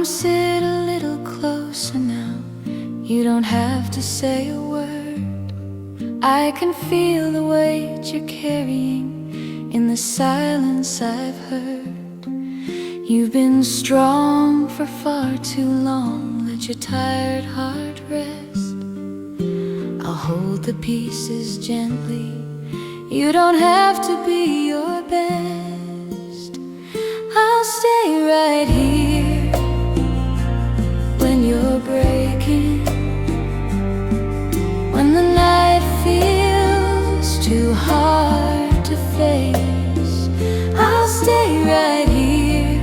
sit a little closer now. You don't have to say a word. I can feel the weight you're carrying in the silence I've heard. You've been strong for far too long. Let your tired heart rest. I'll hold the pieces gently. You don't have to be your best. I'll stay right here when you're breaking, when the night feels too hard to face. I'll stay right here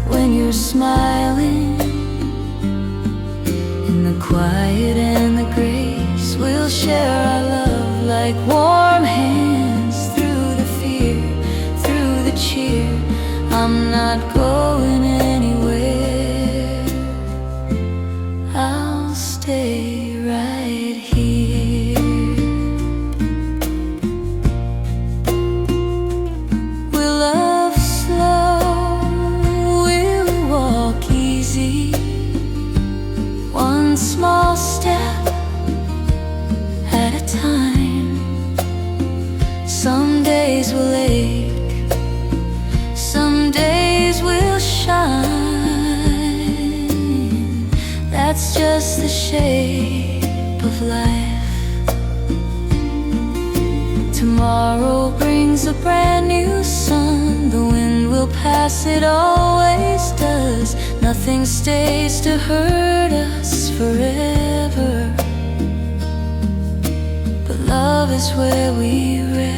when you're smiling. In the quiet and the grace, we'll share our love like warm hands through the fear, through the cheer. I'm not going anywhere. I'll stay right here. We'll love slow, we'll walk easy. One small step at a time. Some days we'll ache, some days we'll shine. That's just the shape of life. Tomorrow brings a brand new sun. The wind will pass, it always does. Nothing stays to hurt us forever. But love is where we rest.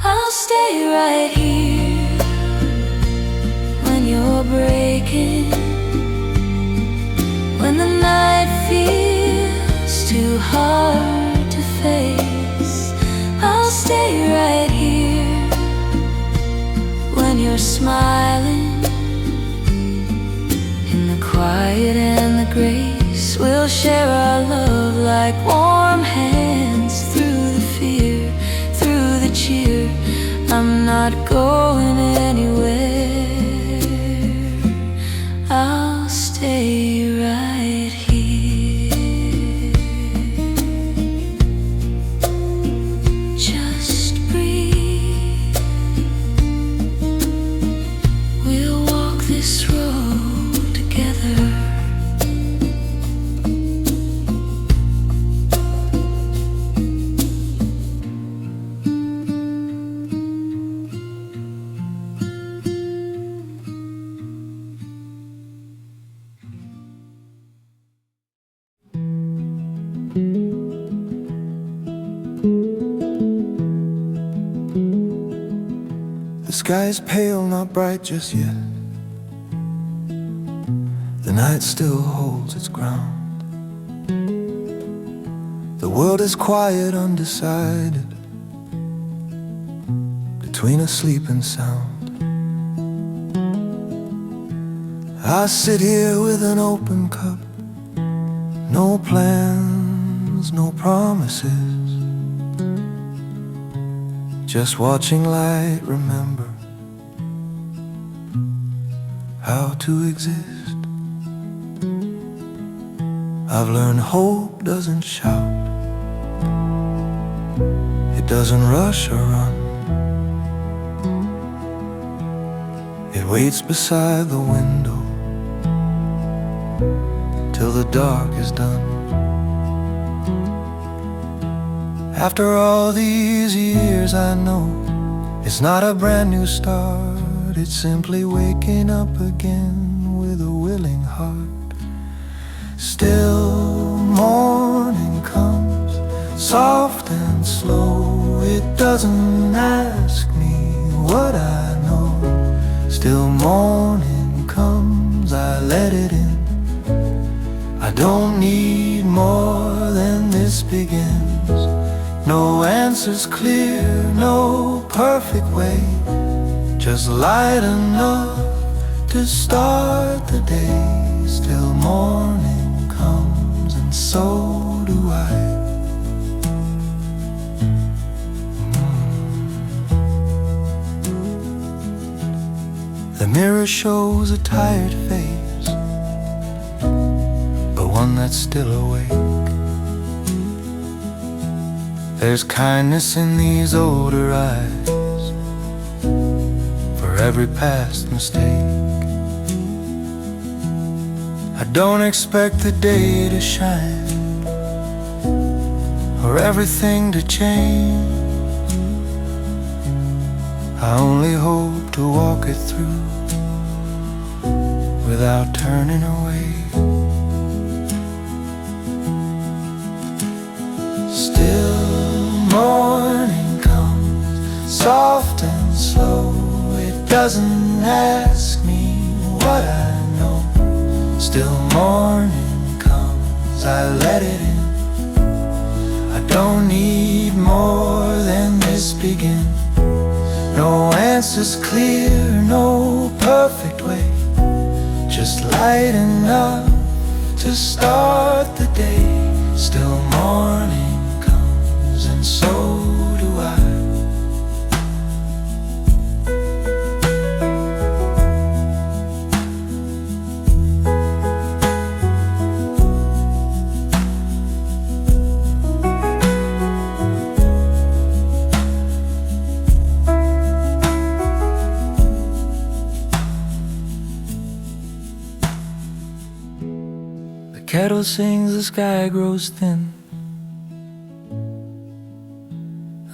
I'll stay right here when you're breaking, when the night feels too hard to face. I'll stay right here when you're smiling. In the quiet and the grace, we'll share our love like warm hands through the fear, through the cheer. I'm not going anywhere. I'll stay right here. Just breathe. We'll walk this road together. The sky is pale, not bright just yet. The night still holds its ground. The world is quiet, undecided, between asleep and sound. I sit here with an open cup. No plans, no promises. Just watching light, remember how to exist. I've learned hope doesn't shout, it doesn't rush or run. It waits beside the window till the dark is done. After all these years, I know it's not a brand new start. It's simply waking up again with a willing heart. Still morning comes, soft and slow. It doesn't ask me what I know. Still morning comes, I let it in. I don't need more than this begins. No answers clear, no perfect way, just light enough to start the day. Still morning comes, and so do I. The mirror shows a tired face, but one that's still awake. There's kindness in these older eyes for every past mistake. I don't expect the day to shine or everything to change. I only hope to walk it through without turning away. Still morning comes, soft and slow. It doesn't ask me what I know. Still morning comes, I let it in. I don't need more than this begin. No answers clear, no perfect way, just light enough to start the day. Still morning comes, and so do I. Kettle sings, the sky grows thin.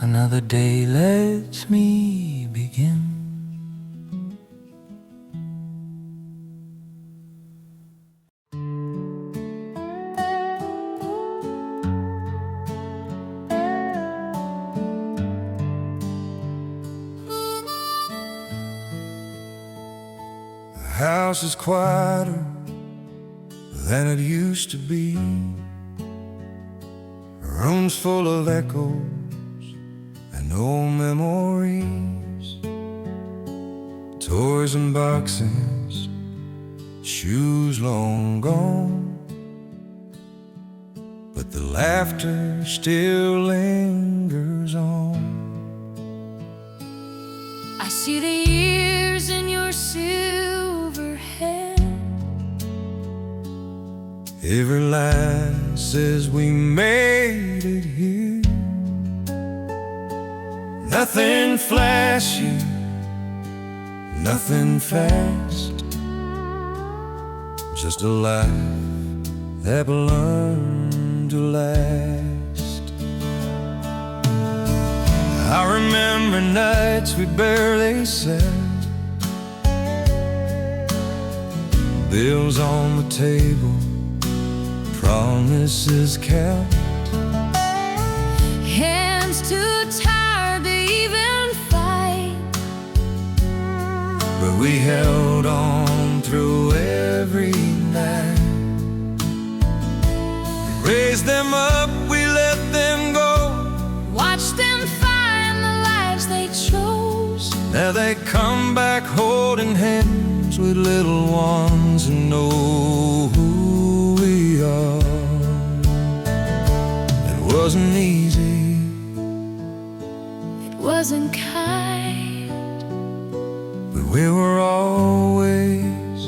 Another day lets me begin. The house is quieter than it used to be. A room's full of echoes and old memories, toys and boxes, shoes long gone, but the laughter still lingers on. I see the years in your silver hair. Every line says we made it here. Nothing flashy, nothing fast, just a life that learned to last. I remember nights we barely sat, bills on the table, promises kept, Hands too tired to even fight, but we held on through every night. We raised them up, we let them go, watched them find the lives they chose. now they come back holding hands with little ones who know who we are. It wasn't easy, It wasn't kind, but we were always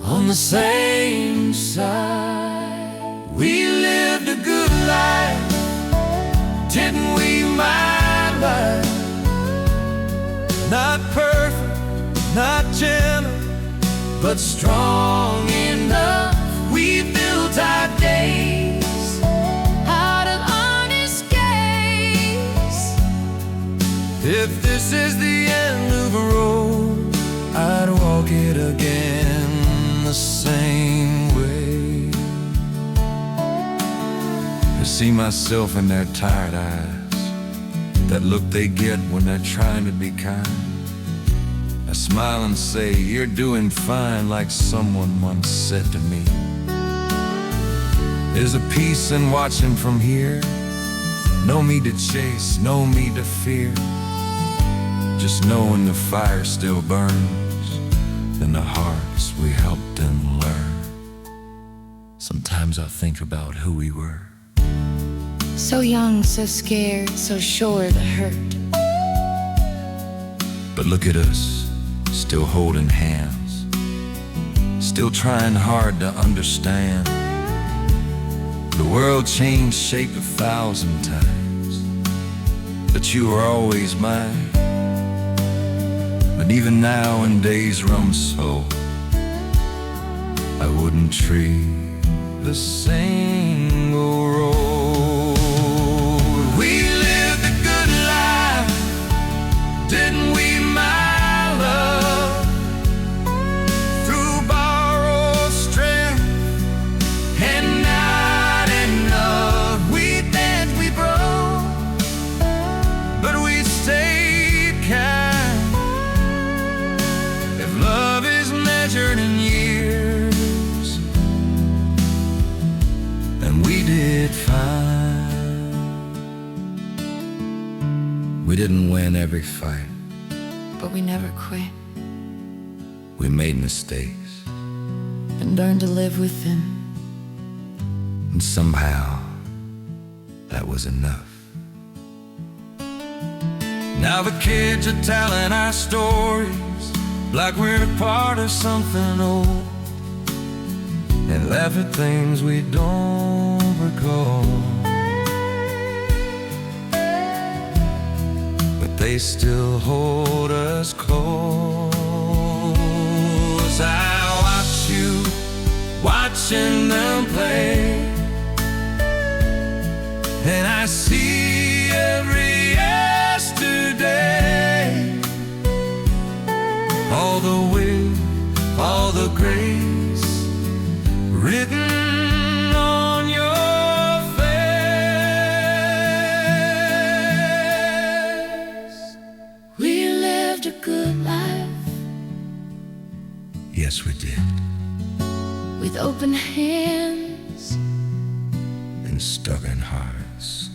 on the same side. We lived a good life, didn't we, my life? Not perfect, not gentle, but strong enough. We built our days out of honest gaze. If this is the end of a road, I'd walk it again the same way. I see myself in their tired eyes, that look they get when they're trying to be kind. I smile and say, you're doing fine, like someone once said to me. There's a peace in watching from here, no need to chase, no need to fear, just knowing the fire still burns in the hearts we helped and learned. Sometimes I think about who we were. So young, so scared, so sure to hurt. But look at us, still holding hands, still trying hard to understand. The world changed shape 1,000 times, but you were always mine. But even now when days run slow, I wouldn't trade a single road. We lived a good life, didn't we, my love? Through borrowed strength and not enough. We bent, we broke, but we stayed kind. If love is measured in years, then we did fine. We didn't win every fight, but we never quit we made mistakes, and learned to live with them. and somehow that was enough. Now the kids are telling our stories like we're part of something old, and laugh at things we don't recall. But they still hold us close. I watch you watching them play, and I see every yesterday, all the will, all the grace written on your face. We lived a good life Yes, we did. with open hands And stubborn hearts.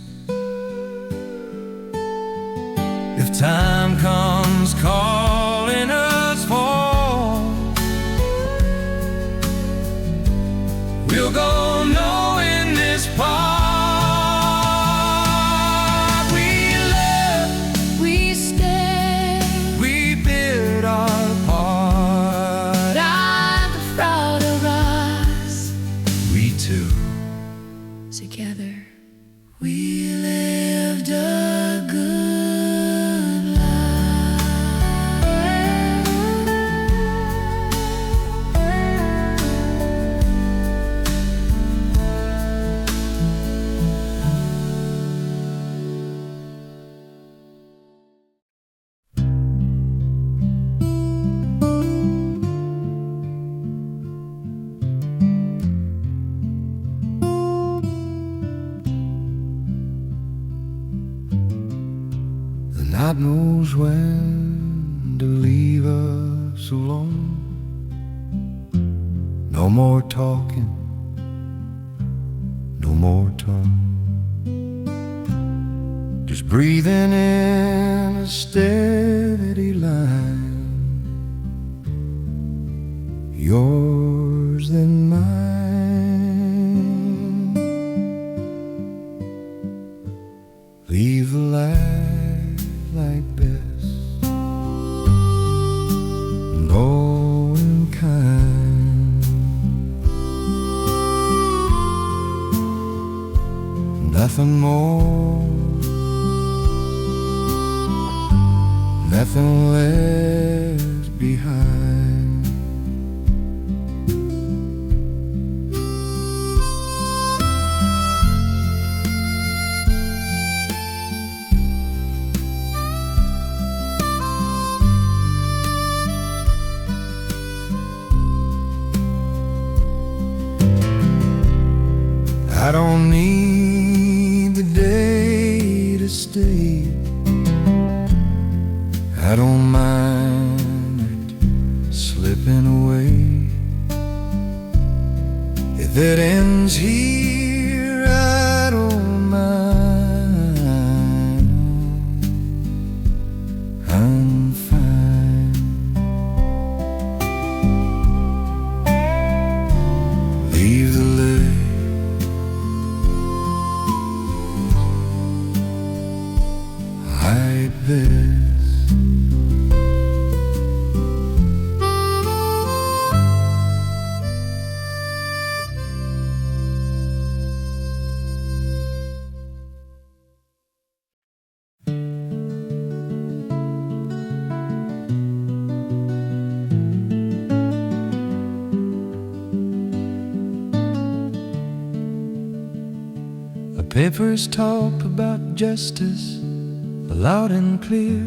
If time comes calling us for, we'll go knowing this part. We left, we stayed. we did our part. I'm proud of us We too. together. We lived a good The night knows when to leave us alone. No more talking, no more tongue. Just breathing in a steady line, yours and mine. Leave the light like this, and go in kind. Nothing more, nothing left behind. I don't need the day to stay. I don't mind it slipping away. If it ends here, I don't mind. I'm fine. Leave the living like this. papers talk about justice loud and clear,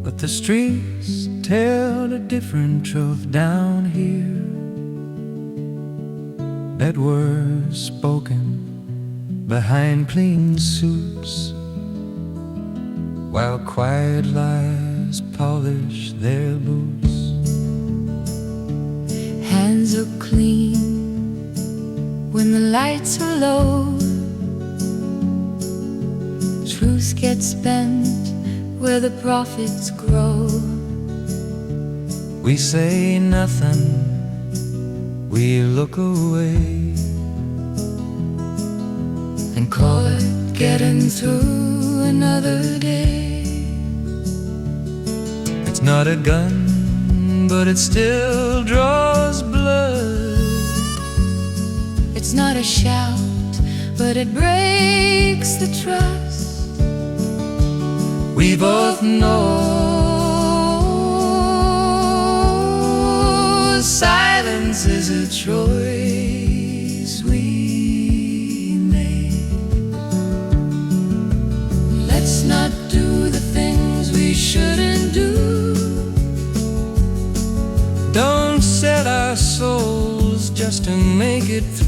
but the streets tell a different truth down here. Bad words spoken behind clean suits, while quiet lies polish their boots. Hands are clean when the lights are low. Truth gets bent where the profits grow. We say nothing, we look away, and call it getting through another day. It's not a gun, but it still draws blood. It's not a shout, but it breaks the trust. We both know silence is a choice we make. Let's not do the things we shouldn't do. Don't sell our souls just to make it through.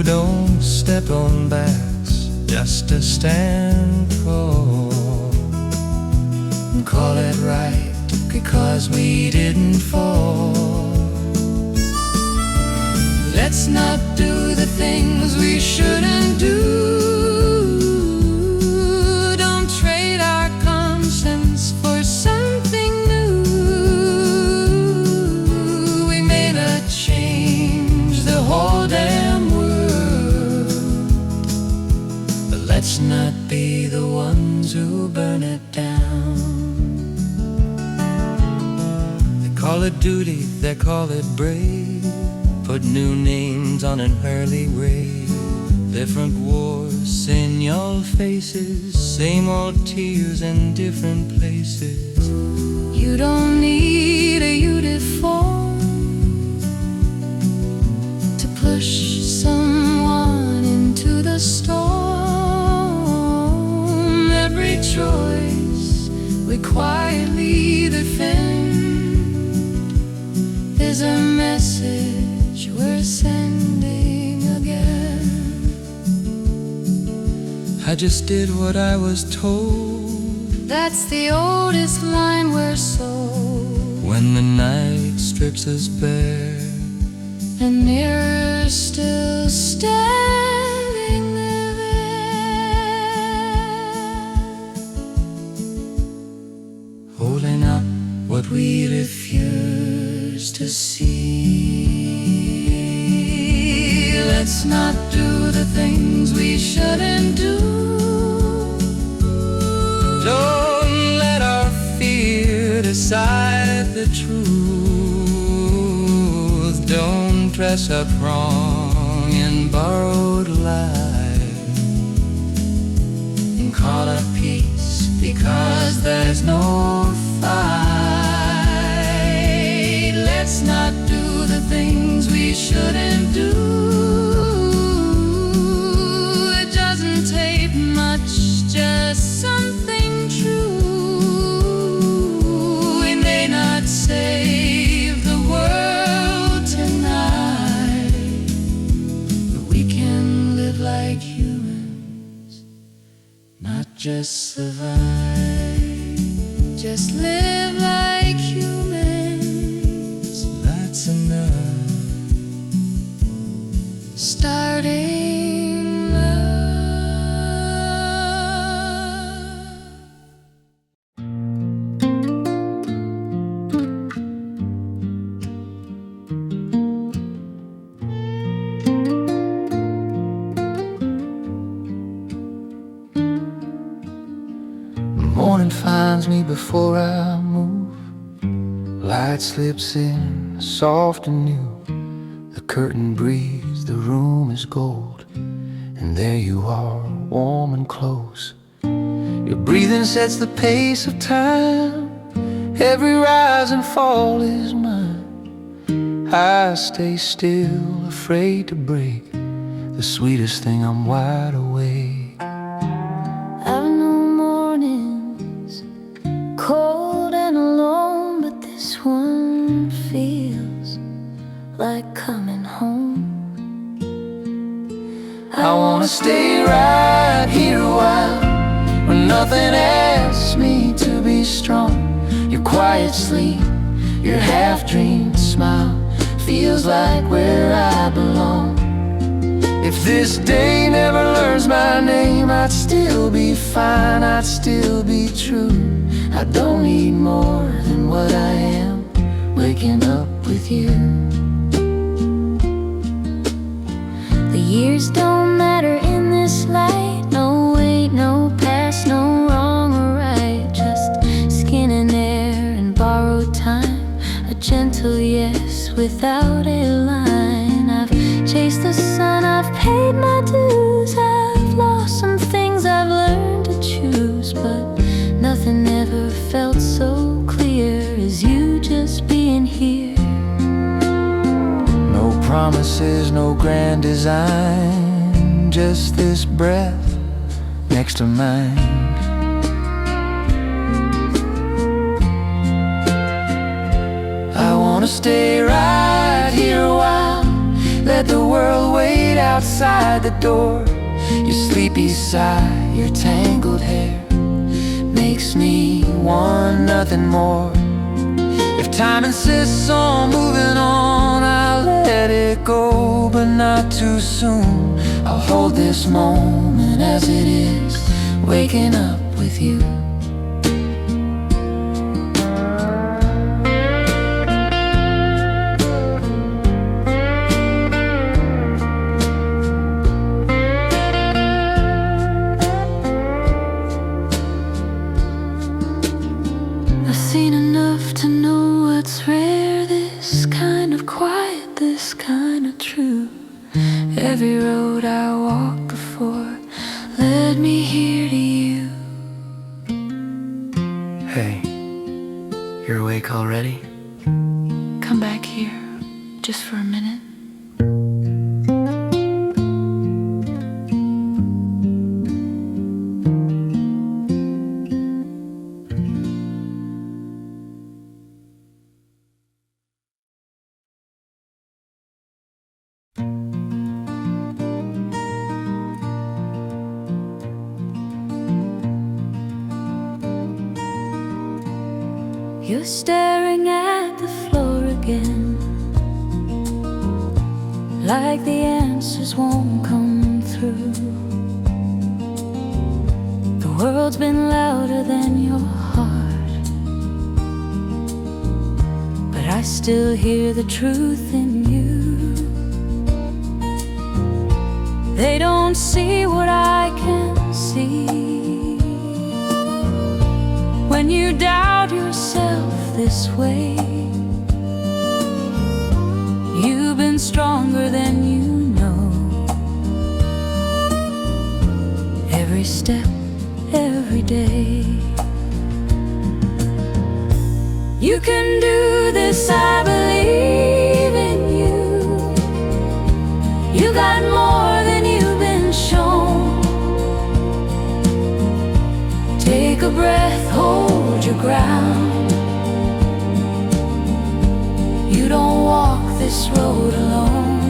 Don't step on backs just to stand tall. Call it right because we didn't fall. Let's not do the things we shouldn't do. Don't trade our conscience for something new. We may not change the whole damn world, but let's not be the ones who burn it down. Call it duty, they call it brave. Put new names on an early grave. Different wars in your faces, same old tears in different places. You don't need a uniform to push someone into the storm. Every choice we quietly defend is a message we're sending again. I just did what I was told. That's the oldest line we're sold. When the night strips us bare, and mirrors still standing there, holding up what we refuse to see. Let's not do the things we shouldn't do. Don't let our fear decide the truth. Don't dress up wrong in borrowed lies, and call it peace because there's no fight. Let's not do the things we shouldn't do. It doesn't take much, just something true. We may not save the world tonight, but we can live like humans, not just survive. Just live like humans, that's enough. starting love. Morning finds me before I move. Light slips in, soft and new. The curtain breathes, the room is gold, and there you are, warm and close. Your breathing sets the pace of time. Every rise and fall is mine. I stay still, afraid to break. The sweetest thing, I'm wide awake. I've known mornings cold and alone, but this one feels like coming home. I wanna stay right here a while, when nothing asks me to be strong. Your quiet sleep, your half-dreamed smile feels like where I belong. If this day never learns my name, I'd still be fine, I'd still be true. I don't need more than what I am, waking up with you. The years don't matter in this light. No weight, no past, no wrong or right. Just skin and air and borrowed time. A gentle yes without a line. I've chased the sun, I've paid my dues. I've lost some things, I've learned to choose. But nothing ever felt so clear as you just being here. No promises, no grand design, just this breath next to mine. I wanna stay right here a while, let the world wait outside the door. Your sleepy sigh, your tangled hair makes me want nothing more. If time insists on moving on, I'll let it go, but not too soon. I'll hold this moment as it is, waking up with you. I've seen enough to know what's rare. This kind of quiet, this kind of true. Every road I walked before led me here to you. Hey, you're awake already? Come back here just for a minute. You're staring at the floor again, like the answers won't come through. The world's been louder than your heart, but I still hear the truth in you. They don't see what I can see. When you doubt yourself this way, you've been stronger than you know. Every step, every day. You can do this, I believe in you. You got more than you've been shown. Take a breath, hold your ground. You don't walk this road alone.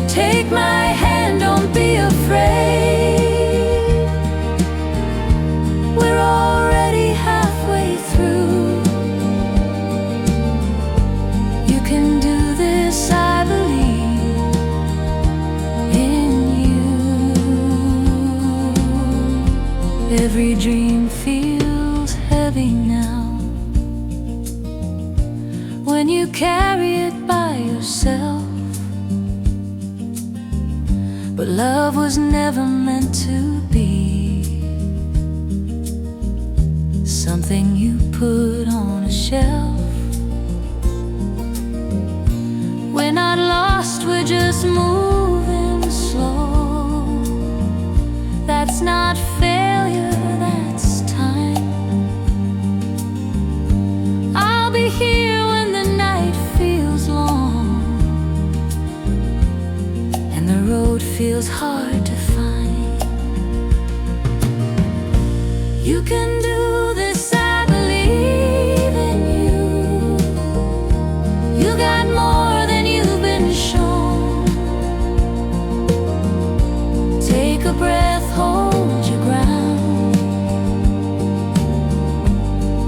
Take my hand, don't be afraid. We're already halfway through. You can do this, I believe in you. Every dream feels heavy now when you carry it by yourself. But love was never meant to be something you put on a shelf. We're not lost, we're just moving slow. That's not failure, that's time. I'll be here when the feels hard to find. You can do this, I believe in you. You got more than you've been shown. Take a breath, hold your ground.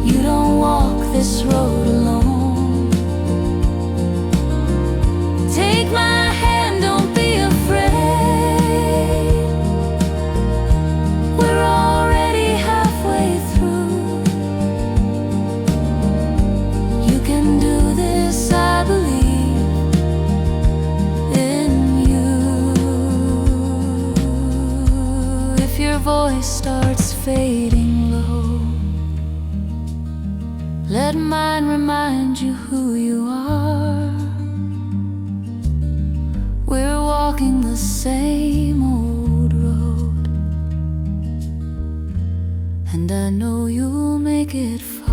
You don't walk this road alone. Take my hand, don't be afraid. We're already halfway through. You can do this, I believe in you. If your voice starts fading low, let mine remind you who you are. We're walking the same old road, and I know you'll make it far.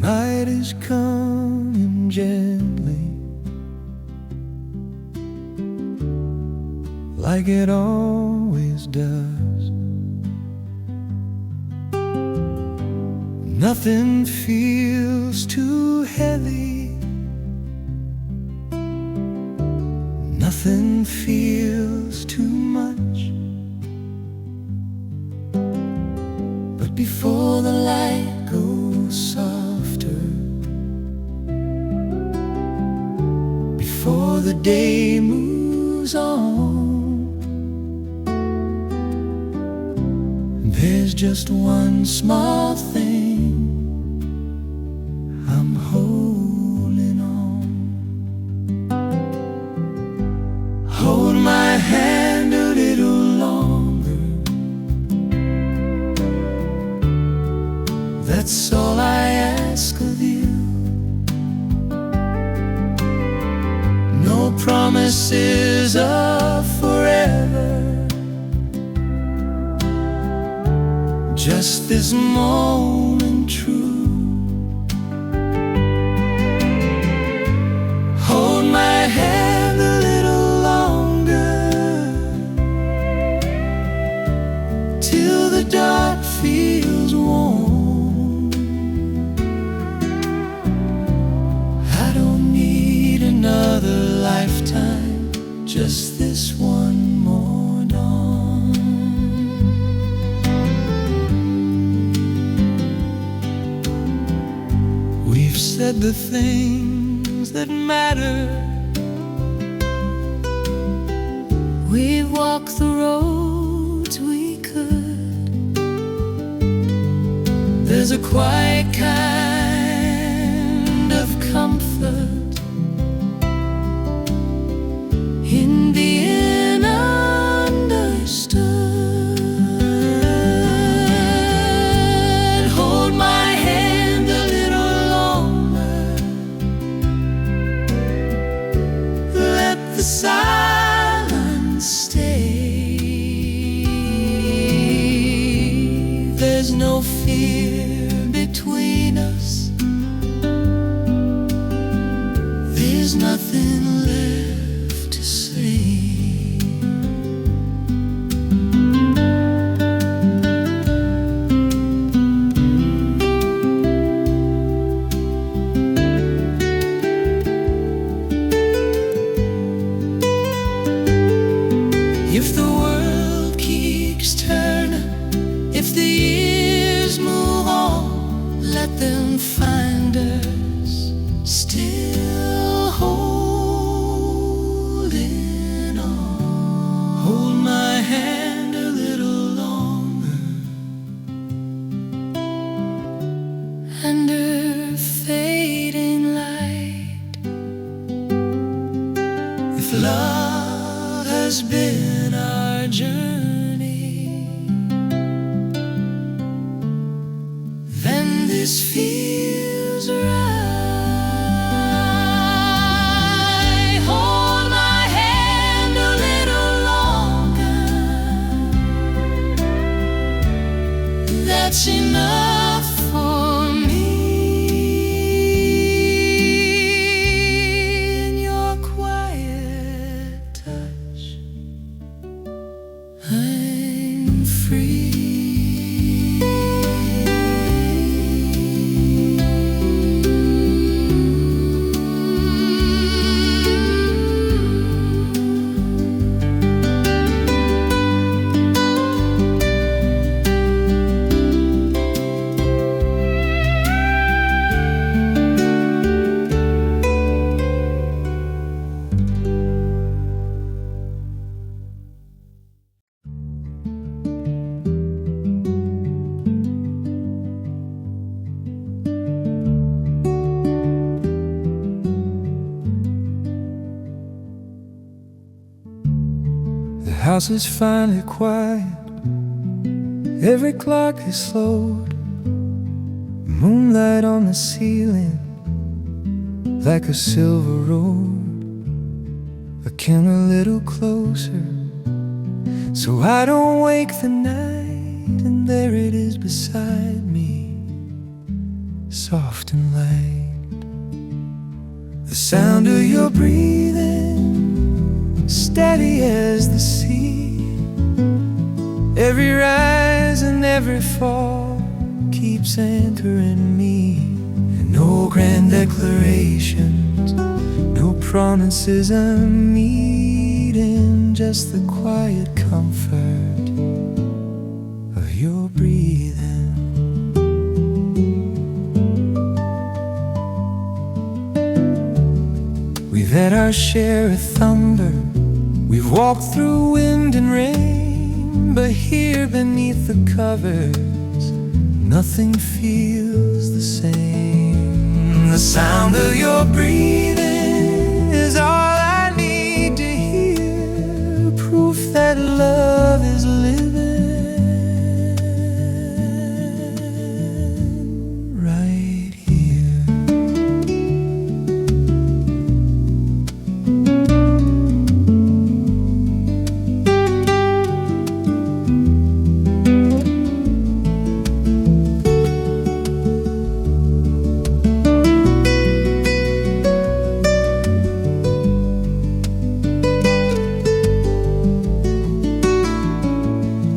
Night is coming gently, like it always does. Nothing feels too heavy, nothing feels too much. But before the light goes softer, before the day moves on, there's just one small thing I'm holding on. Hold my hand a little longer, that's all I ask of you. No promises of forever, just this moment true. Hold my hand a little longer, till the dark feels warm. I don't need another lifetime, just this one more dawn. We've said the things that matter, we've walked the roads we could. There's a quiet kind of comfort in being understood. Hold my hand a little longer, let the silence stay. There's no fear between us, there's nothing left to say. If the world keeps turning, if the years move on, let them find us still holding If love has been our journey, then this feels right. Hold my hand a little longer. That's enough for me. In your quiet touch, I'm free. The house is finally quiet. Every clock is slowed. Moonlight on the ceiling, like a silver road. I came a little closer, so I don't wake the night. And there it is beside me, soft and light. The sound of your breathing, steady as the sea. Every rise and every fall keeps anchoring me. And no grand declarations, no promises I'm needing, just the quiet comfort of your breathing. We've had our share of thunder, we've walked through wind and rain, but here beneath the covers, nothing feels the same. The sound of your breathing is all I need to hear, proof that love is living right here.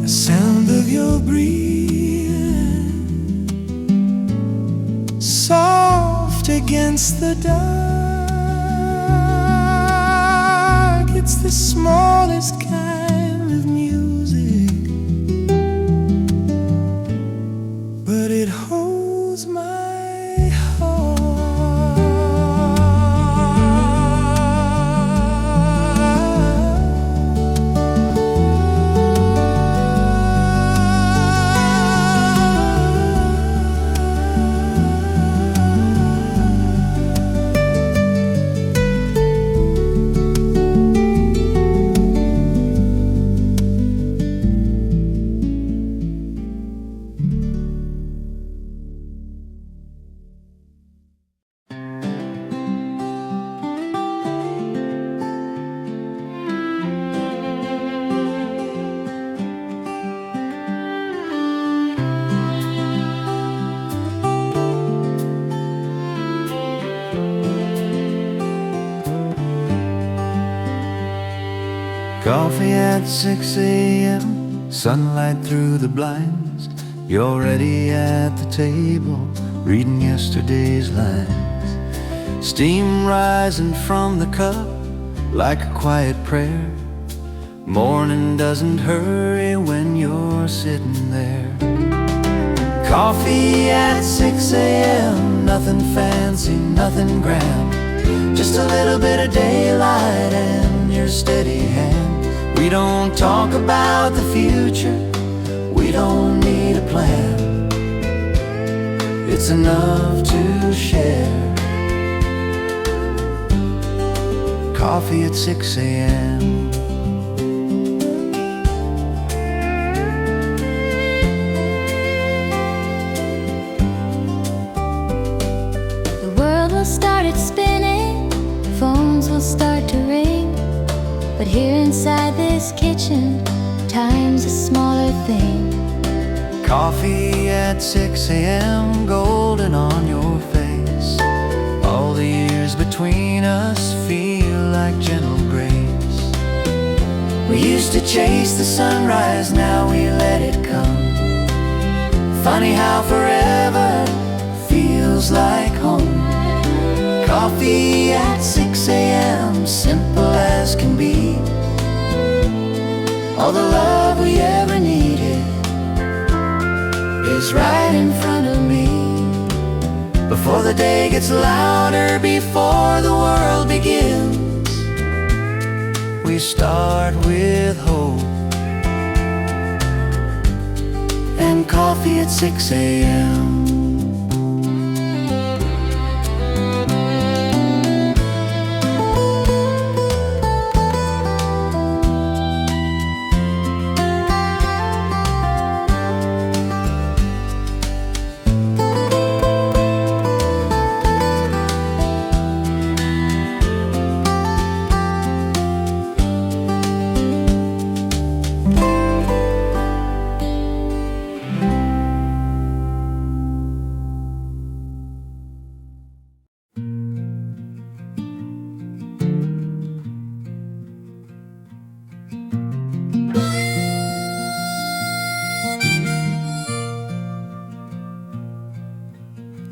The sound of your breathing, soft against the dark. It's the smallest kind of music, but it holds my heart. Coffee at 6 a.m., sunlight through the blinds. You're ready at the table, reading yesterday's lines. Steam rising from the cup like a quiet prayer. Morning doesn't hurry when you're sitting there. Coffee at 6 a.m., nothing fancy, nothing grand, just a little bit of daylight and your steady hand. We don't talk about the future, we don't need a plan. It's enough to share. coffee at 6 a.m. The world will start spinning, phones will start to ring, but here inside this kitchen, time's a smaller thing. Coffee at 6 a.m. golden on your face. All the years between us feel like gentle grace. We used to chase the sunrise, now we let it come. Funny how forever feels like home. Coffee at 6 a.m. simple as can be. All the love we ever needed is right in front of me. Before the day gets louder, before the world begins, we start with hope and coffee at 6 a.m.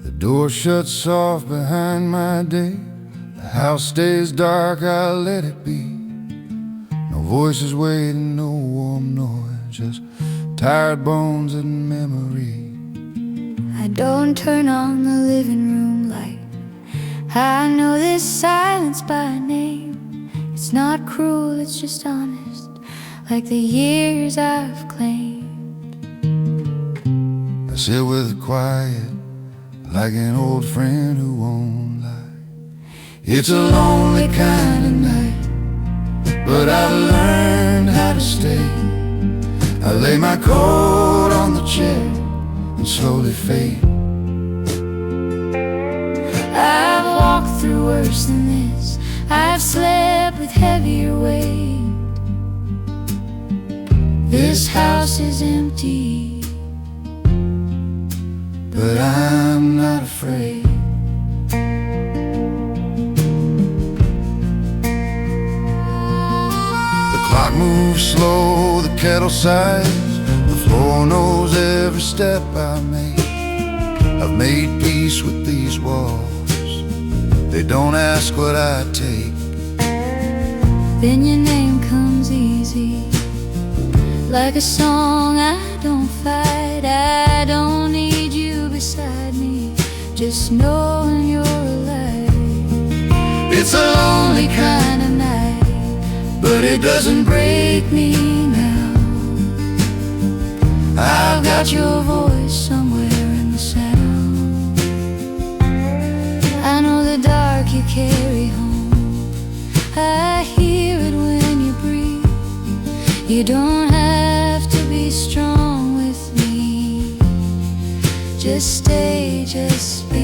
The door shuts off behind my day. The house stays dark, I let it be. No voices waiting, no warm noise, just tired bones and memory. I don't turn on the living room light. I know this silence by name. It's not cruel, it's just honest, like the years I've claimed. I sit with it quiet, like an old friend who won't lie. It's a lonely kind of night, but I've learned how to stay. I lay my coat on the chair and slowly fade. I've walked through worse than this. I've slept with heavier weight. This house is empty, but I'm not afraid. The clock moves slow, the kettle sighs. The floor knows every step I make. I've made peace with these walls. They don't ask what I take. Then your name comes easy, like a song I don't fight. I don't need you beside me, just knowing you're alive. It's a lonely Kind of night, but it doesn't break me now. I've got your voice somewhere in the sound. I know the dark you carry home. I hear it when you breathe. You don't have to be strong with me. Just stay, just be.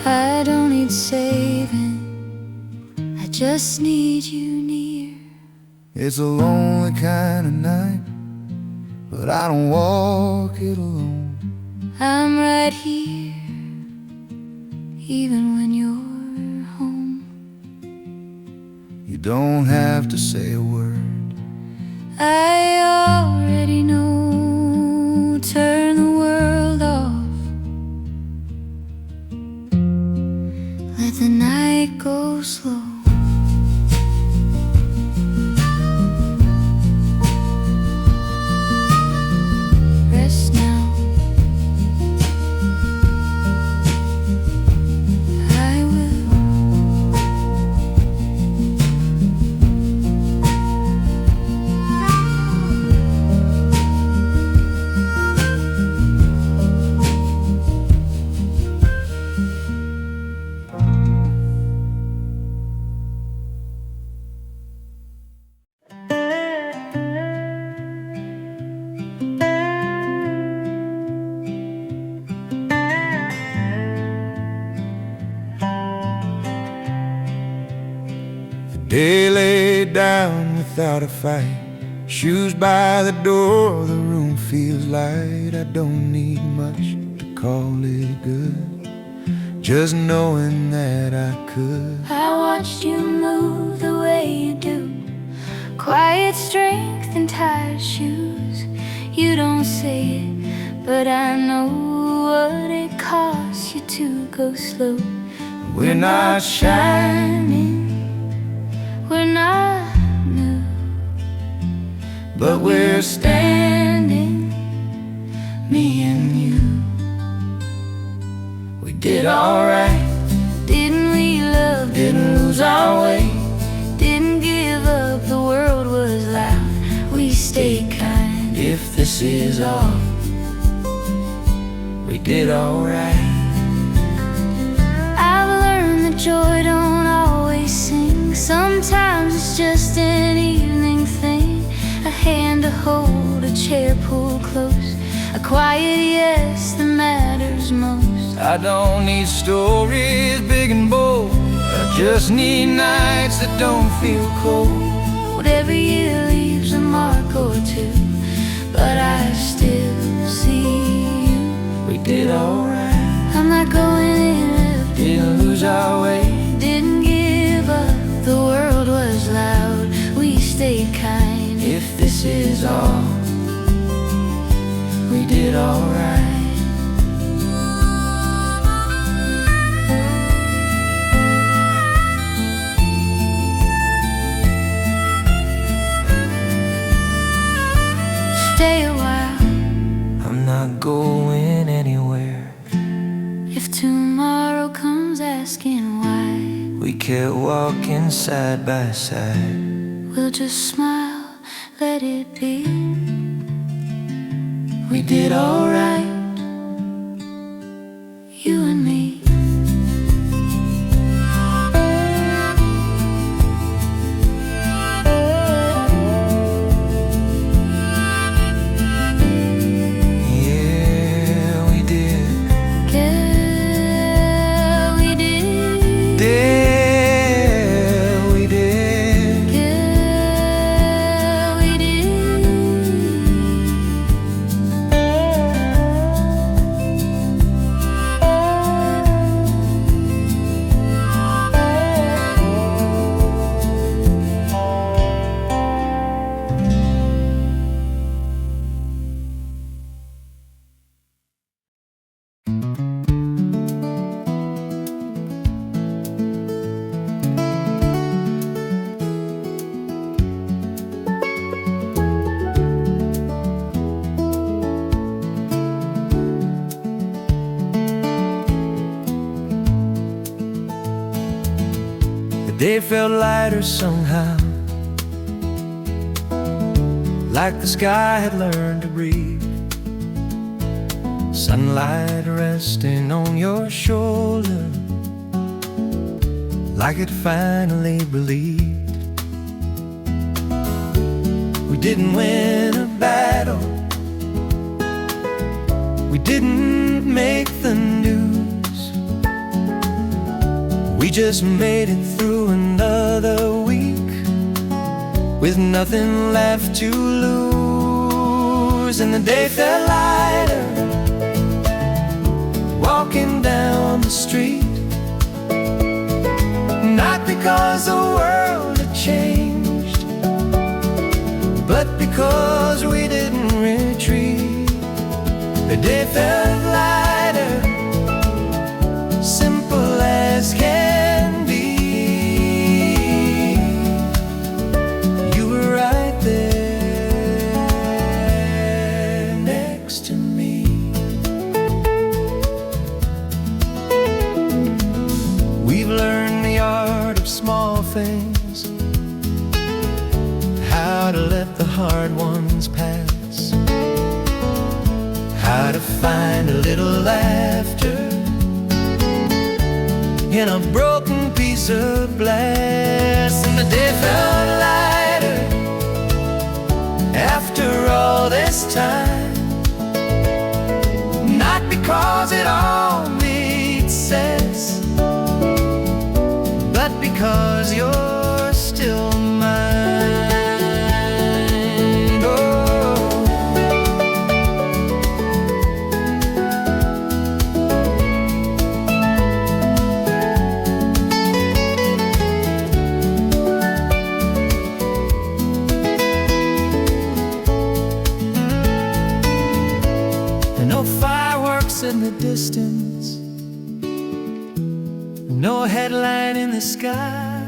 I don't need saving, I just need you near. It's a lonely kind of night, but I don't walk it alone. I'm right here, even when you're home. You don't have to say a word. I already know. Turn the world off. Let the night go slow. Rest now. I will. down without a fight. Shoes by the door, the room feels light. I don't need much to call it good, just knowing that I could. I watched you move the way you do, quiet strength in tired shoes. You don't say it, but I know what it costs you to go slow. We're not shining, we're not new, but we're standing, me and you. We did alright, didn't we love? didn't lose our way. Didn't give up, the world was loud. We stayed kind. If this is all, we did alright. I've learned that joy don't always sing. Sometimes it's just an evening thing. A hand to hold, a chair pulled close, a quiet yes that matters most. I don't need stories big and bold, I just need nights that don't feel cold. Every year leaves a mark or two, but I still see you. We did alright, I'm not going in, didn't lose our way. didn't give up, the world was loud. We stayed kind. If this is all, we did alright. Stay a while, I'm not going anywhere. if tomorrow comes asking why, We kept walking side by side. we'll just smile, let it be. We did alright, You and me. yeah, we did. Yeah, we did. Yeah, we did. Yeah, we did. The day felt lighter somehow, like the sky had learned to breathe. Sunlight resting on your shoulder, like it finally believed. We didn't win a battle, we didn't make the news. We just made it through another week with nothing left to lose. And the day felt lighter, walking down the street, not because the world had changed, but because we didn't retreat. The day felt lighter, simple as can be. You were right there next to me. We've learned the art of small things, how to let the hard ones pass, how to find a little laughter in a broken piece of glass. And the day felt lighter after all this time, not because it all made sense, but because you're still mine. distance, no headline in the sky,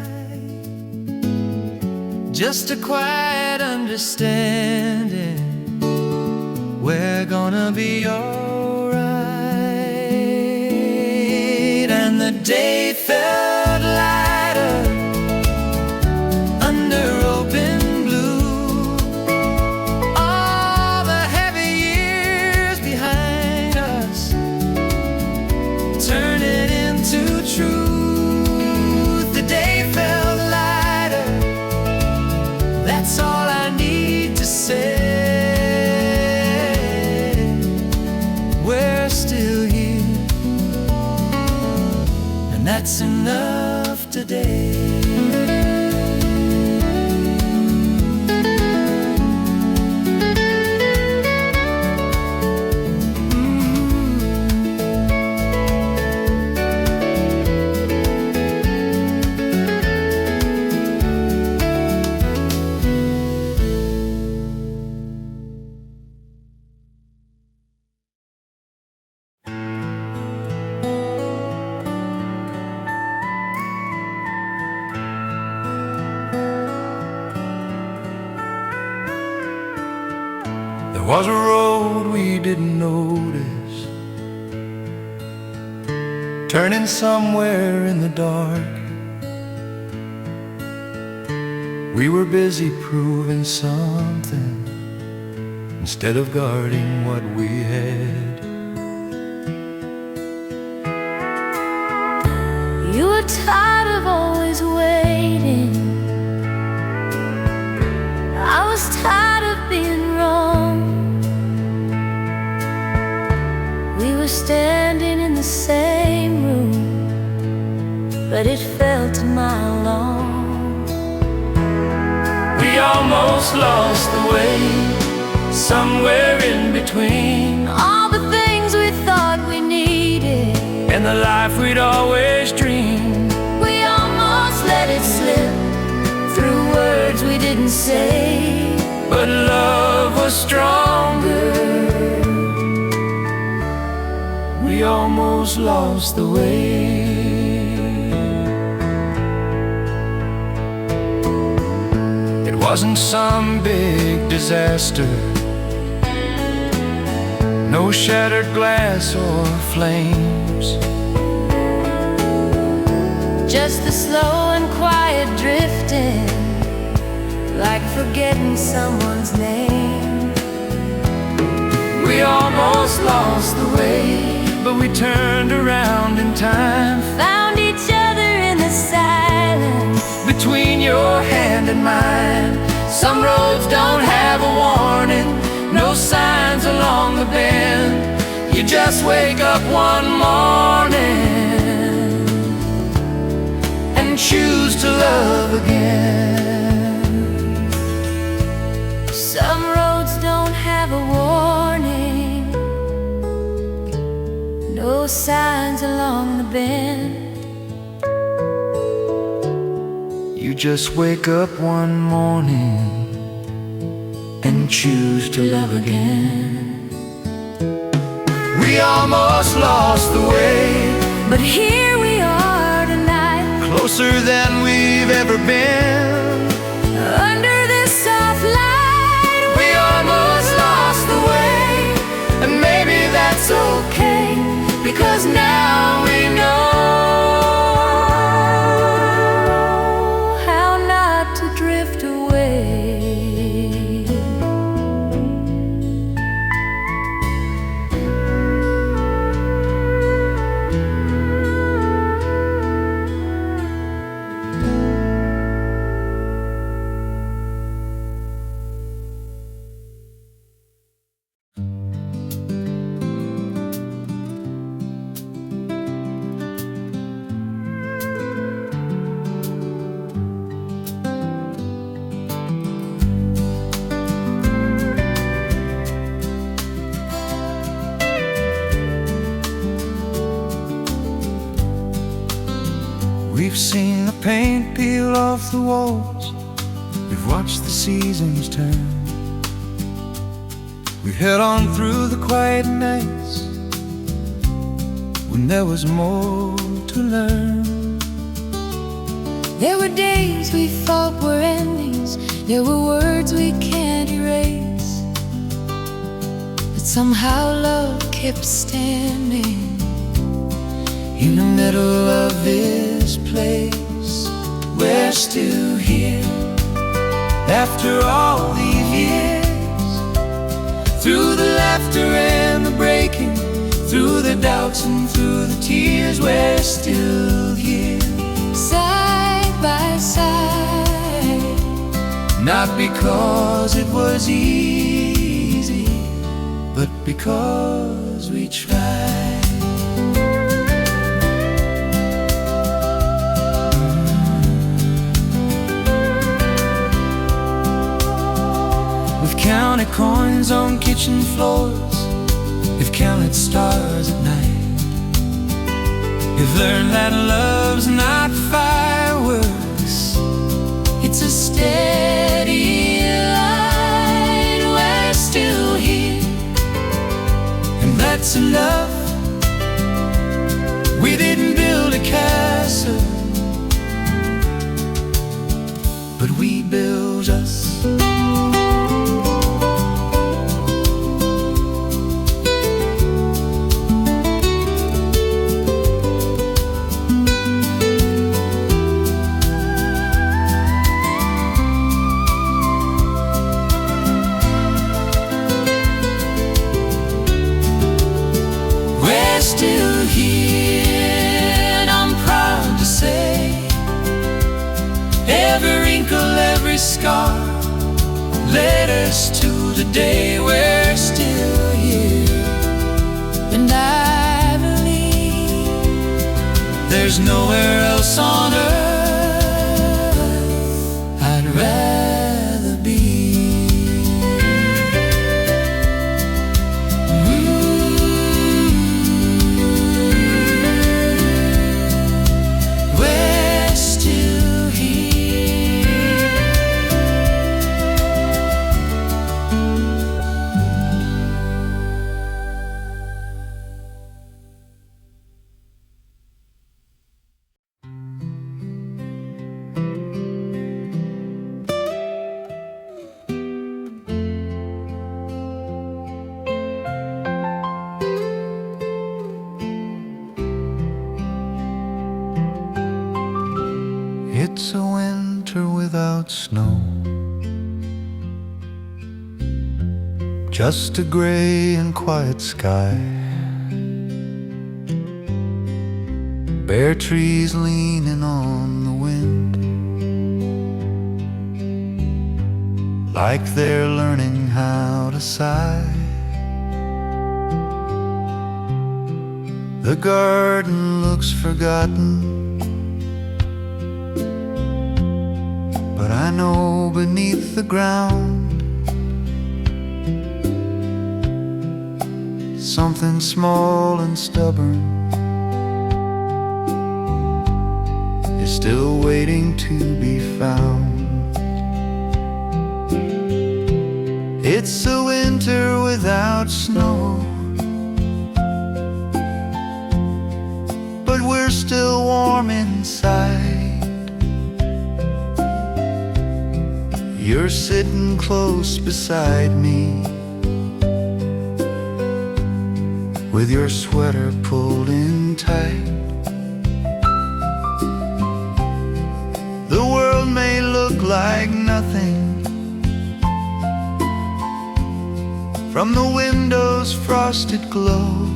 just a quiet understanding we're gonna be alright. And the day felt lighter under open blue. All the heavy years behind us turning into truth. The day felt lighter, that's all I need to say. We're still here, and that's enough today. There was a road we didn't notice, turning somewhere in the dark. We were busy proving something instead of guarding what we had. You were tired of always waiting. I was tired of being wrong. We were standing in the same room, but it felt a mile long. We almost lost the way, somewhere in between All the things we thought we needed, and the life we'd always dreamed. we almost let it slip through words we didn't say. But love was stronger. We almost lost the way. It wasn't some big disaster, no shattered glass or flames, Just the slow and quiet drifting, like forgetting someone's name. we almost lost the way, but we turned around in time. Found each other in the silence. Between your hand and mine, some roads don't have a warning, no signs along the bend. You just wake up one morning and choose to love again. Some roads don't have a warning, no signs along the bend. You just wake up one morning and choose to love again. We almost lost the way, But here we are tonight, closer than we've ever been. under this soft light. We almost lost the way, and maybe that's okay, because now we know How not to drift away. We've seen the paint peel off the walls, we've watched the seasons turn. We've held on through the quiet nights, when there was more to learn. There were days we thought were endings. There were words we can't erase. But somehow love kept standing in the middle of this place. We're still here after all these years, through the laughter and the breaking, through the doubts and through the tears. We're still here, Side by side. not because it was easy, but because we tried. We've counted coins on kitchen floors, we've counted stars at night. We've learned that love's not fireworks, it's a steady light. We're still here, and that's enough. We didn't build a castle, but we built us. Still here, and I'm proud to say every wrinkle, every scar led us to the day we're still here. And I believe there's nowhere else on earth I'd rather be. It's a winter without snow, just a gray and quiet sky. Bare trees leaning on the wind, like they're learning how to sigh. The garden looks forgotten, but I know beneath the ground something small and stubborn is still waiting to be found. It's a winter without snow, but we're still warm inside. You're sitting close beside me, with your sweater pulled in tight. The world may look like nothing from the window's frosted glow,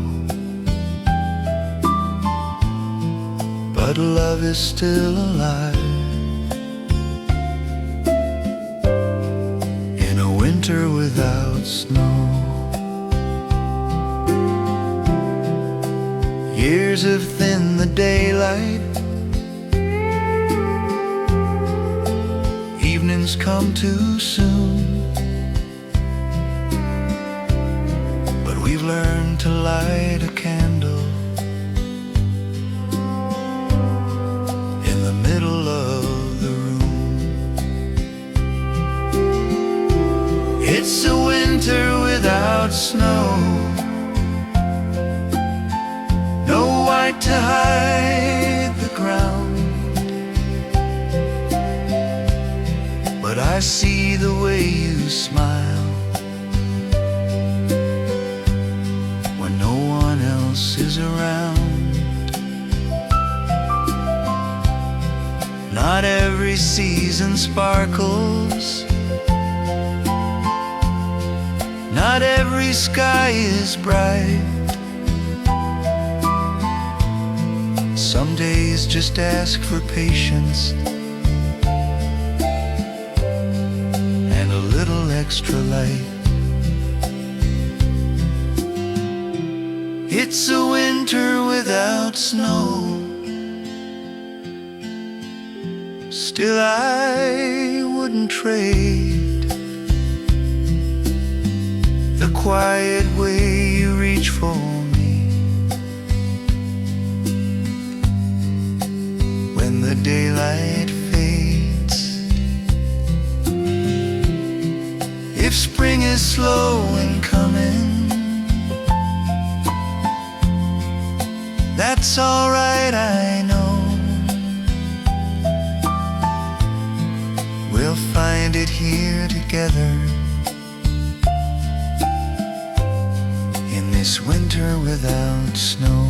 but love is still alive in a winter without snow. Years have thinned the daylight, evenings come too soon, but we've learned to light a candle in the middle of the room. It's a winter without snow, no not to hide the ground, but I see the way you smile when no one else is around. Not every season sparkles, not every sky is bright. Some days just ask for patience and a little extra light. It's a winter without snow, still I wouldn't trade the quiet way you reach for me when the daylight fades. If spring is slow in coming, that's alright, I know. We'll find it here together in this winter without snow.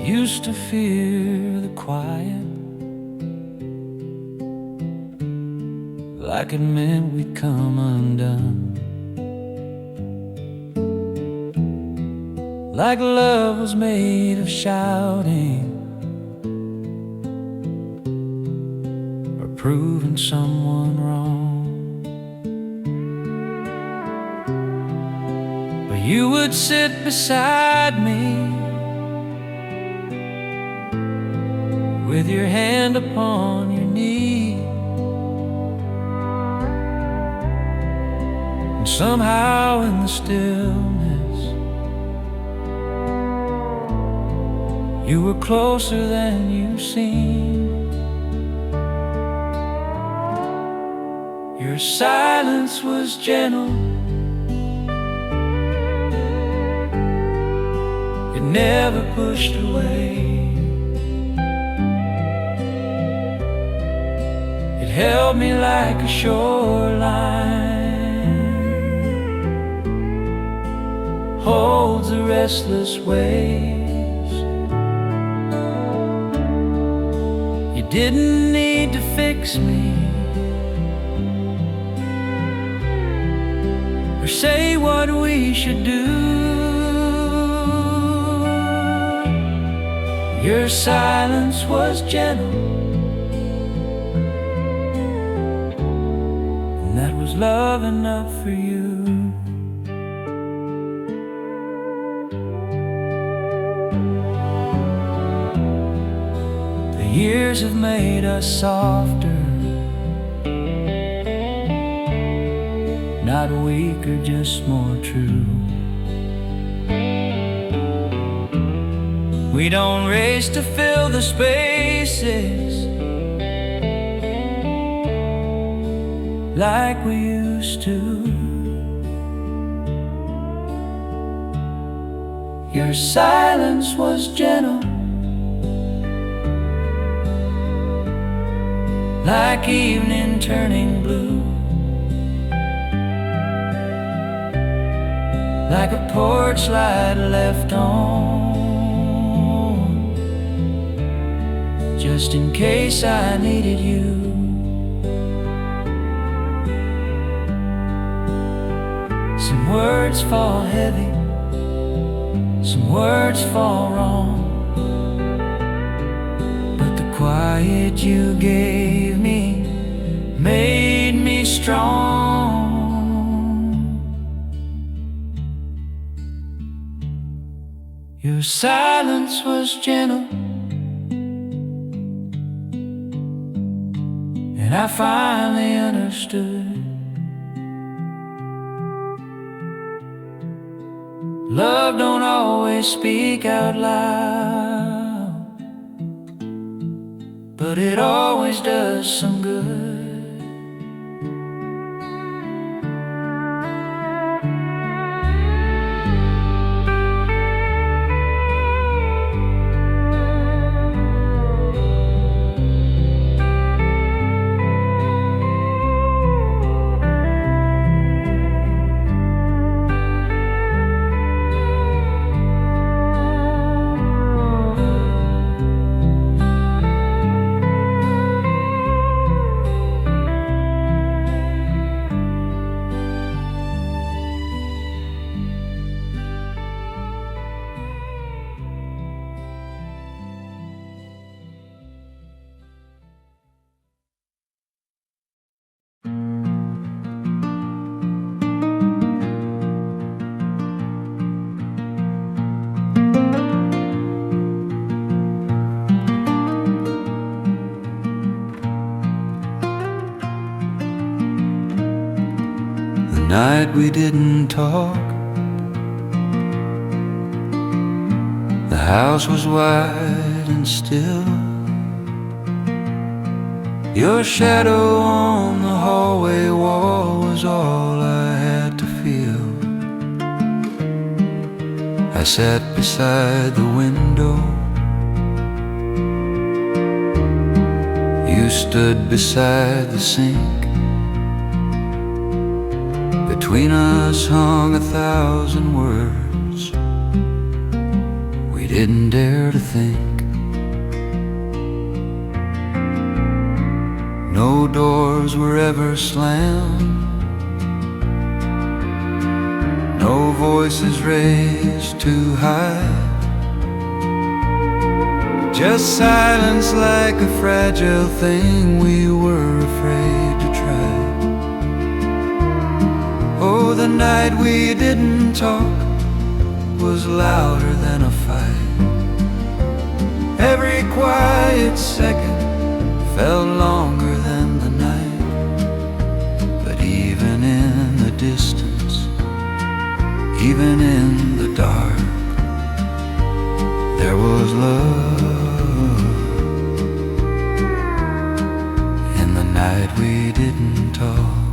Used to fear the quiet, like it meant we'd come undone, like love was made of shouting or proving someone wrong. But you would sit beside me with your hand upon your knee, and somehow in the stillness you were closer than you seemed. Your silence was gentle, it never pushed away. Held me like a shoreline holds the restless waves. You didn't need to fix me or say what we should do. Your silence was gentle, love enough for you. The years have made us softer, not weaker, just more true. We don't race to fill the spaces like we used to. Your silence was gentle, like evening turning blue, like a porch light left on, just in case I needed you. Some words fall heavy, some words fall wrong, but the quiet you gave me made me strong. Your silence was gentle, and I finally understood. Love don't always speak out loud, but it always does some good. Night we didn't talk. The house was wide and still. Your shadow on the hallway wall was all I had to feel. I sat beside the window. You stood beside the sink. Between us hung 1,000 words we didn't dare to think. No doors were ever slammed, no voices raised too high. Just silence like a fragile thing we were afraid to try. Oh, the night we didn't talk was louder than a fight. Every quiet second felt longer than the night. But even in the distance, even in the dark, there was love. In the night we didn't talk.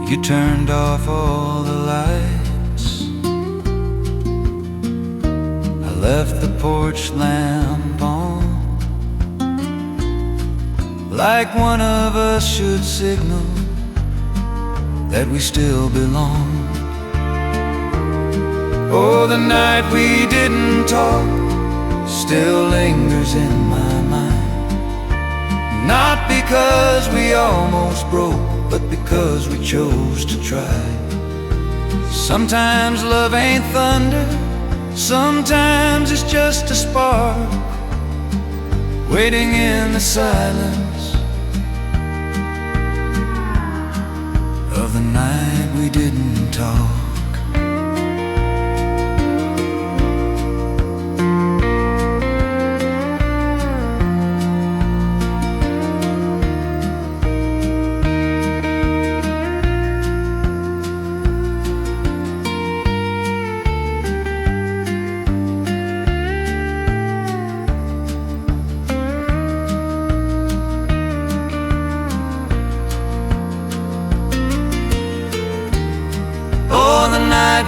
You turned off all the lights. I left the porch lamp on, like one of us should signal that we still belong. Oh, the night we didn't talk still lingers in my mind. Not because we almost broke, but because we chose to try. Sometimes love ain't thunder, sometimes it's just a spark waiting in the silence of the night we didn't talk.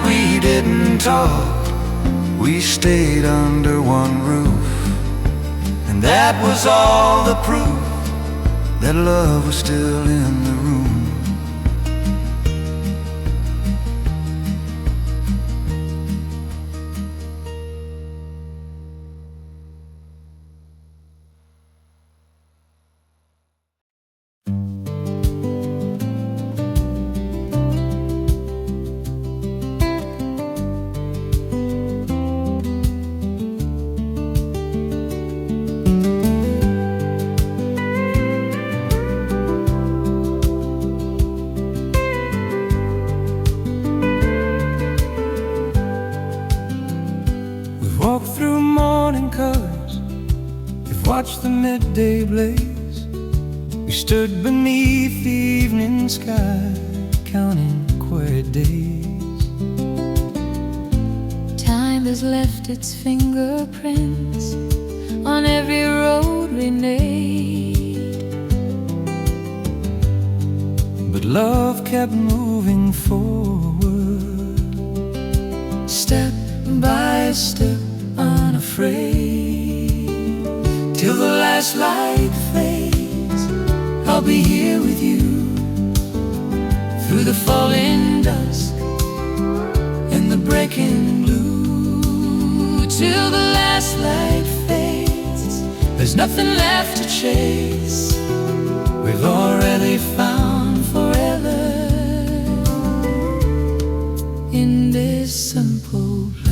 We didn't talk, we stayed under one roof, and that was all the proof that love was still in the room. watched the midday blaze. We stood beneath the evening sky, counting quiet days. Time has left its fingerprints on every road we made, but love kept moving forward, step by step, unafraid. till the last light fades. I'll be here with you through the falling dusk and the breaking blue. Till the last light fades, There's nothing left to chase. We've already found forever in this simple place.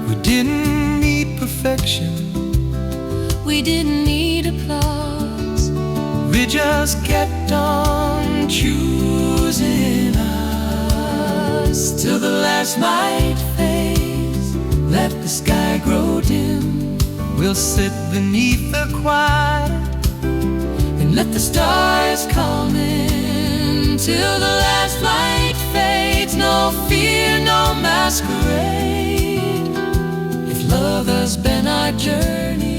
We didn't need perfection, We didn't need applause. we just kept on choosing us till the last light fades. Let the sky grow dim. We'll sit beneath the quiet And let the stars come in till the last light fades. No fear, no masquerade. If love has been our journey,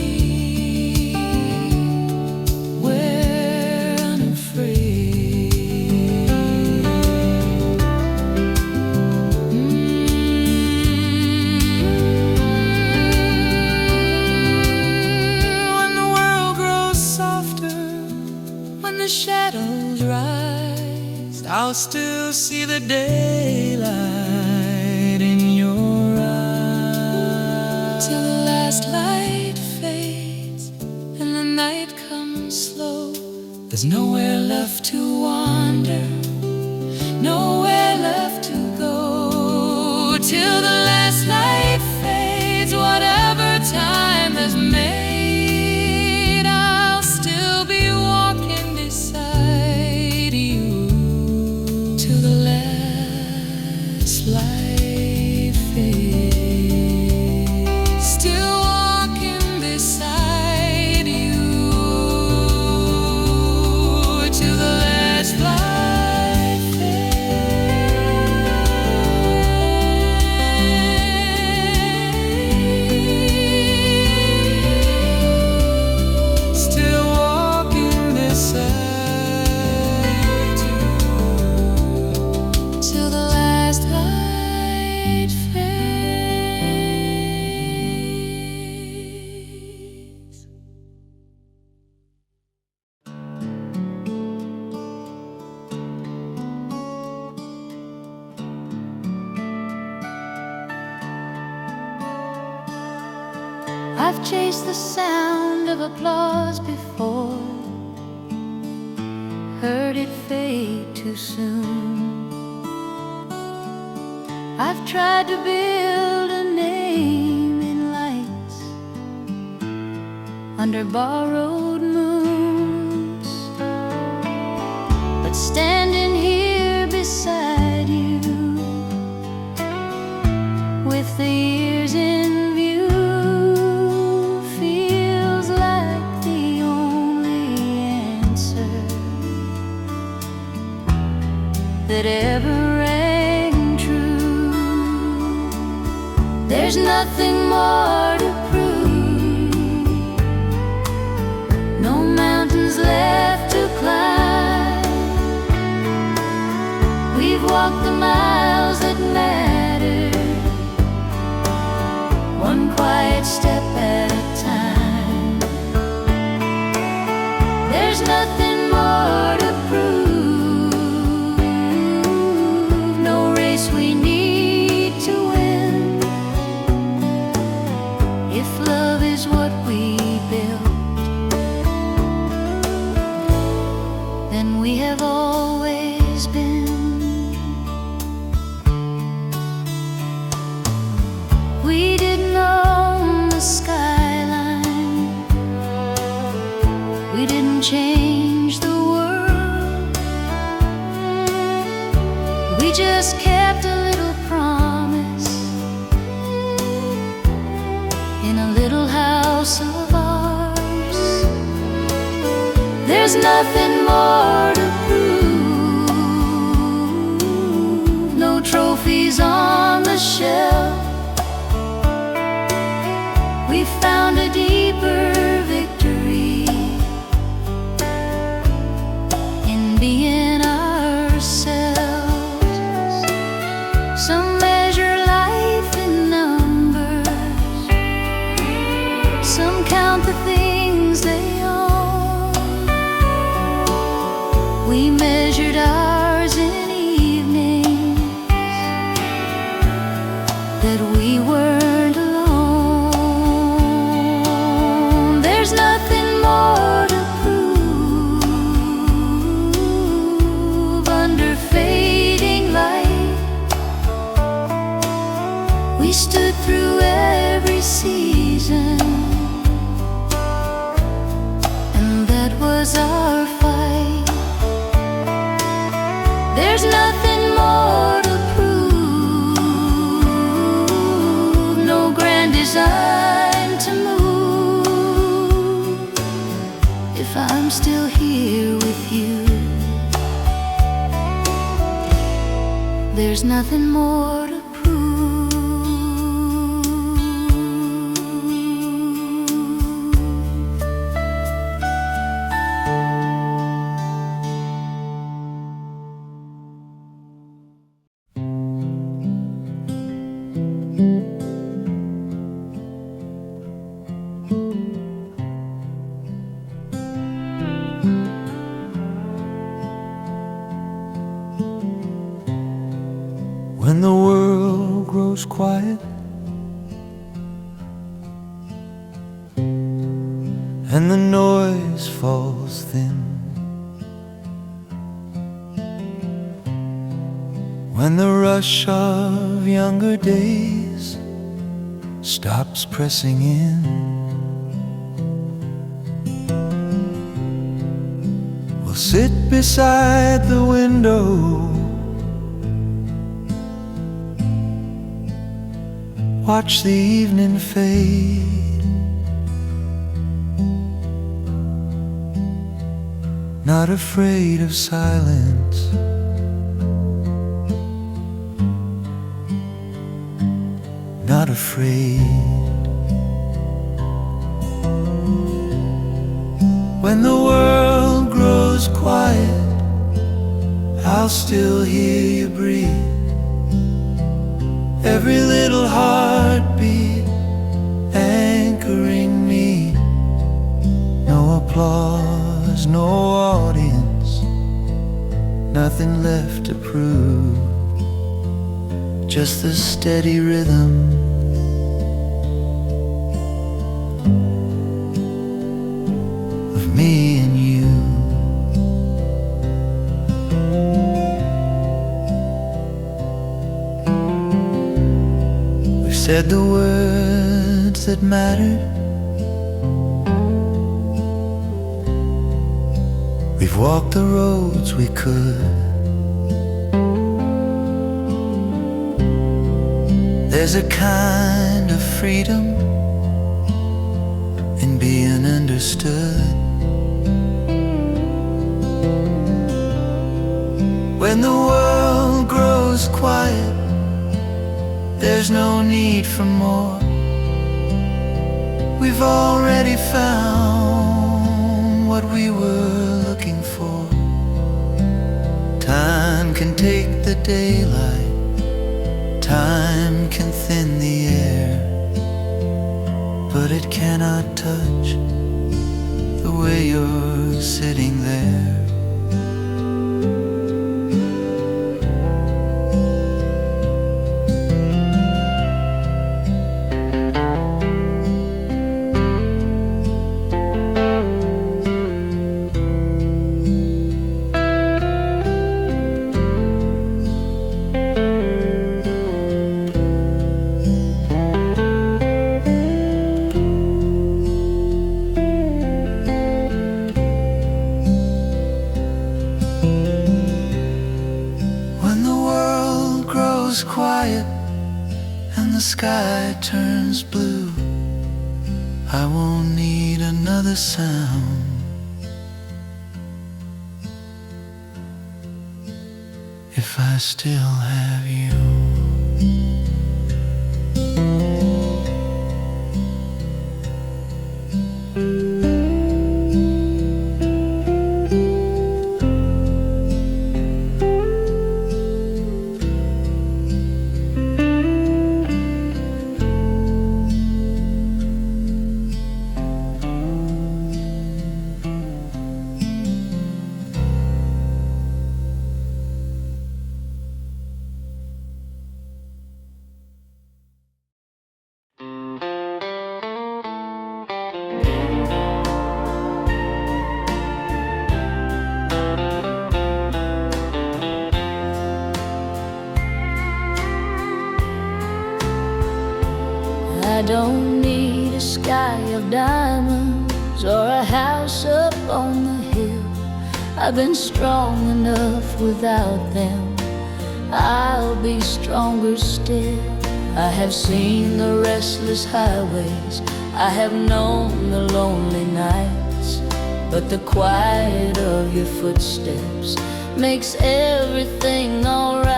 we're unafraid. When the world grows softer, when the shadows rise, I'll still see the daylight in your eyes. till the last light fades and the night comes slow. There's nowhere left to wander, Nowhere left to go till the last light fades. Whatever time has made, I'll still be walking beside you till the last light fades. Still walking beside you till the last light fades. Still walking beside you till the last light fades. I've chased the sound of applause before, heard it fade too soon. I've tried to build a name in lights under borrowed moons, but standing here beside you with the years in view feels like the only answer that ever rang true. There's nothing more to prove, no mountains left to climb. We've walked the miles that matter, one quiet step at a time. There's nothing more to prove, no race we need to win. If love is what we build, then we have always been. We didn't own the skyline, we didn't change the world, We just kept a little promise in a little house of ours. There's nothing more to prove, no trophies on the shelf. We found a deeper victory in being ourselves. Some measure life in numbers, some count the things they own. We measured ours in evenings that we weren't alone. There's nothing more to prove under fading light. We stood through every season, and that was our fight. There's nothing more to prove, no grand design to move. If I'm still here with you, there's nothing more to prove. When the world grows quiet and the noise falls thin, when the rush of younger days stops pressing in, we'll sit beside the window, watch the evening fade. Not afraid of silence, not afraid. When the world grows quiet, I'll still hear you breathe. Every little heartbeat anchoring me. No applause, no audience, nothing left to prove. Just the steady rhythm of me and you. Said the words that mattered. We've walked the roads we could. There's a kind of freedom in being understood. When the world grows quiet, there's no need for more. We've already found what we were looking for. Time can take the daylight, time can thin the air, but it cannot touch the way you're sitting there. goes quiet and the sky turns blue, I won't need another sound. If I still have you. I don't need a sky of diamonds or a house up on the hill. I've been strong enough without them. I'll be stronger still. I have seen the restless highways, I have known the lonely nights, but the quiet of your footsteps makes everything alright.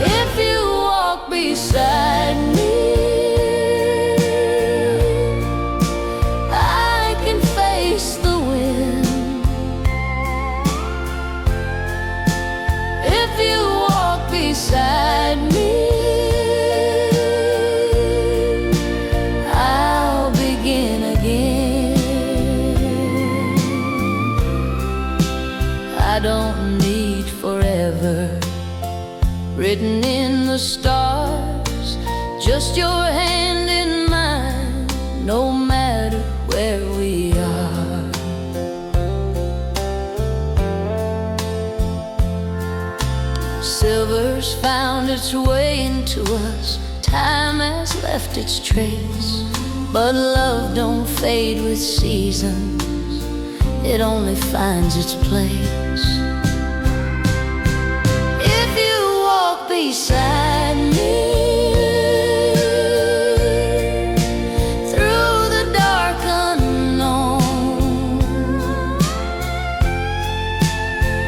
If you walk beside me, I can face the wind. If you walk beside me, I'll begin again. I don't need forever written in the stars, just your hand in mine, no matter where we are. Silver's found its way into us, time has left its trace, but love don't fade with seasons, it only finds its place. If you walk beside me through the dark unknown,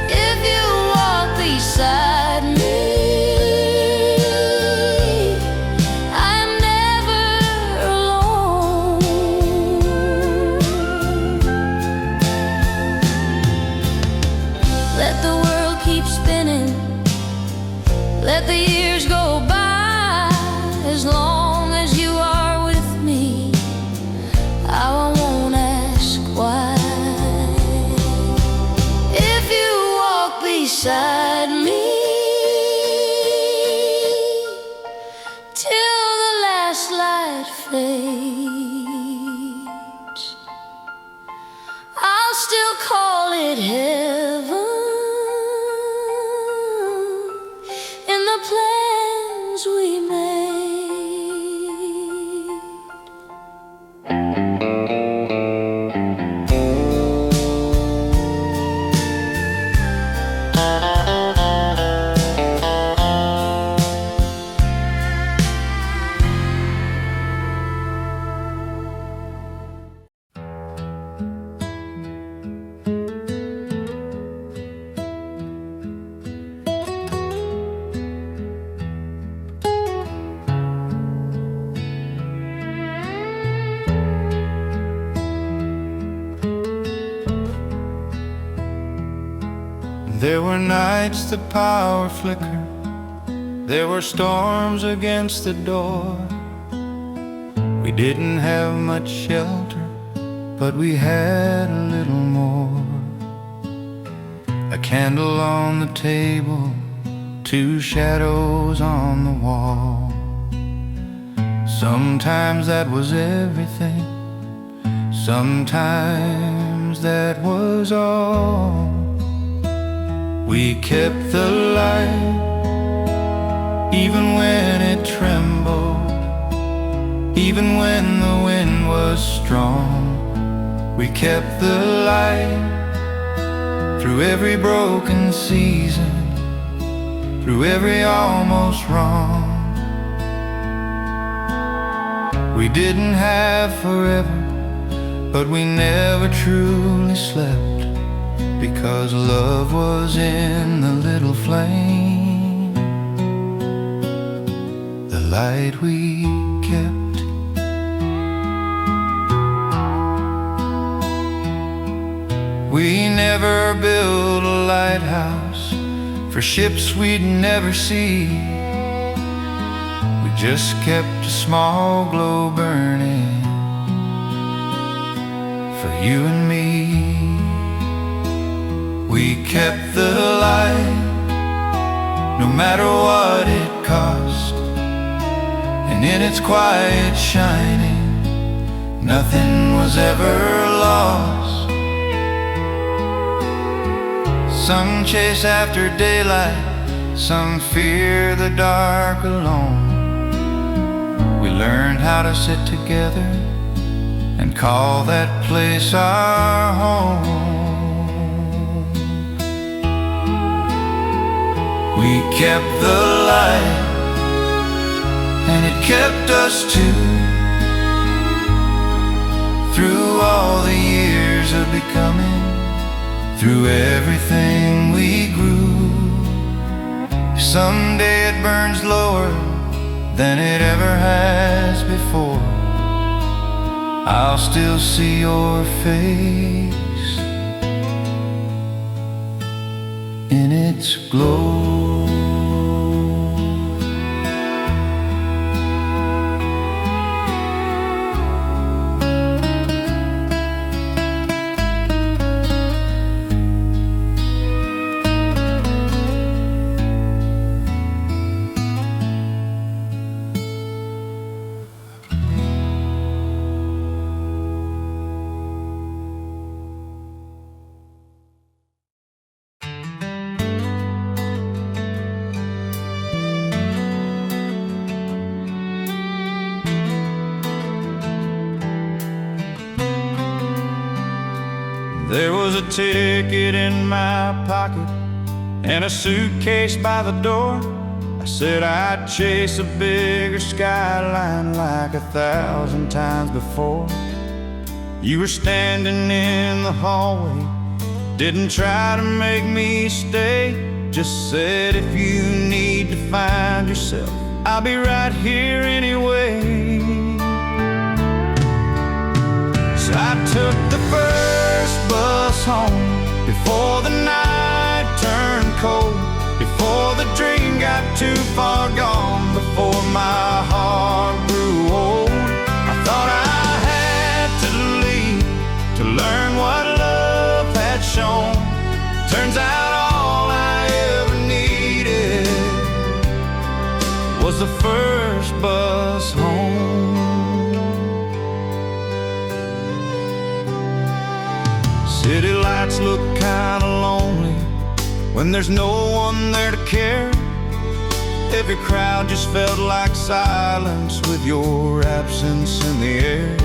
if you walk beside me, I'm never alone. Let the world keep spinning, let the years go by, as long as you are with me, I won't ask why. If you walk beside me till the last light fades, I'll still call it heaven in the plans we made. There were nights the power flickered, there were storms against the door. We didn't have much shelter, but we had a little more. A candle on the table, two shadows on the wall. Sometimes that was everything, sometimes that was all. We kept the light, even when it trembled, even when the wind was strong. We kept the light through every broken season, through every almost wrong. We didn't have forever, but we never truly slept, because love was in the little flame, the light we kept. We never built a lighthouse for ships we'd never see. We just kept a small glow burning for you and me. We kept the light no matter what it cost, and in its quiet shining nothing was ever lost. Some chase after daylight, some fear the dark alone. We learned how to sit together and call that place our home. We kept the light, and it kept us too, through all the years of becoming, through everything we grew. Someday it burns lower than it ever has before. I'll still see your face in its glow. There was a ticket in my pocket and a suitcase by the door. I said I'd chase a bigger skyline like 1,000 times before. You were standing in the hallway, didn't try to make me stay, just said if you need to find yourself, I'll be right here anyway. So I took the first bus home before the night turned cold, before the dream got too far gone, before my heart grew old. I thought I had to leave to learn what love had shown. Turns out all I ever needed was the first bus home. City lights look kinda lonely when there's no one there to care. Every crowd just felt like silence with your absence in the air.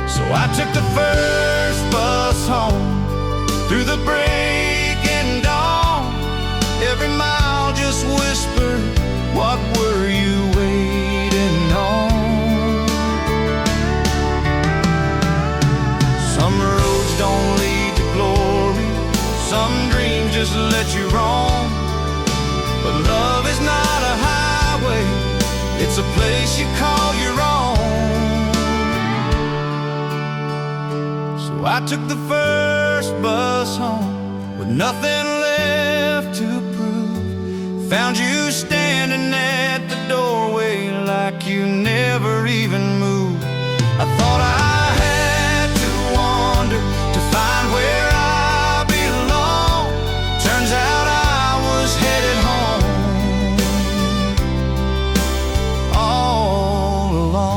So I took the first bus home through the breaking dawn. Every mile just whispered, what were you waiting on? Some roads don't lead to glory, some dreams just let you roam. But love is not a highway, it's a place you call your own. So I took the first bus home with nothing left to prove. Found you standing at the doorway like you never even moved. I thought I had to wander to find where I belong. Turns out I was headed home all along.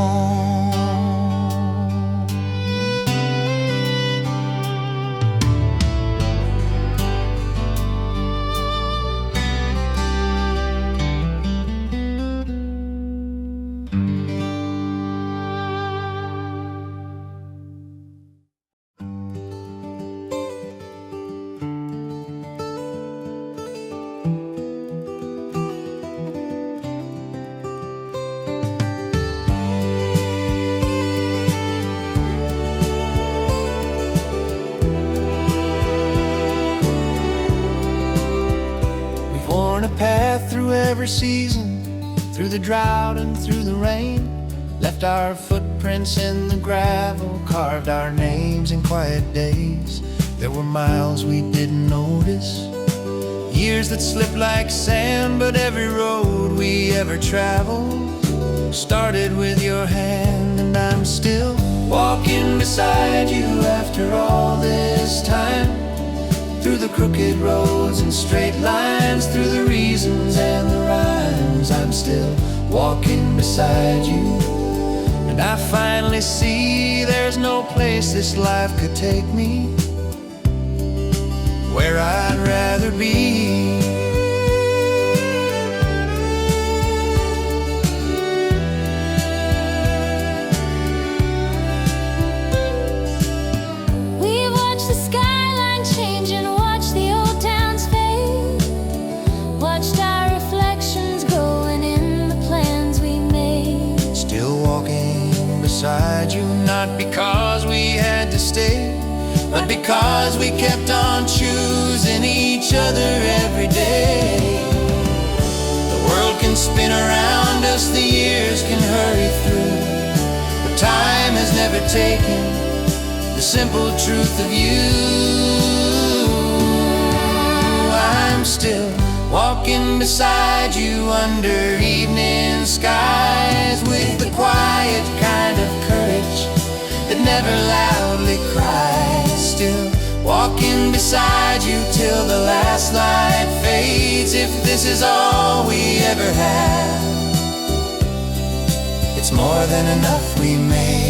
through every season, through the drought and through the rain. Left our footprints in the gravel, carved our names in quiet days. There were miles we didn't notice, years that slipped like sand, but every road we ever traveled started with your hand. And I'm still walking beside you after all this time, through the crooked roads and straight lines, through the reasons and the rhymes. I'm still walking beside you, and I finally see there's no place this life could take me where I'd rather be. We watch the skyline change and watch the old towns fade, watched our reflections growing in the plans we made. Still walking beside you, not because we had to stay, but because we kept on choosing each other every day. The world can spin around us, the years can hurry through, but time has never taken the simple truth of you. I'm still walking beside you under evening skies, with the quiet kind of courage that never loudly cries. Still walking beside you till the last light fades. If this is all we ever have, it's more than enough we made.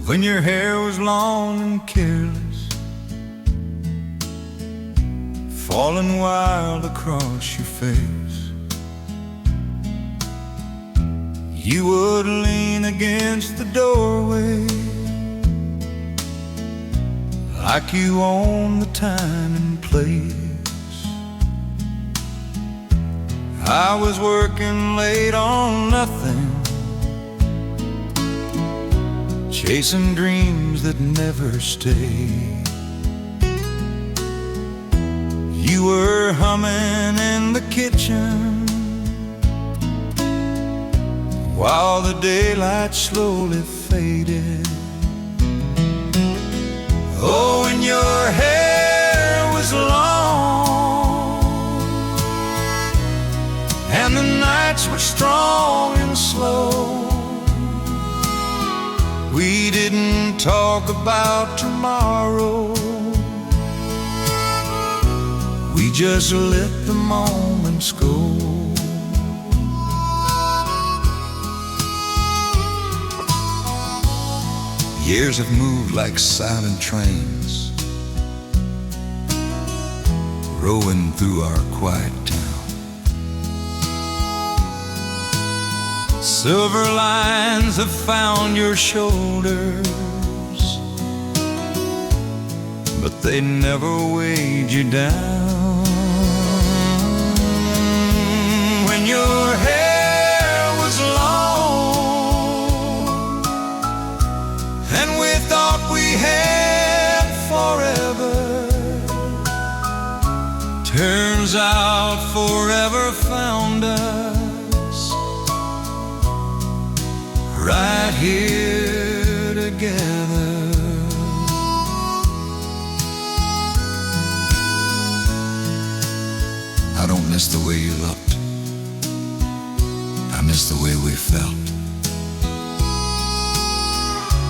When your hair was long and careless, falling wild across your face, you would lean against the doorway like you own the time and place. I was working late on nothing, chasing dreams that never stay. You were humming in the kitchen while the daylight slowly faded. Oh, and your hair was long and the nights were strong and slow. We didn't talk about tomorrow, we just let the moments go. Years have moved like silent trains, rolling through our quiet town. Silver lines have found your shoulders, but they never weighed you down. When your hair was long and we thought we had forever, turns out forever found us right here together. I don't miss the way you looked, I miss the way we felt.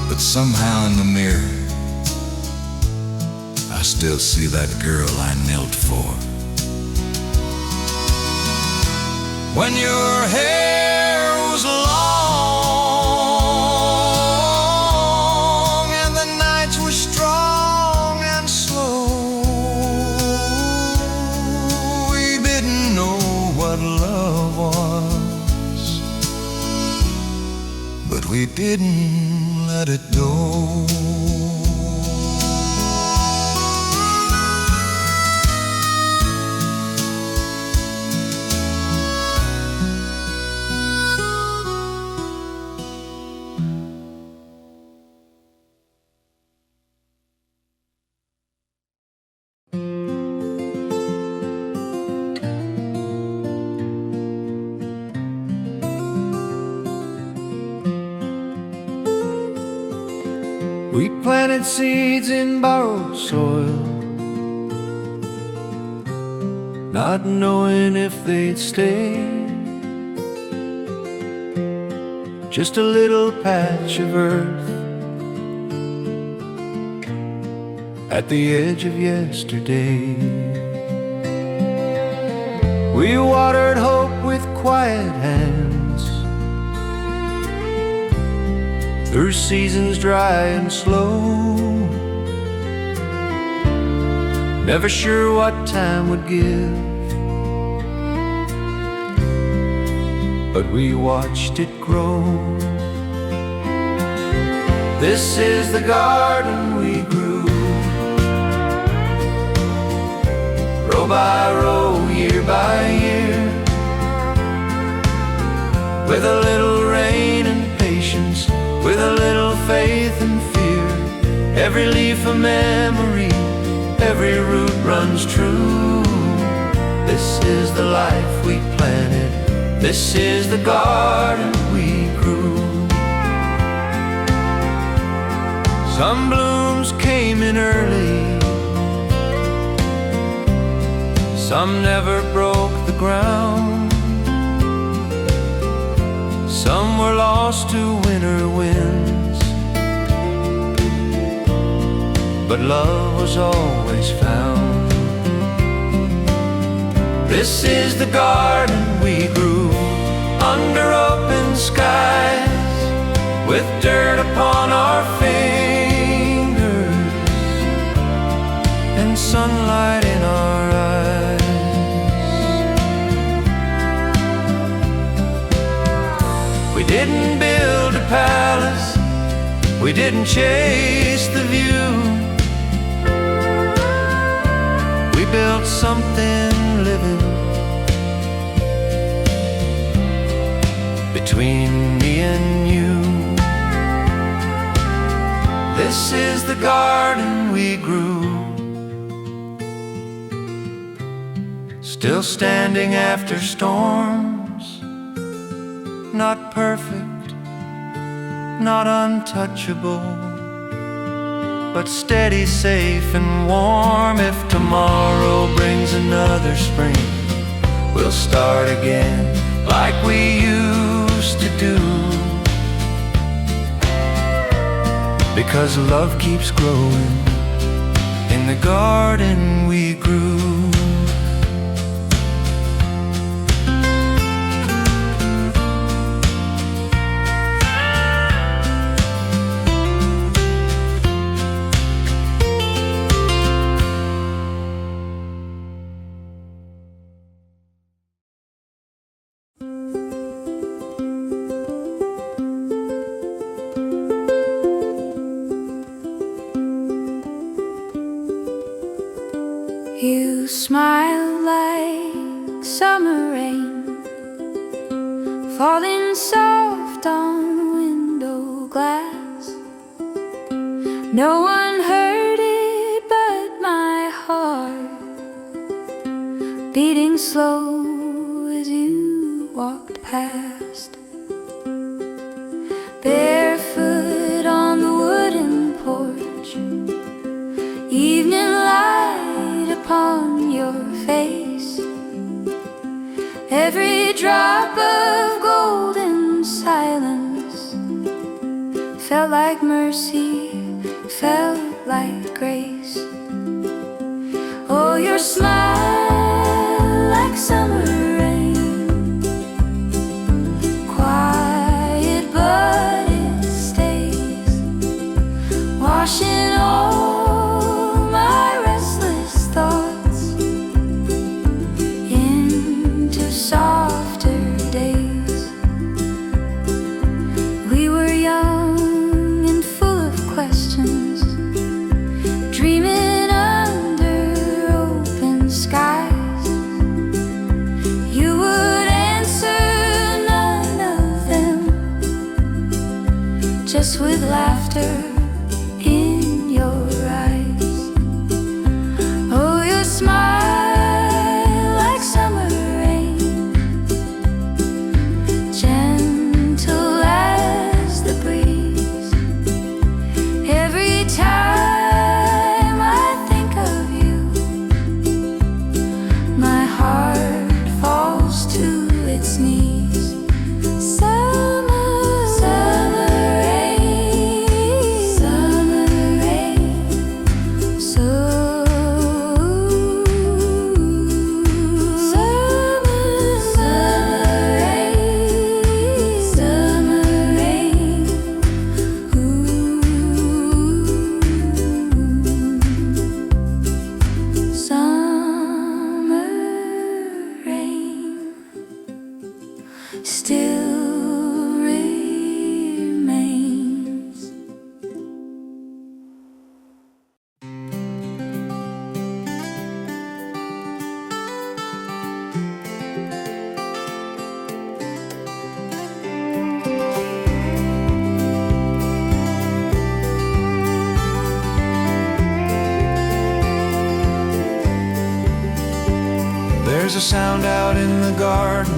The But somehow in the mirror I still see that girl I knelt for. When your hair was long and the nights were strong and slow, we didn't know what love was, but we didn't let it go. We planted seeds in borrowed soil, not knowing if they'd stay. Just a little patch of earth at the edge of yesterday. We watered hope with quiet hands through seasons dry and slow, never sure what time would give, but we watched it grow. This is the garden we grew, row by row, year by year, with a little rain and patience, with a little faith and fear. Every leaf a memory, every root runs true. This is the life we planted, this is the garden we grew. Some blooms came in early, some never broke the ground. Some were lost to winter winds, but love was always found. This is the garden we grew, under open skies, with dirt upon our fingers and sunlight in our eyes. We didn't build a palace, we didn't chase the view. We built something living between me and you. This is the garden we grew, still standing after storms, not perfect, not untouchable, but steady, safe and warm. If tomorrow brings another spring, we'll start again like we used to do, because love keeps growing in the garden we grew. You smile like summer rain falling soft on window glass. No one heard it but my heart beating slow as you walked past. Barefoot on the wooden porch, evening light upon your face, every drop of golden silence felt like mercy, felt like grace. Oh, your smile like summer rain, quiet but it stays, washing all my restless thoughts into softer days. We were young and full of questions, dreaming under open skies. You would answer none of them, just with laughter in your eyes. Oh, your smile like summer rain, gentle as the breeze. Every time I think of you, my heart falls to its knees. Summer, summer rain, summer rain. So summer, summer rain, summer rain. Summer rain still remains. There's a sound out in the garden,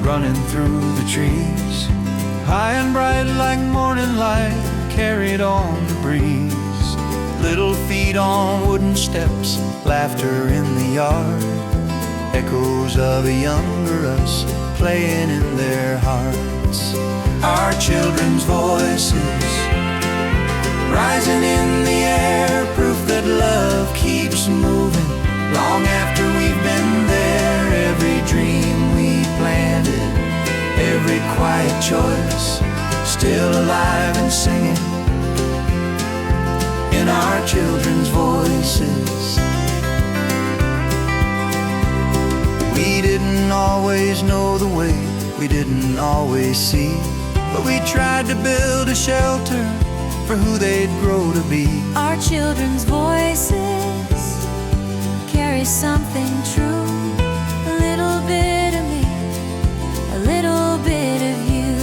running through the trees, high and bright like morning light, carried on the breeze. Little feet on wooden steps, laughter in the yard, echoes of a younger us playing in their hearts. Our children's voices rising in the air, proof that love keeps moving long after we've been there. Every dream we planted, every quiet choice, still alive and singing in our children's voices. We didn't always know the way, we didn't always see, but we tried to build a shelter for who they'd grow to be. Our children's voices carry something true. A little bit of me, a little bit of you.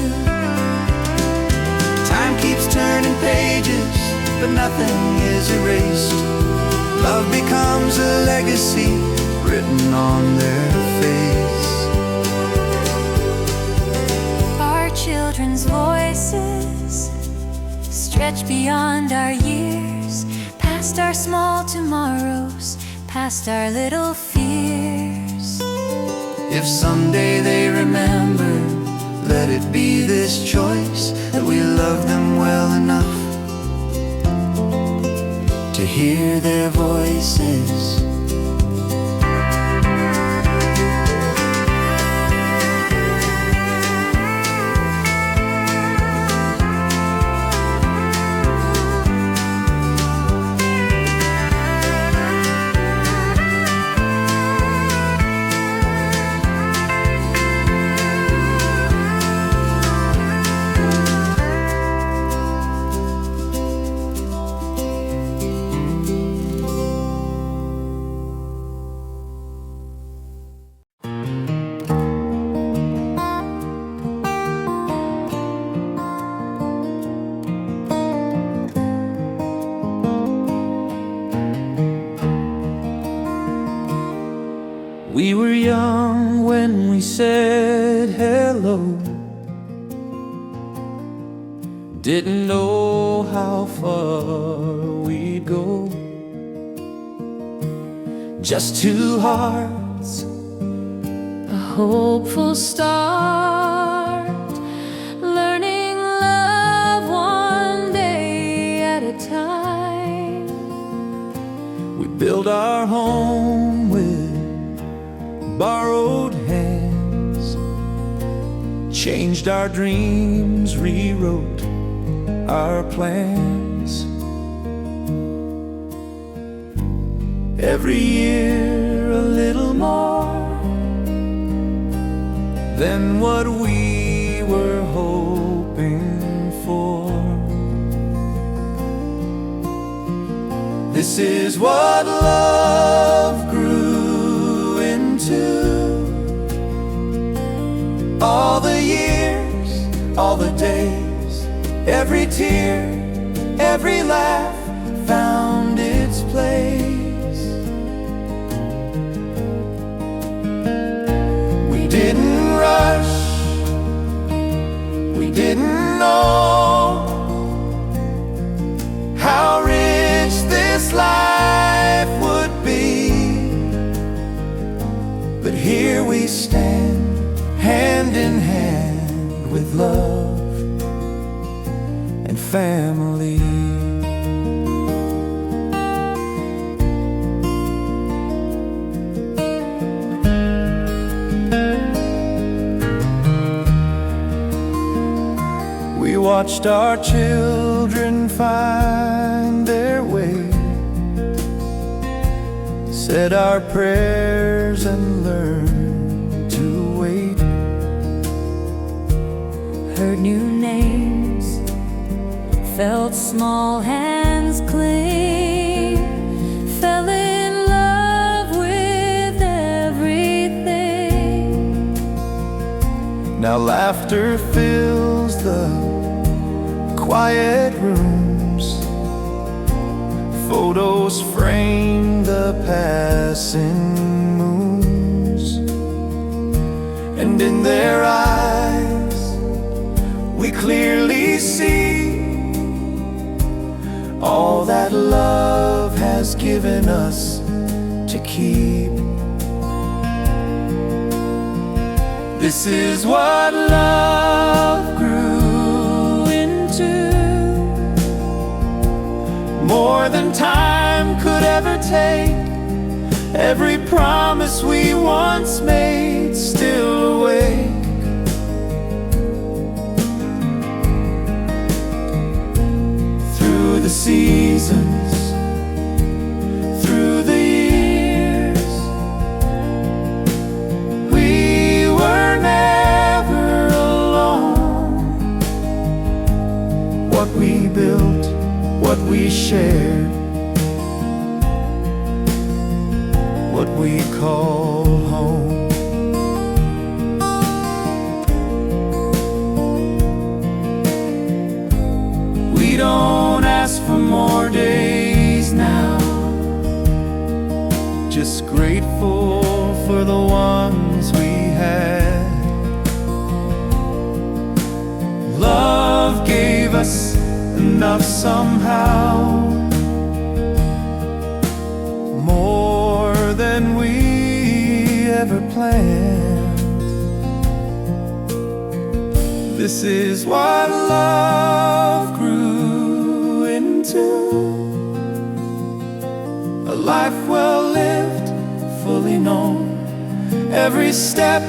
Time keeps turning pages, but nothing is erased. Love becomes a legacy written on their face. Our children's voices stretch beyond our years, past our small tomorrows, past our little fears. If someday they remember, let it be this choice, that we love them well enough to hear their voices. We were young when we said hello, didn't know how far we'd go. Just two hearts, A hopeful start, learning love one built our home with borrowed hands, changed our dreams, rewrote our plans. Every year a little more than what we were hoping for. This is what love grew into. All the years, all the days, every tear, every laugh found its place. We didn't rush, we didn't know how rich this life would be. But here we stand, hand in hand with love and family. We watched our children find their way, said our prayers and learned to wait. Heard new names, felt small hands cling, fell in love with everything. Now laughter fills the quiet rooms, photos frame the passing moons, and in their eyes we clearly see all that love has given us to keep. This is what love grew into, more than time could ever take. Every promise we once made still awake. Through the seasons, through the years, we were never alone. What we built, what we shared, what we call home. We don't ask for more days now, just grateful for the ones we had. Love gave us enough somehow, more than we ever planned. This is what love grew into, a life well lived, fully known. Every step,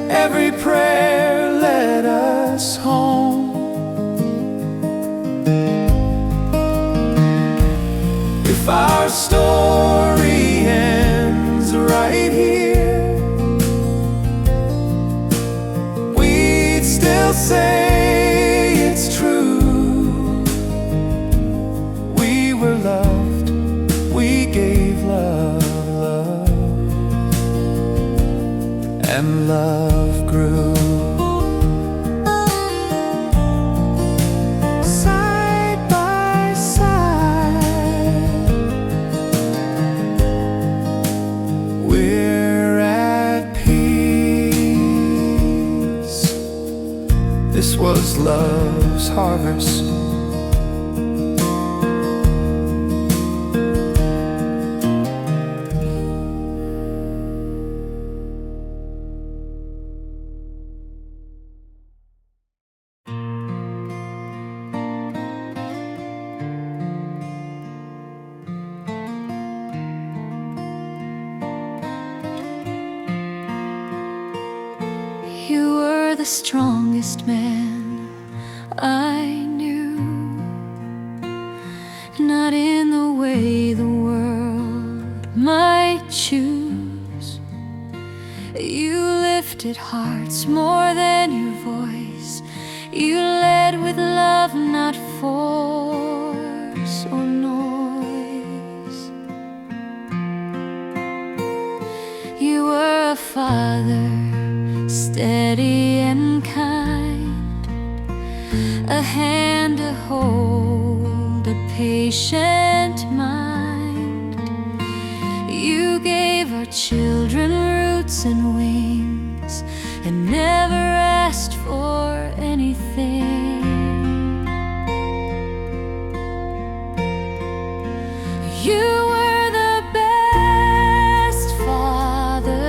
every prayer led us home. If our story ends right here, we'd still say it's true. We were loved, we gave love, and love grew. This was love's harvest. strongest man I knew, not in the way the world might choose. You lifted hearts more than your voice. You led with love, not force or noise. You were a father, steady and kind, a hand to hold, a patient mind. You gave our children roots and wings and never asked for anything. You were the best father.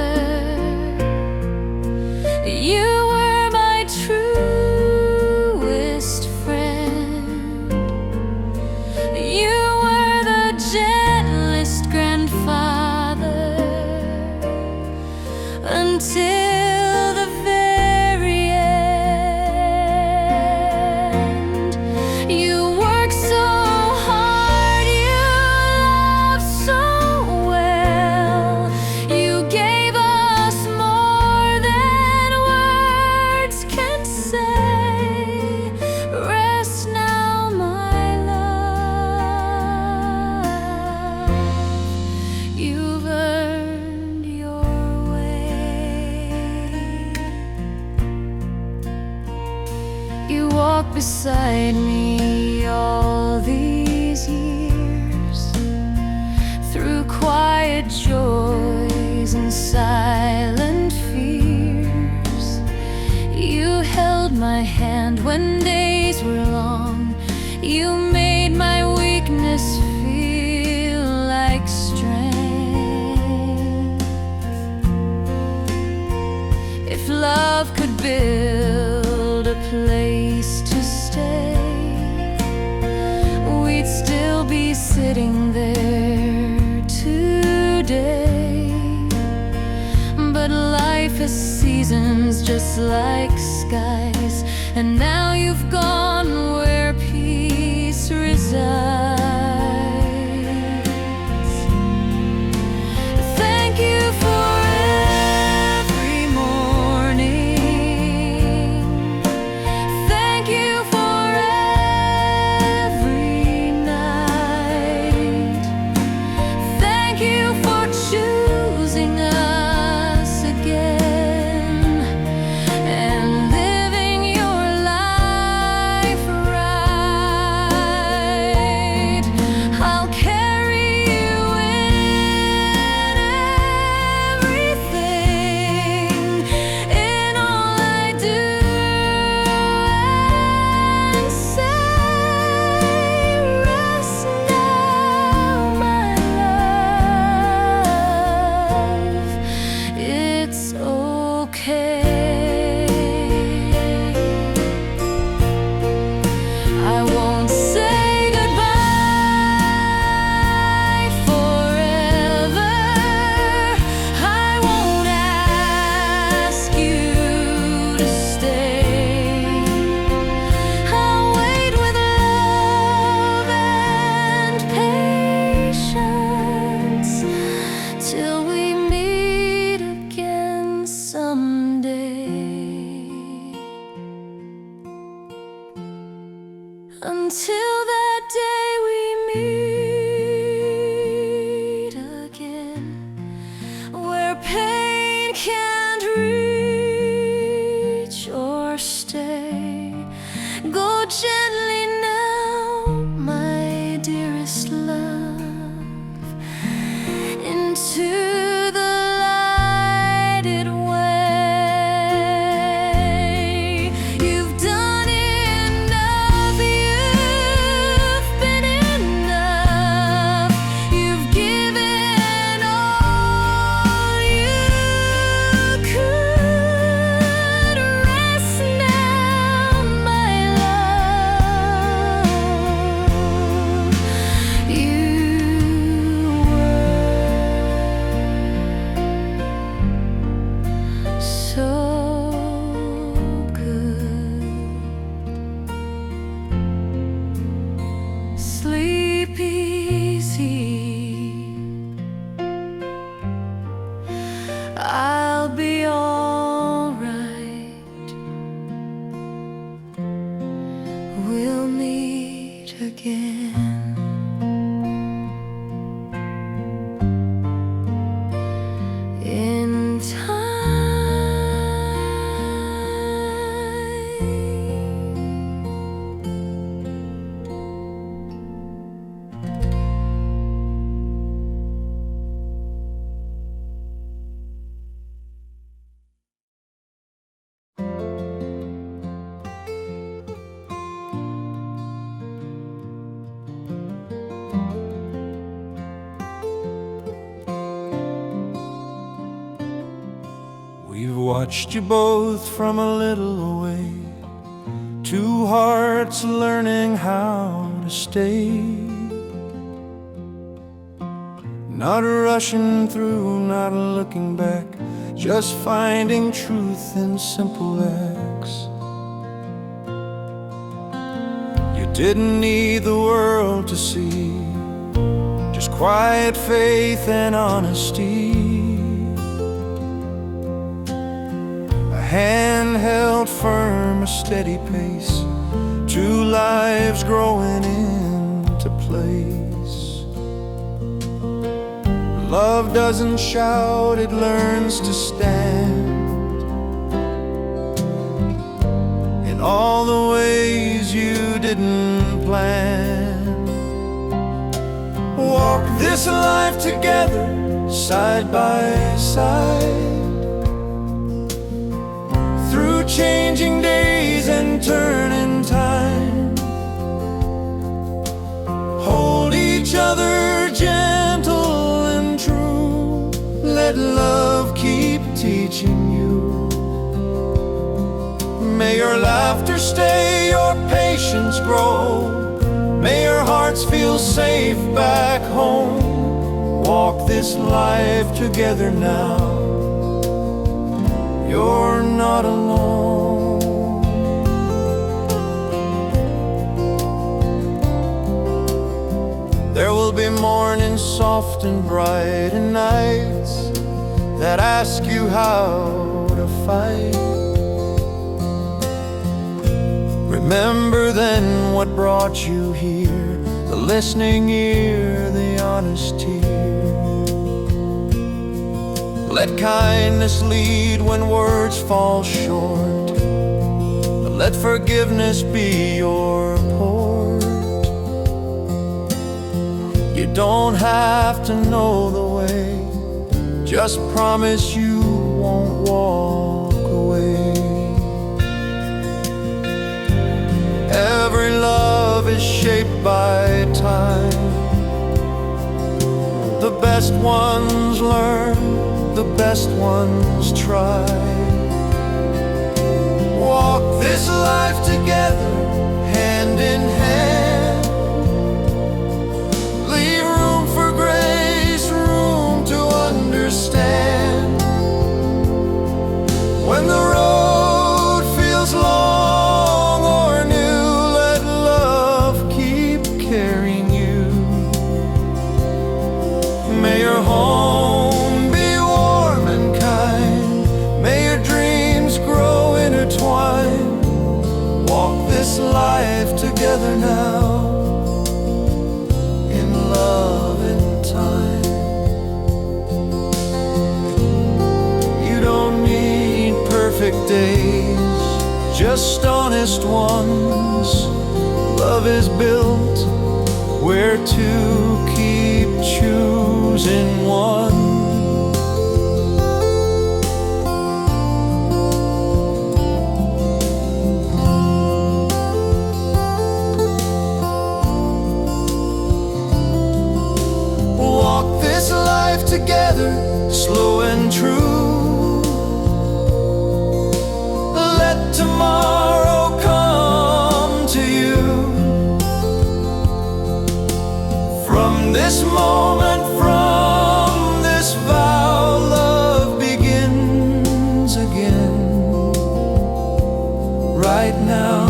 You were my truest friend. You were the gentlest grandfather until the very end. You worked so hard, you loved so well. You gave us more than words can say. Rest now, my love. You've earned your way. You walk beside me all these years, through quiet joys and silent fears. You held my hand when days were long. You made my weakness feel like strength. If love could build a place to stay, we'd still be sitting there today. But life has seasons just like skies, and now you've gone where peace resides. Thank you for every morning. Thank you for every night. Thank you for choosing us again and living your life right. I'll carry you in everything, in all I do and say. Rest now, my love. It's okay. I won't say goodbye forever. I won't ask you to stay. I'll wait with love and patience till we meet again someday. Until that day we meet again, where pain can't reach or stay. Go gently now, my dearest love, into the lighted way. You've done enough, you've been enough, you've given all you could. Rest now, my love. again. In time. We've watched you both from a little away, two hearts learning how to stay, not rushing through, not looking back, just finding truth in simple acts. You didn't need the world to see, just quiet faith and honesty. Hand held firm, a steady pace, two lives growing into place. Love doesn't shout, it learns to stand in all the ways you didn't plan. Walk this life together, side by side, through changing days and turning time. Hold each other gentle and true, let love keep teaching you. May your laughter stay, your patience grow, may your hearts feel safe back home. Walk this life together now, you're not alone. There will be mornings soft and bright, and nights that ask you how to fight. Remember then what brought you here, the listening ear, the honest tear. Let kindness lead when words fall short, but let forgiveness be your port. You don't have to know the way, just promise you won't walk away. Every love is shaped by time, the best ones learn, the best ones try. Walk this life together, hand in hand. Leave room for grace, room to understand. When the road feels long or new, let love keep carrying you. May your home be warm and kind, may your dreams grow intertwined. Walk this life together now, in love and time. You don't need perfect days, just honest ones. Love is built where two keep choosing one. Walk this life together, slow and true. Let tomorrow come to you. From this moment, from this vow, love begins again, right now.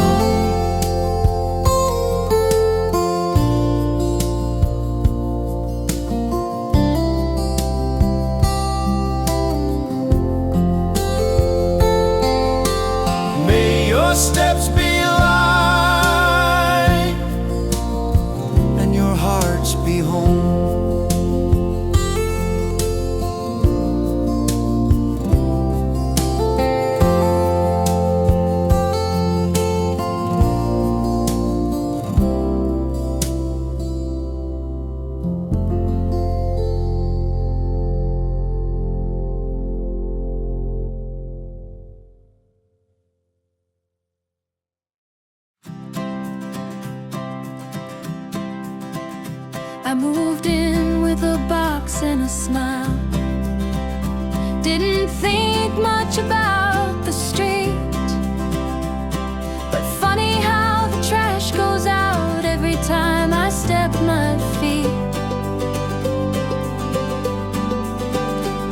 May your steps be light, I moved in with a box and a smile. Didn't think much about the street, but funny how the trash goes out every time I step my feet.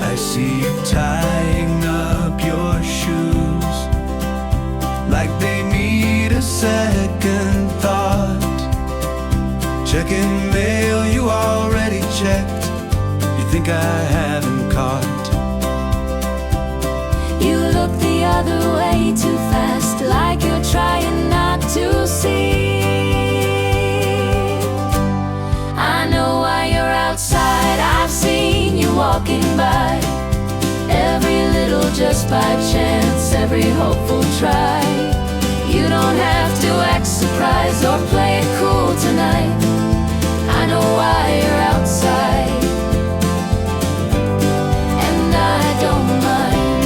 I see you tying up your shoes like they need a second thought. Checking mail you already checked. You think I haven't caught? You look the other way too fast, like you're trying not to see. I know why you're outside, I've seen you walking by. Every little just by chance, every hopeful try. You don't have to act surprised or play it cool tonight. I know why you're outside, and I don't mind.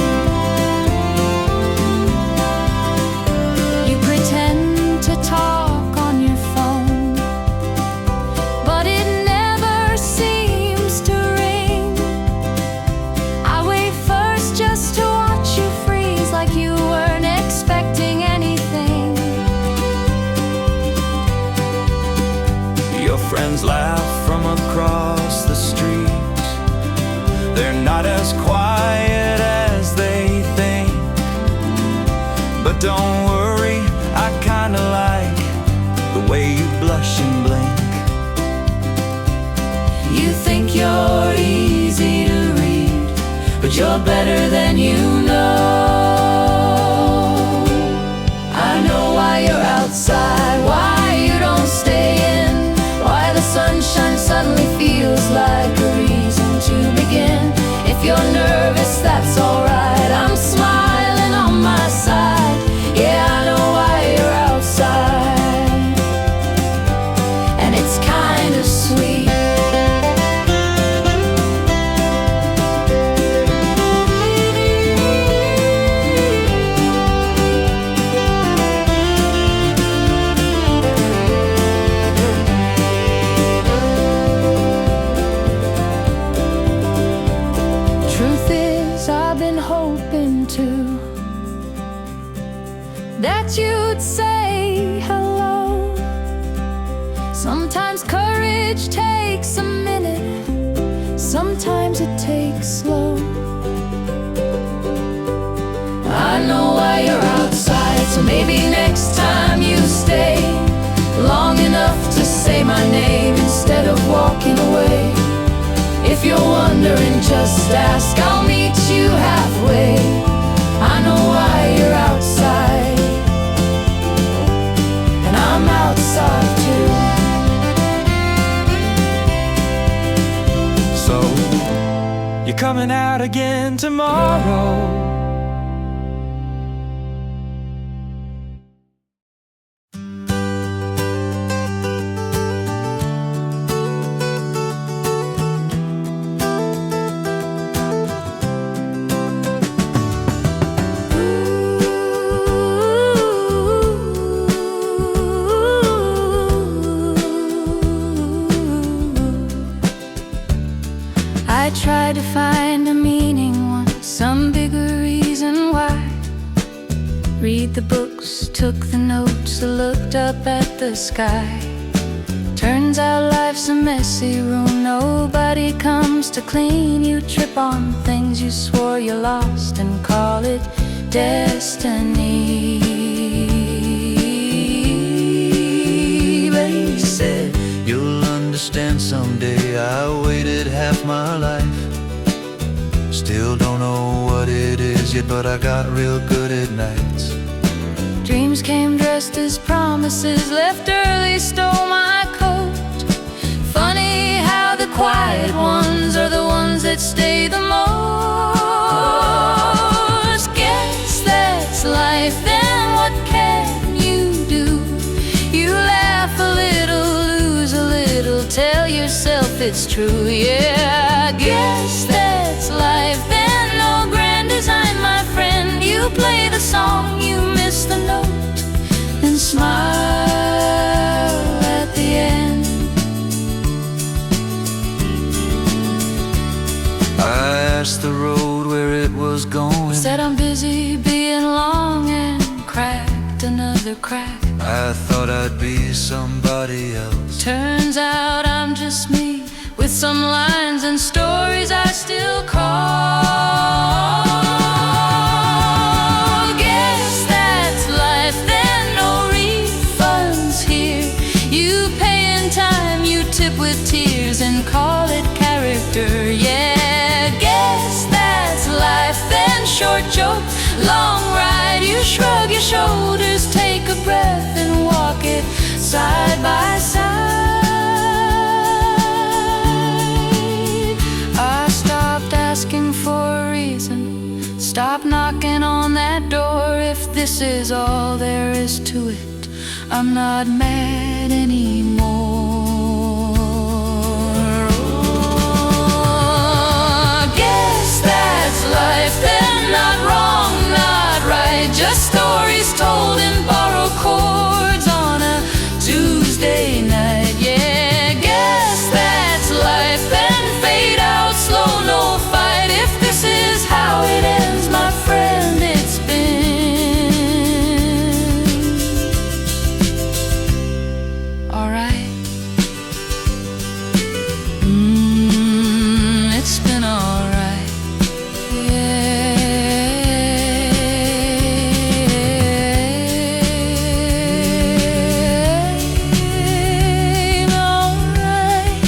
You pretend to talk on your phone, but it never seems to ring. I wait first just to watch you freeze, like you weren't expecting anything. Your friends laugh from across the street. They're not as quiet as they think. But don't worry, I kinda like the way you blush and blink. You think you're easy to read, but you're better than you know. I know why you're outside, why you don't stay in, why the sunshine suddenly feels like a reason to begin. If you're nervous, that's alright, I'm smiling on my side. Yeah, I know why you're outside, and it's kinda sweet. Truth is, I've been hoping to that you'd say hello. Sometimes courage takes a minute, sometimes it takes slow. I know why you're outside, so maybe next time you stay long enough to say my name instead of walking away. If you're wondering, just ask, I'll meet you halfway. I know why you're outside, and I'm outside too. So, you're coming out again tomorrow. I tried to find a meaning once, some bigger reason why. Read the books, took the notes, looked up at the sky. Turns out life's a messy room, nobody comes to clean. You trip on things you swore you lost and call it destiny. But he said, you'll understand someday. I waited half my life, still don't know what it is yet, but I got real good at nights. Dreams came dressed as promises, left early, stole my coat. Funny how the quiet ones are the ones that stay the most. Guess that's life, then what can you do? You laugh a little, lose a little, tell yourself it's true. Yeah, I guess that's life, then no grand design, my friend. You play the song, you miss the note, then smile at the end. crack. I thought I'd be somebody else. Turns out I'm just me, with some lines and stories I still call. Guess that's life, then no refunds here. You pay in time, you tip with tears and call it character. Yeah, guess that's life, then short joke, long ride. You shrug your shoulders, take a breath and walk it side by side. I stopped asking for a reason, stop knocking on that door. If this is all there is to it, I'm not mad anymore. Oh, guess that's life, then not wrong, not right, just stories told in borrowed chords on a Tuesday night. Yeah, guess that's life, then fade out slow, no fight. If this is how it ends, my friend, it's been alright. It's been alright. Yeah, alright.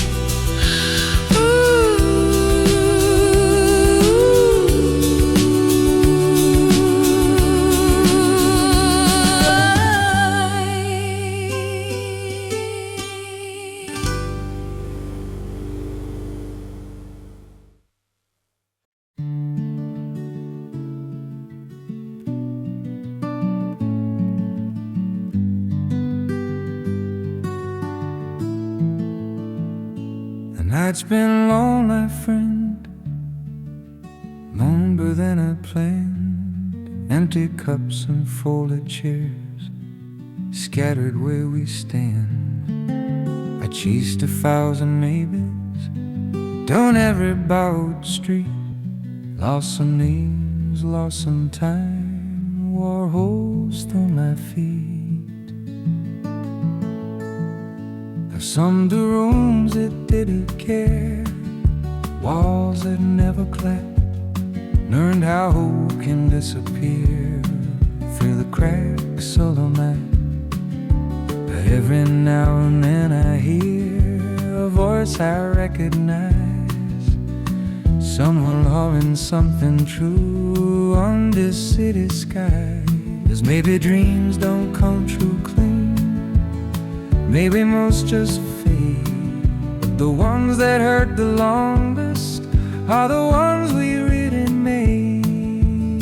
The night's been long, my friend, longer than I planned. Empty cups and folded chairs scattered where we stand. I chased 1,000 maybes down every borrowed street, lost some names, lost some time, wore holes through my feet. I summed the rooms that didn't care, walls that never clapped, learned how hope can disappear through the cracks of the map. But every now and then I hear a voice I recognize, someone loving something true on this city sky. 'Cause maybe dreams don't come true clean, maybe most just fade, but the ones that hurt the longest are the ones we really made.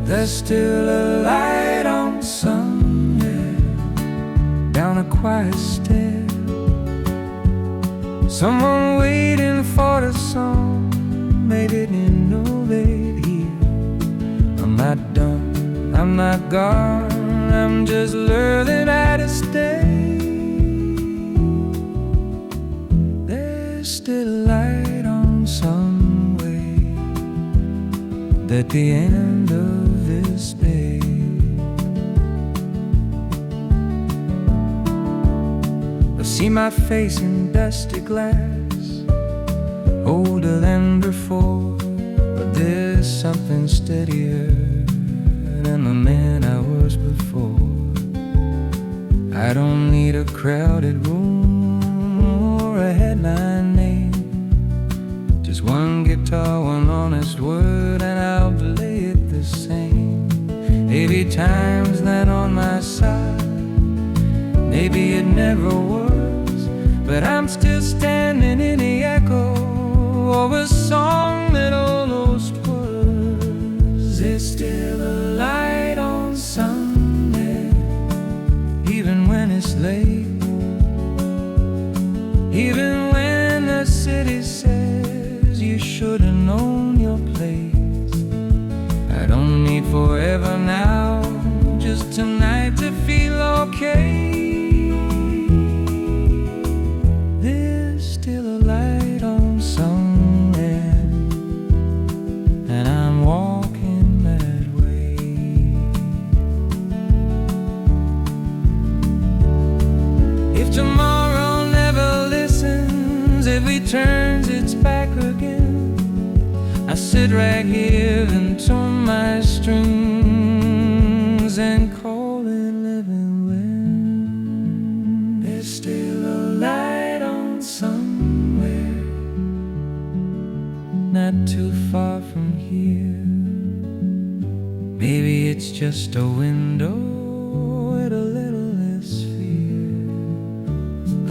There's still a light on somewhere down a quiet stair, someone waiting for the song they didn't know they'd hear. I'm not done, I'm not gone, I'm just learning how to stay. Still a light on some way at the end of this day. I see my face in dusty glass, older than before, but there's something steadier than the man I was before. I don't need a crowded room or a headline name, just one guitar, one honest word, and I'll play it the same. Maybe time's not on my side, maybe it never was, but I'm still standing in the echo of a song that almost was. There's still a light on somewhere, even when it's late, even when the city says you should have known your place. I don't need forever now, just tonight to feel okay. There's still a light on somewhere, and I'm walking that way. day turns its back again, I sit right here and tune my strings and call it living when there's still a light on somewhere not too far from here. Maybe it's just a window with a little less fear.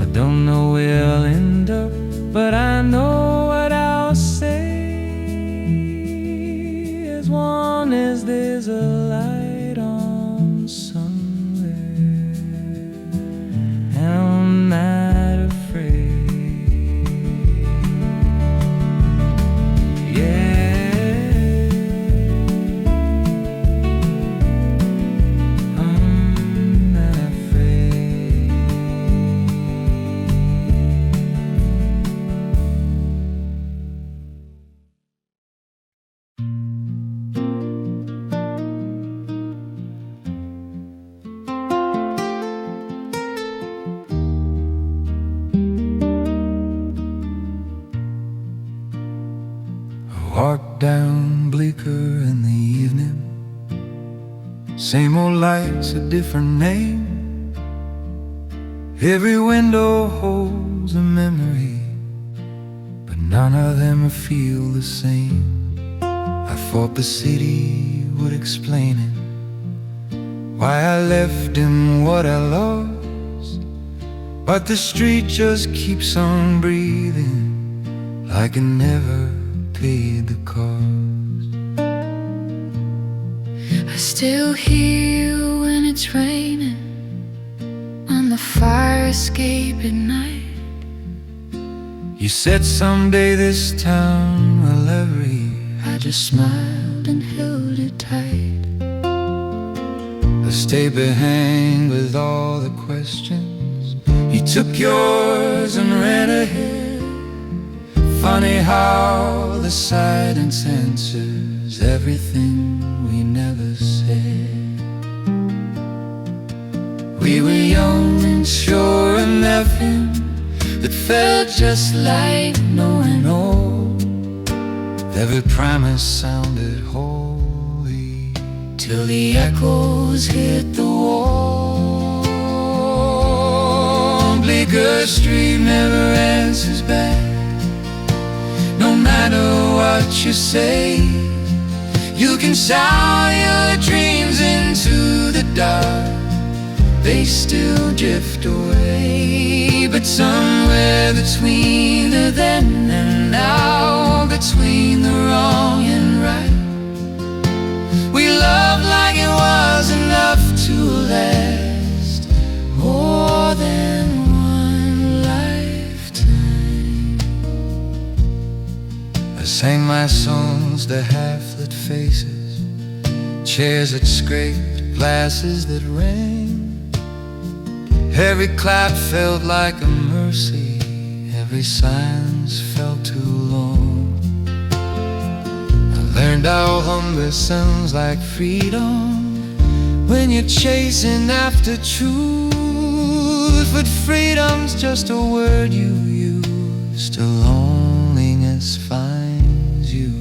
I don't know where I'll end up, but I know what I'll say. As long as there's a light on somewhere, and I'm not afraid. Yeah, I'm not afraid. Walk down bleaker in the evening, same old lights, a different name. Every window holds a memory, but none of them feel the same. I thought the city would explain it, why I left and what I lost, but the street just keeps on breathing like it never paid the cost. I still hear you when it's raining on the fire escape at night. You said someday this town will ever heal. I just smiled and held it tight. I stayed behind with all the questions. You took yours and ran ahead. Funny how the silence answers everything we never said. We were young and sure of nothing, that felt just like knowing all. Every promise sounded holy Till the echoes hit the wall. Bleecker Street never answers back. No matter what you say, you can sound your dreams into the dark. They still drift away, but somewhere between the then and now, between the wrong and right, we loved like it was enough to last more than one lifetime. I sang my songs to half-lit faces, chairs that scraped, glasses that rang. Every clap felt like a mercy, every silence felt too long. I learned how hunger sounds like freedom when you're chasing after truth, but freedom's just a word you use till loneliness finds you.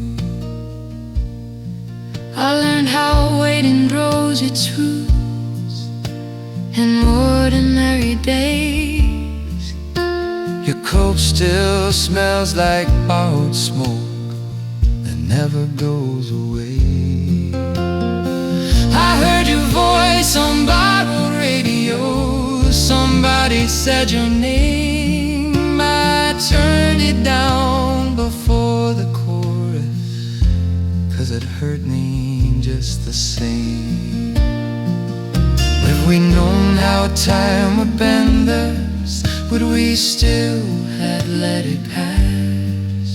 I learned how waiting grows its roots in ordinary days. Your coat still smells like borrowed smoke that never goes away. I heard your voice on borrowed radio. Somebody said your name. I turned it down before the chorus, 'cause it hurt me just the same. If we'd known how time would bend us, would we still have let it pass?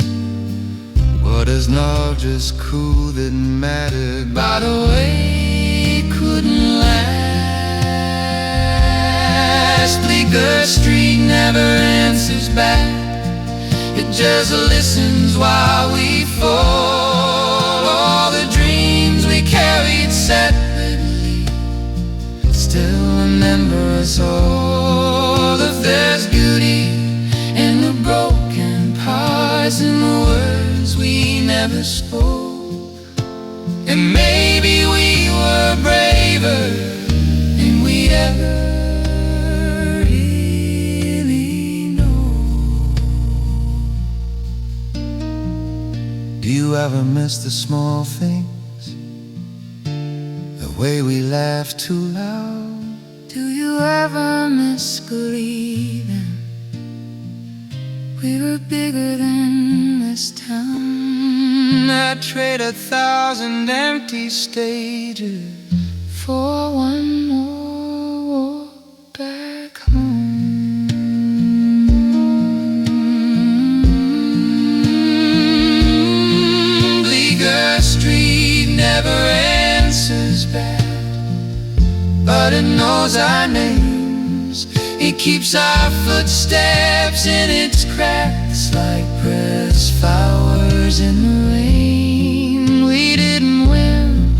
What does love just cool that mattered? By the way, it couldn't last. Bleecker Street never answers back. It just listens while we fall. All the dreams we carried separately still remember us all. If there's beauty in the broken never spoke. And maybe we were braver than we ever really know. Do you ever miss the small things? The way we laugh too loud? Do you ever miss believing we were bigger than this town? I'd trade 1,000 empty stages For one more walk back home. Bleecker Street never answers back, but it knows our names. It keeps our footsteps in its cracks like pressed flowers in the rain. We didn't win,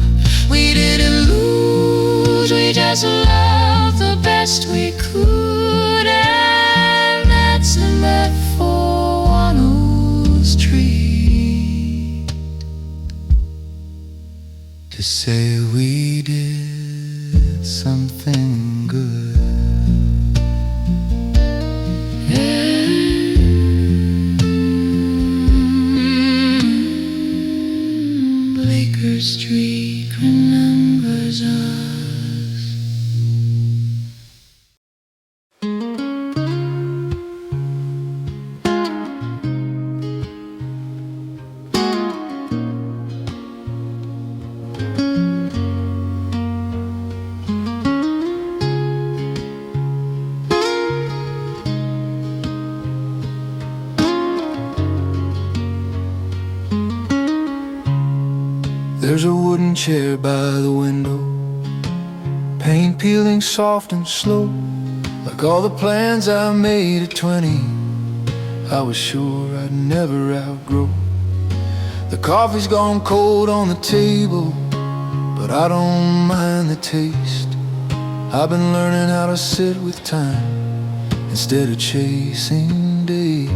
we didn't lose, we just loved the best we could. And that's a metaphor one who's treat To say we did something good. Bleecker Street remembers us. There's a wooden chair by the window, paint peeling soft and slow. Like all the plans I made at 20, I was sure I'd never outgrow. The coffee's gone cold on the table, but I don't mind the taste. I've been learning how to sit with time instead of chasing days.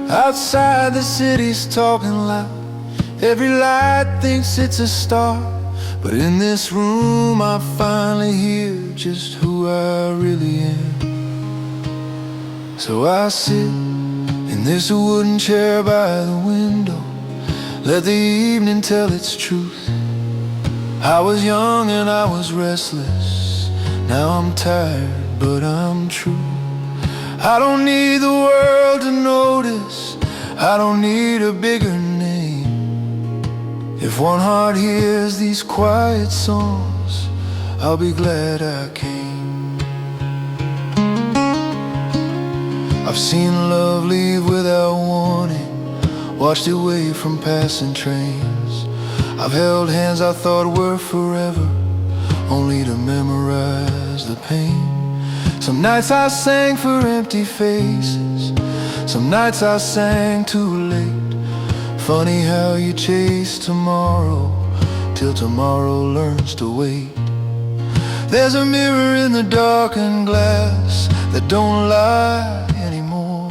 Outside the city's talking loud, every light thinks it's a star. But in this room I finally hear just who I really am. So I sit in this wooden chair by the window, let the evening tell its truth. I was young and I was restless, now I'm tired but I'm true. I don't need the world to notice, I don't need a bigger name. If one heart hears these quiet songs, I'll be glad I came. I've seen love leave without warning, watched it wave from passing trains. I've held hands I thought were forever, only to memorize the pain. Some nights I sang for empty faces, some nights I sang too late. Funny how you chase tomorrow till tomorrow learns to wait. There's a mirror in the darkened glass that don't lie anymore.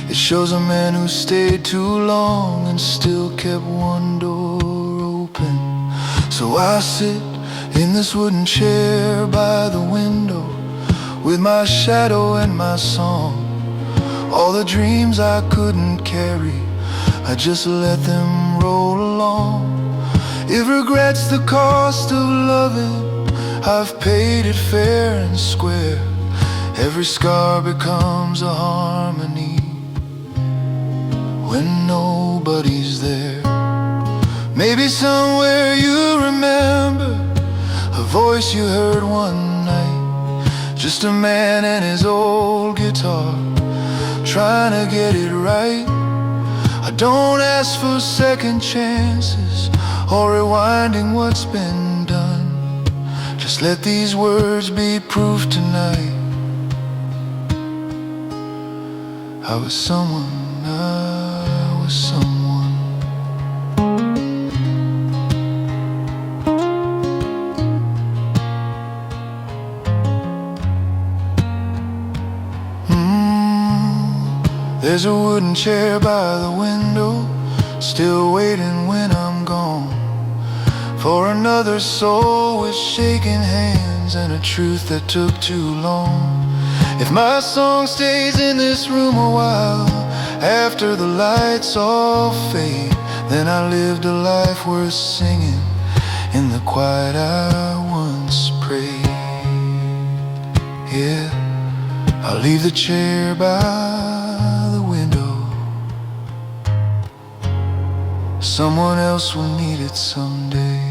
It shows a man who stayed too long and still kept one door open. So I sit in this wooden chair by the window with my shadow and my song. All the dreams I couldn't carry, I just let them roll along. If regret's the cost of loving, I've paid it fair and square. Every scar becomes a harmony when nobody's there. Maybe somewhere you remember a voice you heard one night, just a man and his old guitar trying to get it right. I don't ask for second chances or rewinding what's been done. Just let these words be proof tonight. I was someone, I was someone. There's a wooden chair by the window, still waiting when I'm gone, for another soul with shaking hands and a truth that took too long. If my song stays in this room a while after the lights all fade, then I lived a life worth singing in the quiet I once prayed. Yeah, I'll leave the chair by the window. Someone else will need it someday.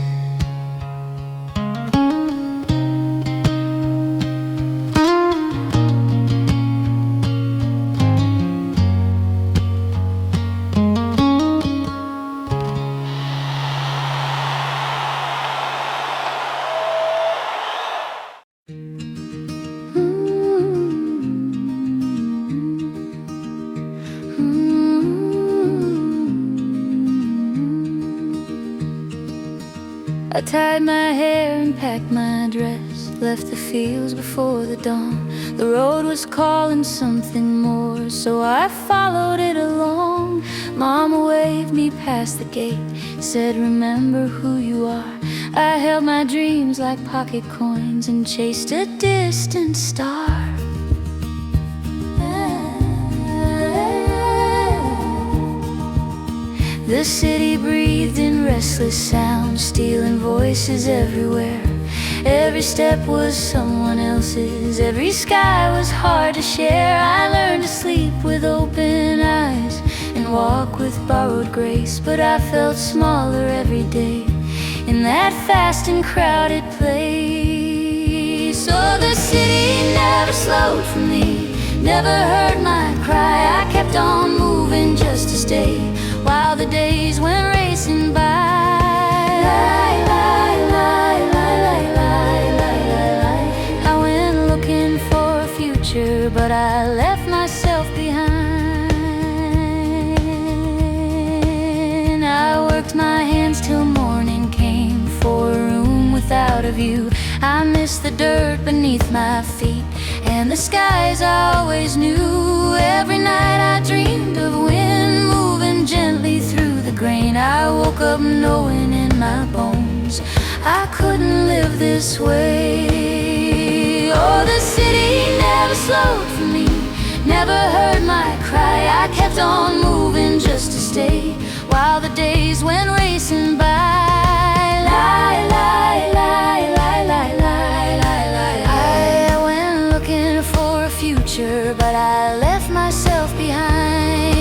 I tied my hair and packed my dress, left the fields before the dawn. The road was calling something more, so I followed it along. Mama waved me past the gate, said remember who you are. I held my dreams like pocket coins and chased a distant star. The city breathed in restless sound, stealing voices everywhere. Every step was someone else's, every sky was hard to share. I learned to sleep with open eyes and walk with borrowed grace, but I felt smaller every day in that fast and crowded place. So the city never slowed for me, never heard my cry. I kept on moving just to stay while the days went racing by. I went looking for a future, but I left myself behind. I worked my hands till morning came for a room without a view. I missed the dirt beneath my feet and the skies I always knew. Every night I dreamed of wind moving gently through the grain. I woke up knowing in my bones I couldn't live this way. Oh, the city never slowed for me, never heard my cry. I kept on moving just to stay while the days went racing by. I went looking for a future, but I left myself behind.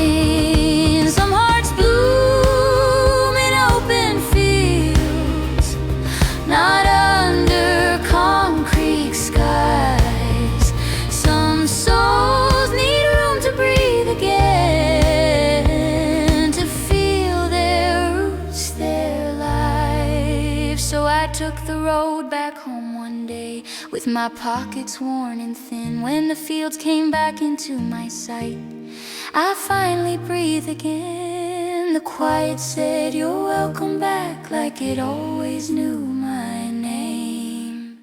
Some hearts bloom in open fields, not under concrete skies. Some souls need room to breathe again, to feel their roots, their lives. So I took the road back home one day, with my pockets worn and thin. When the fields came back into my sight, I finally breathed again. The quiet said, you're welcome back, like it always knew my name.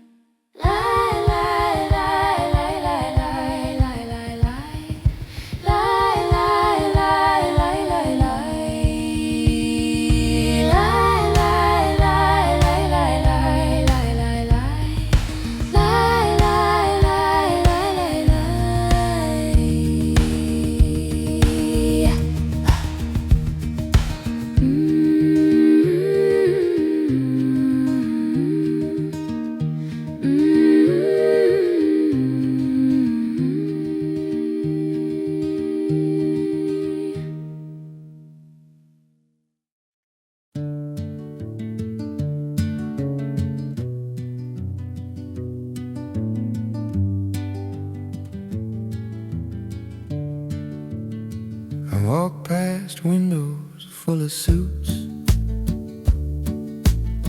I walk past windows full of suits,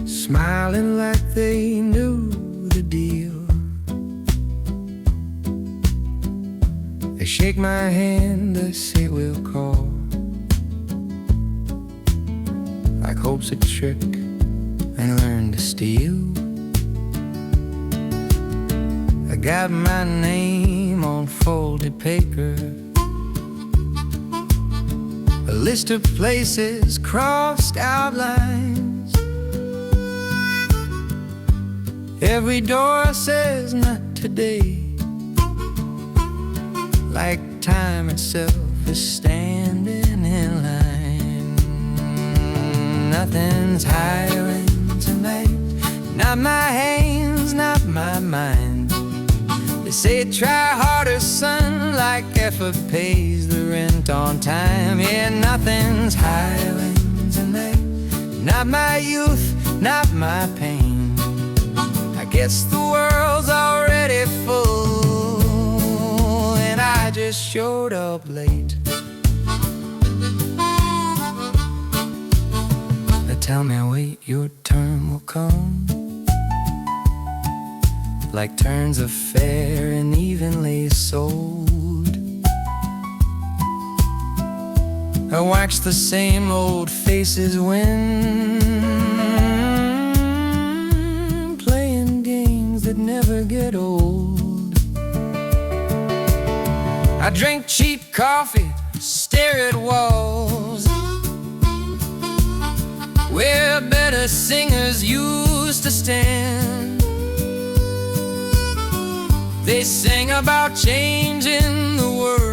smiling like they knew the deal. They shake my hand, they say we'll call, like hope's a trick and learn to steal. I got my name on folded paper, a list of places, crossed out lines. Every door says not today, like time itself is standing in line. Nothing's hiring tonight, not my hands, not my mind. They say try harder, son, like effort pays the rent on time. Yeah, nothing's hiring tonight, not my youth, not my pain. I guess the world's already full, and I just showed up late. They tell me, wait, your turn will come, like turns are fair and evenly sold. I watch the same old faces win, playing games that never get old. I drink cheap coffee, stare at walls where better singers used to stand. They sang about changing the world.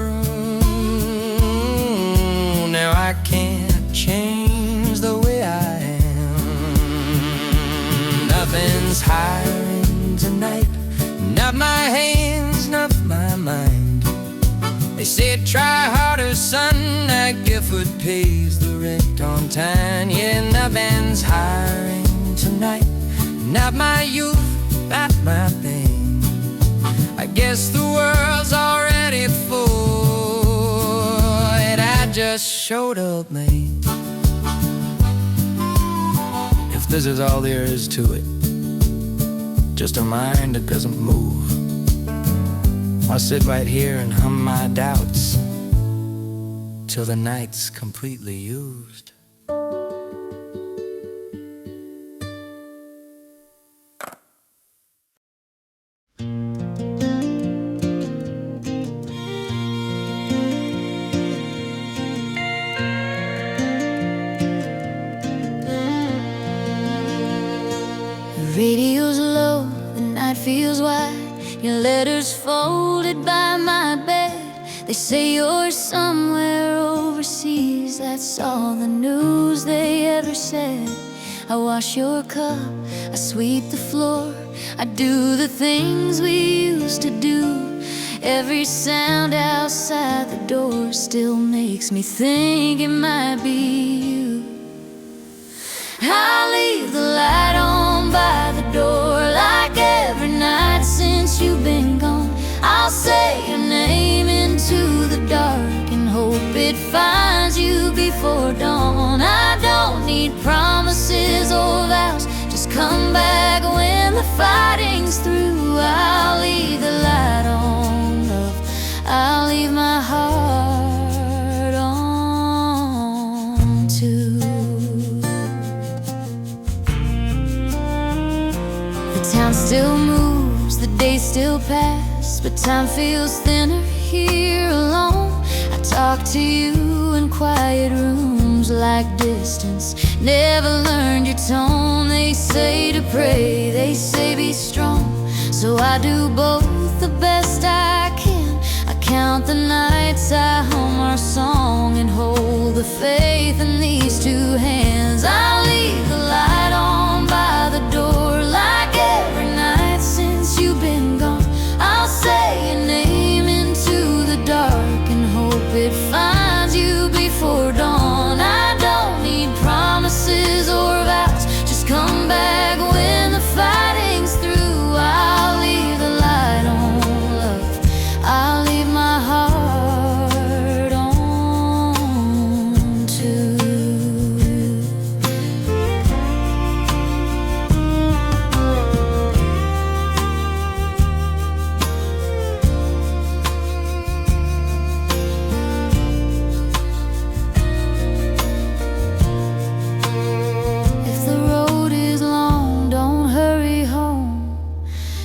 Now I can't change the way I am. Nothing's hiring tonight, not my hands, not my mind. They said try harder, son, like effort pays the rent on time. Yeah, nothing's hiring tonight, not my youth, not my thing. I guess the world's already full, and I just showed up late. If this is all there is to it, just a mind that doesn't move, I'll sit right here and hum my doubts till the night's completely used. Radio's low, the night feels wide. Your letters folded by my bed. They say you're somewhere overseas. That's all the news they ever said. I wash your cup, I sweep the floor, I do the things we used to do. Every sound outside the door still makes me think it might be you. I leave the light on by the door, like every night since you've been gone. I'll say your name into the dark and hope it finds you before dawn. I don't need promises or vows, just come back when the fighting's through. I'll leave the light on, love, I'll leave my heart on too. The town still moves, the days still pass, but time feels thinner here alone. I talk to you in quiet rooms like distance. Never learned your tone. They say to pray, they say be strong. So I do both the best I can. I count the nights I hum our song and hold the faith in these two hands. I leave the light on by the door, like every night since you've been gone. I'll say your name into the dark and hope it finds you before dawn. I don't need promises or vows, just come back when the fighting's through. I'll leave the light on, love, I'll leave my heart on too. If the road is long, don't hurry home,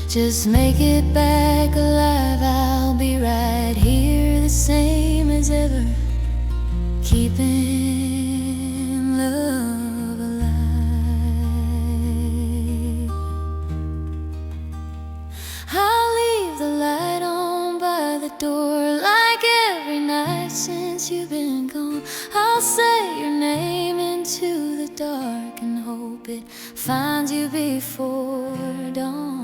just make it back alive. I'll be right here, the same as ever. Keep keeping love alive. I'll leave the light on by the door like every night since you've been gone. I'll say your name into the dark and hope it finds you before dawn.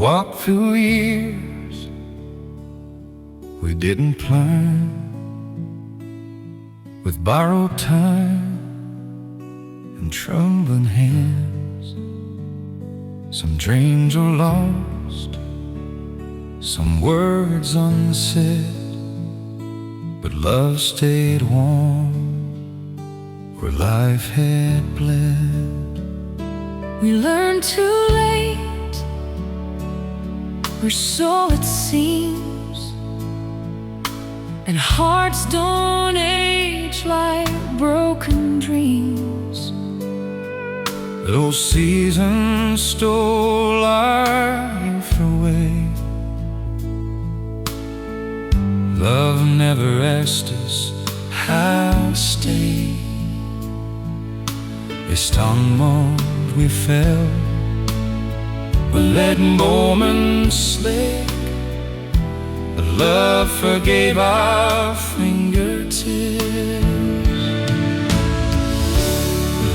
Walked through years we didn't plan, with borrowed time and trembling hands. Some dreams were lost, some words unsaid, but love stayed warm where life had bled. We learned too late, or so it seems, and hearts don't age like broken dreams. Those seasons stole our youth away. Love never asked us how to stay. It stumbled, we fell, but let moments slip. The love forgave our fingertips.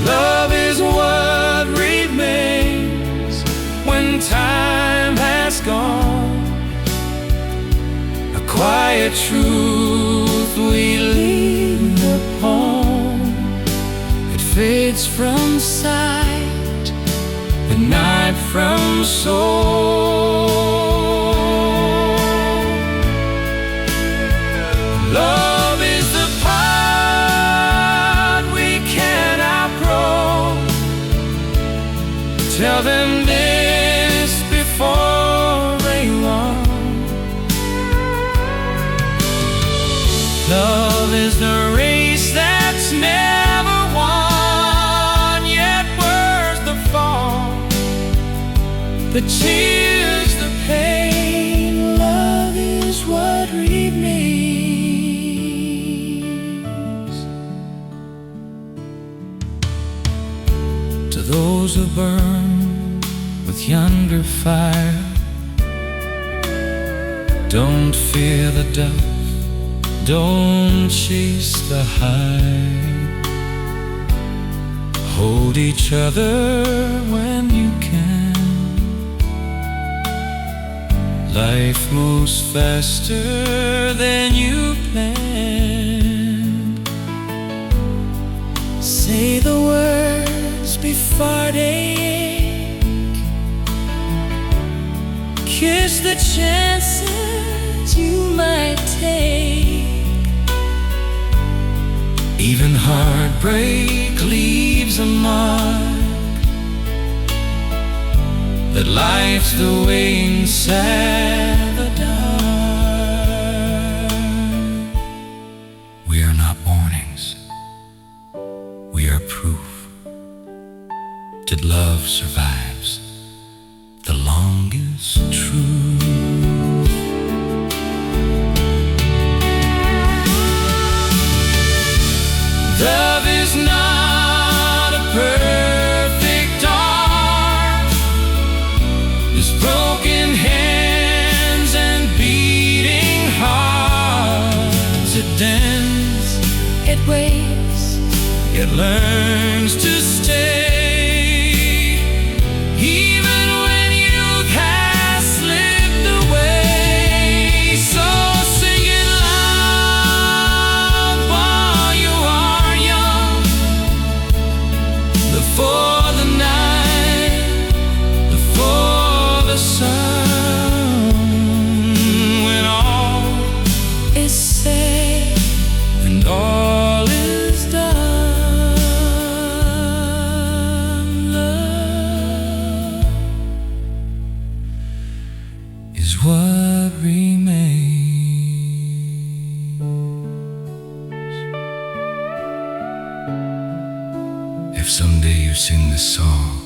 Love is what remains when time has gone. A quiet truth we lean upon. It fades from sight, the night from soul. Love is the part we can't outgrow. Tell them this before they run. Love is the race that's never won, yet where's the fall? The tears, the pain, love is what remains. To those who burn with yonder fire, don't fear the dove, don't chase the high. Hold each other when you can. Life moves faster than you planned. Say the words before they ache. Kiss the chances you might take. Even heartbreak leaves a mark. That life's the way inside the dark. We are not warnings, we are proof that love survives the longest truth. Love is not a perfect art. There's broken hands and beating hearts. It bends, It waits, it learns to stay. Even when youth has slipped away. So sing it loud while you are young. If someday you sing this song,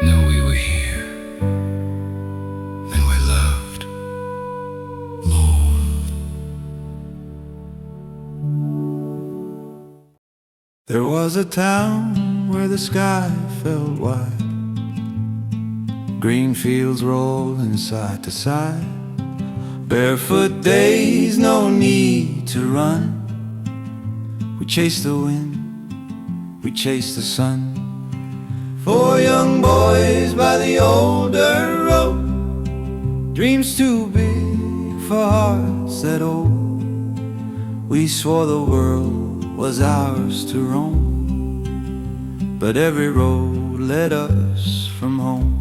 know we were here and we're loved more. There was a town where the sky felt wide, green fields rolling side to side, barefoot days, no need to run. We chased the wind, we chased the sun. 4 young boys by the old dirt road, dreams too big for hearts that old. We swore the world was ours to roam, but every road led us from home.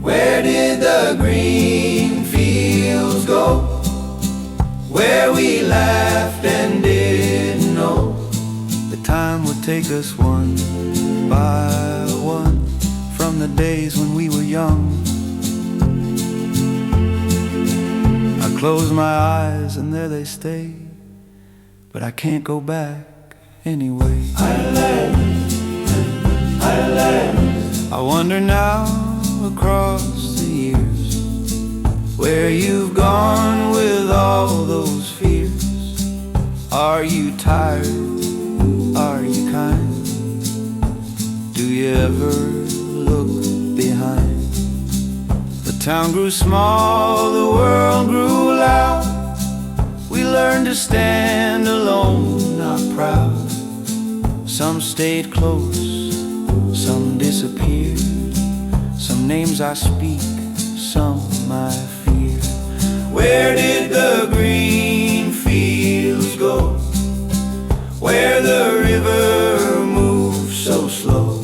Where did the green fields go, where we laughed and didn't know the time would take us one by one, from the days when we were young. I close my eyes and there they stay, but I can't go back anyway. I wonder now across the years where you've gone with all those fears. Are you tired? Are you kind? Do you ever look behind? The town grew small, the world grew loud. We learned to stand alone, not proud. Some stayed close, some disappeared. Some names I speak, some I fear. Where did the green fields go, where the river moves so slow?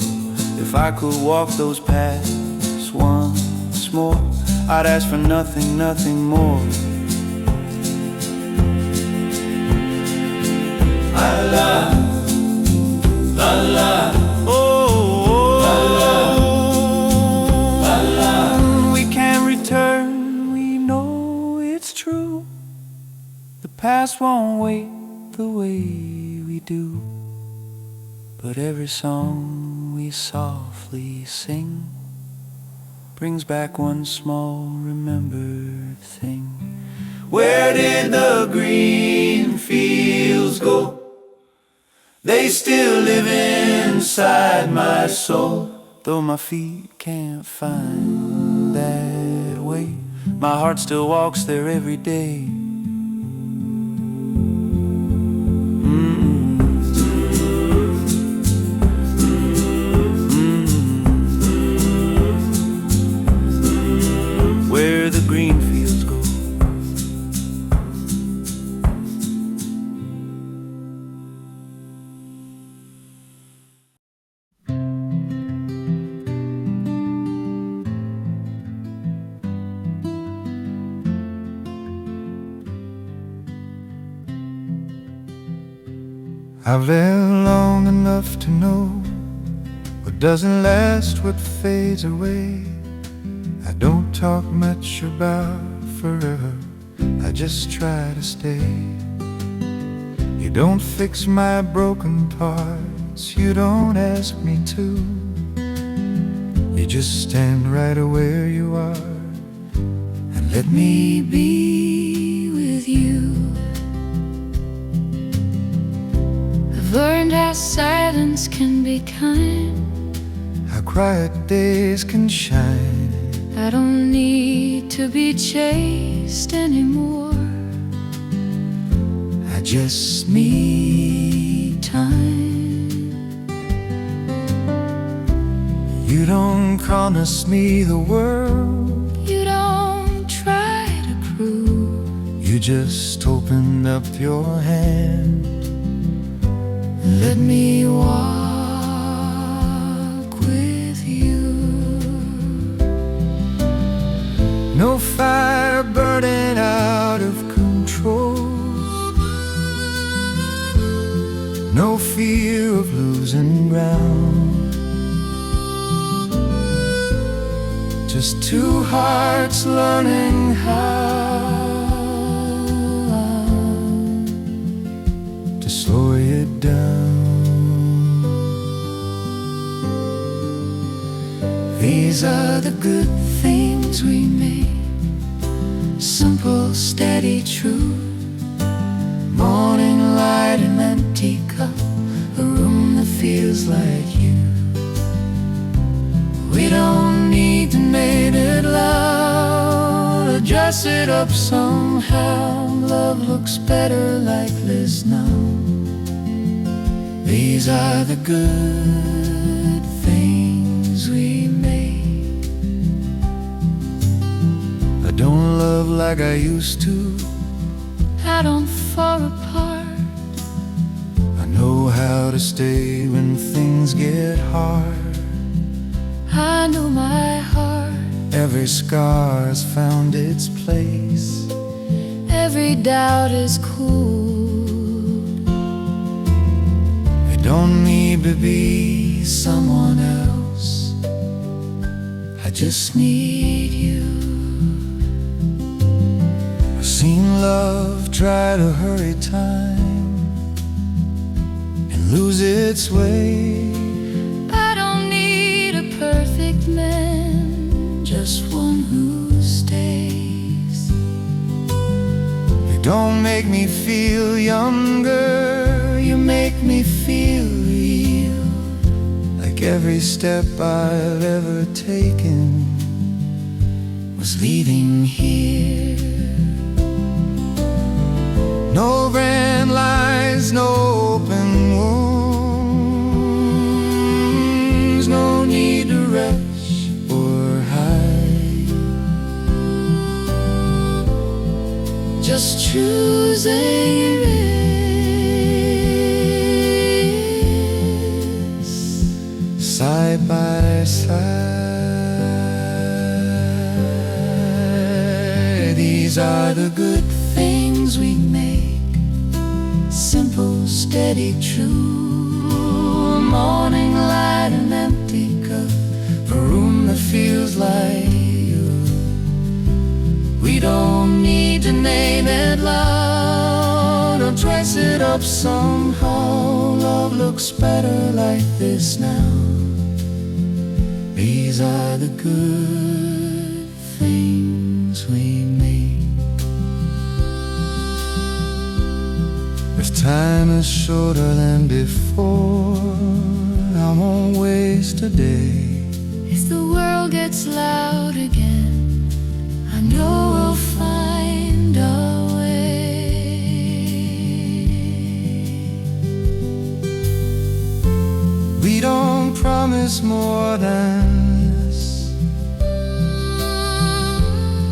If I could walk those paths once more, I'd ask for nothing, nothing more. La la, la la, oh, la la, la la. We can't return, we know it's true. The past won't wait the way we do, but every song we softly sing brings back one small remembered thing. Where did the green fields go? They still live inside my soul. Though my feet can't find that way, my heart still walks there every day. Where the green fields go. I've lived long enough to know what doesn't last, what fades away. I don't talk much about forever, I just try to stay. You don't fix my broken parts, you don't ask me to. You just stand right where you are and let me be with you. I've learned how silence can be kind, how quiet days can shine. I don't need to be chased anymore, I just need time. You don't promise me the world, you don't try to prove. you just open up your hand. Let me walk with you. No fire burning out of control, no fear of losing ground. Just two hearts learning how to slow it down. These are the good things we made. Simple, steady, true. Morning light, an empty cup, a room that feels like you. We don't need to make it loud or dress it up somehow. Love looks better like this now. These are the good things we made. I don't love like I used to. I don't fall apart. I know how to stay when things get hard. I know my heart. Every scar has found its place. Every doubt is cool. I don't need to be someone else. I just need you. I've seen love try to hurry time and lose its way. I don't need a perfect man, just one who stays. You don't make me feel younger, you make me feel real. Like every step I've ever taken was leading here. No grand lines, no open wounds, no need to rush or hide. Just choosing erase. Side by side. These are the good things we make. Simple, steady, true. Morning light, an empty cup, a room that feels like you. We don't need to name it loud or dress it up somehow. Love looks better like this now. These are the good things we make. If time is shorter than before, I won't waste a day. If the world gets loud again, I know we'll find a way. We don't promise more than this,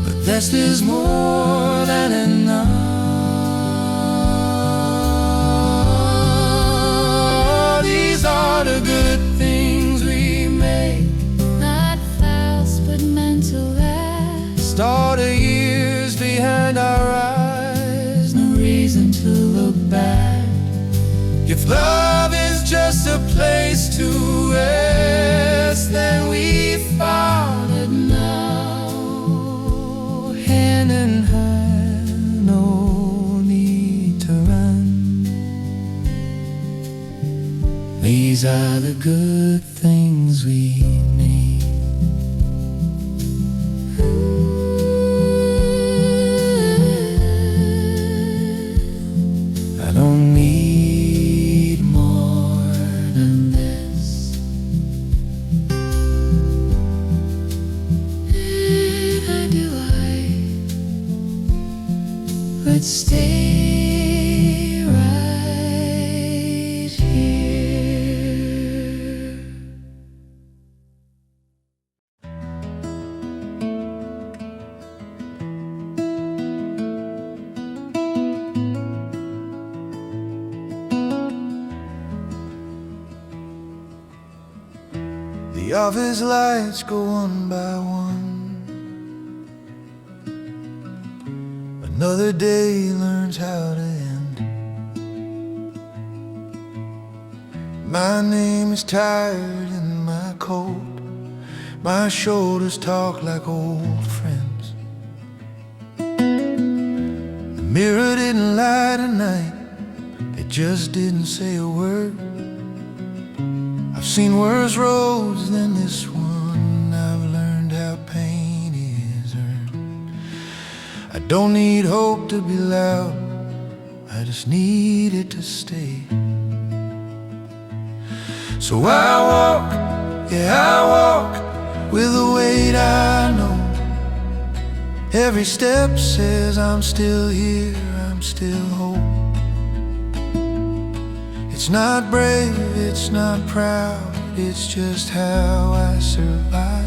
but this is more than enough. These are the good things we make. Not fast, but meant to last. Start the years behind our eyes. No reason to look back. If love is just a place to rest, then we found it now. Hand in hand, no need to run. These are the good things we make. I don't need more than this. If I do, I would stay right here. The office lights go one by one. Another day learns how to end. My name is tired in my coat. My shoulders talk like old friends. The mirror didn't lie tonight. It just didn't say a word. I've seen worse roads than this one. I've learned I don't need hope to be loud, I just need it to stay. So I walk, yeah I walk with a weight I know. Every step says I'm still here, I'm still whole. It's not brave, it's not proud, it's just how I survive.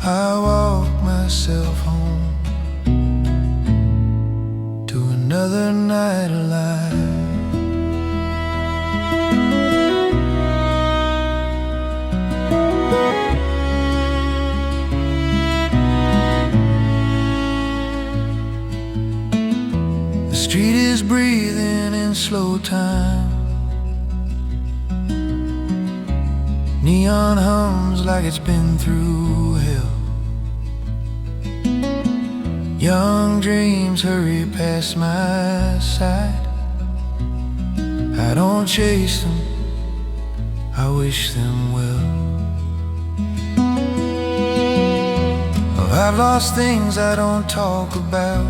I walk myself home to another night alive. The street is breathing in slow time. Neon hums like it's been through hell. Young dreams hurry past my side. I don't chase them, I wish them well. Oh, I've lost things I don't talk about.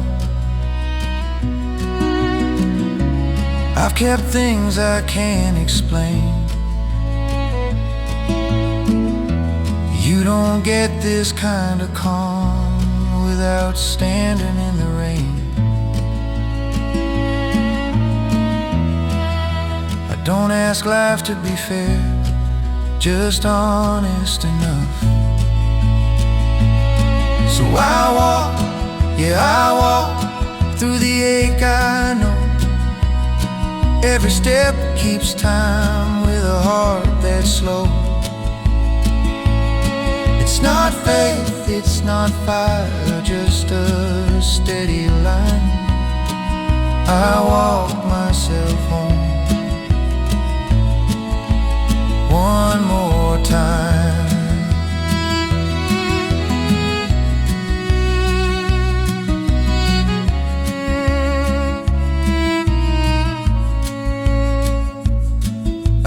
I've kept things I can't explain. You don't get this kind of calm without standing in the rain. I don't ask life to be fair, just honest enough. So I walk, yeah I walk through the ache I know. Every step keeps time with a heart that's slow. It's not faith, it's not fire, just a steady line. I walk myself home one more time.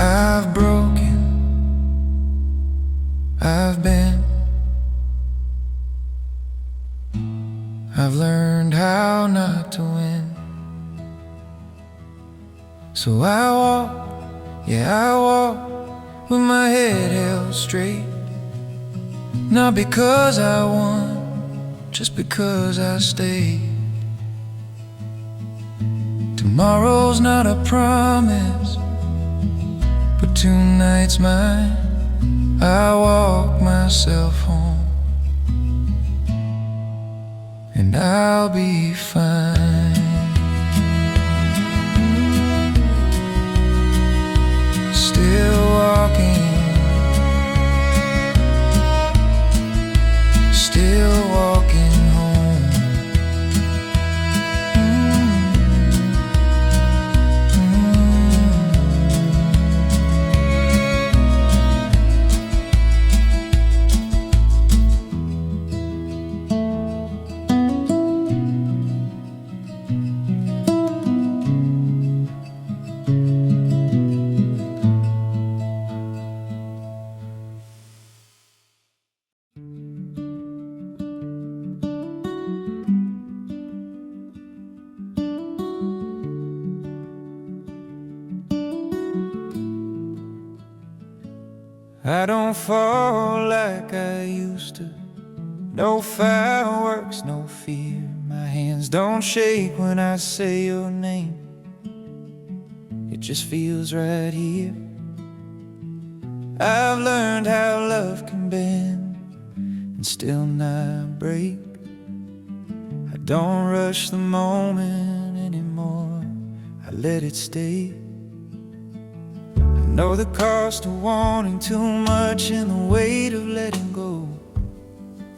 I've broken, I've been, I've learned how not to win. So I walk, yeah I walk with my head held straight. Not because I won, just because I stayed. Tomorrow's not a promise, but tonight's mine. I walk myself home, and I'll be fine. Still walking, still walking home. I don't fall like I used to. No fireworks, no fear. My hands don't shake when I say your name. It just feels right here. I've learned how love can bend and still not break. I don't rush the moment anymore, I let it stay. Know the cost of wanting too much and the weight of letting go.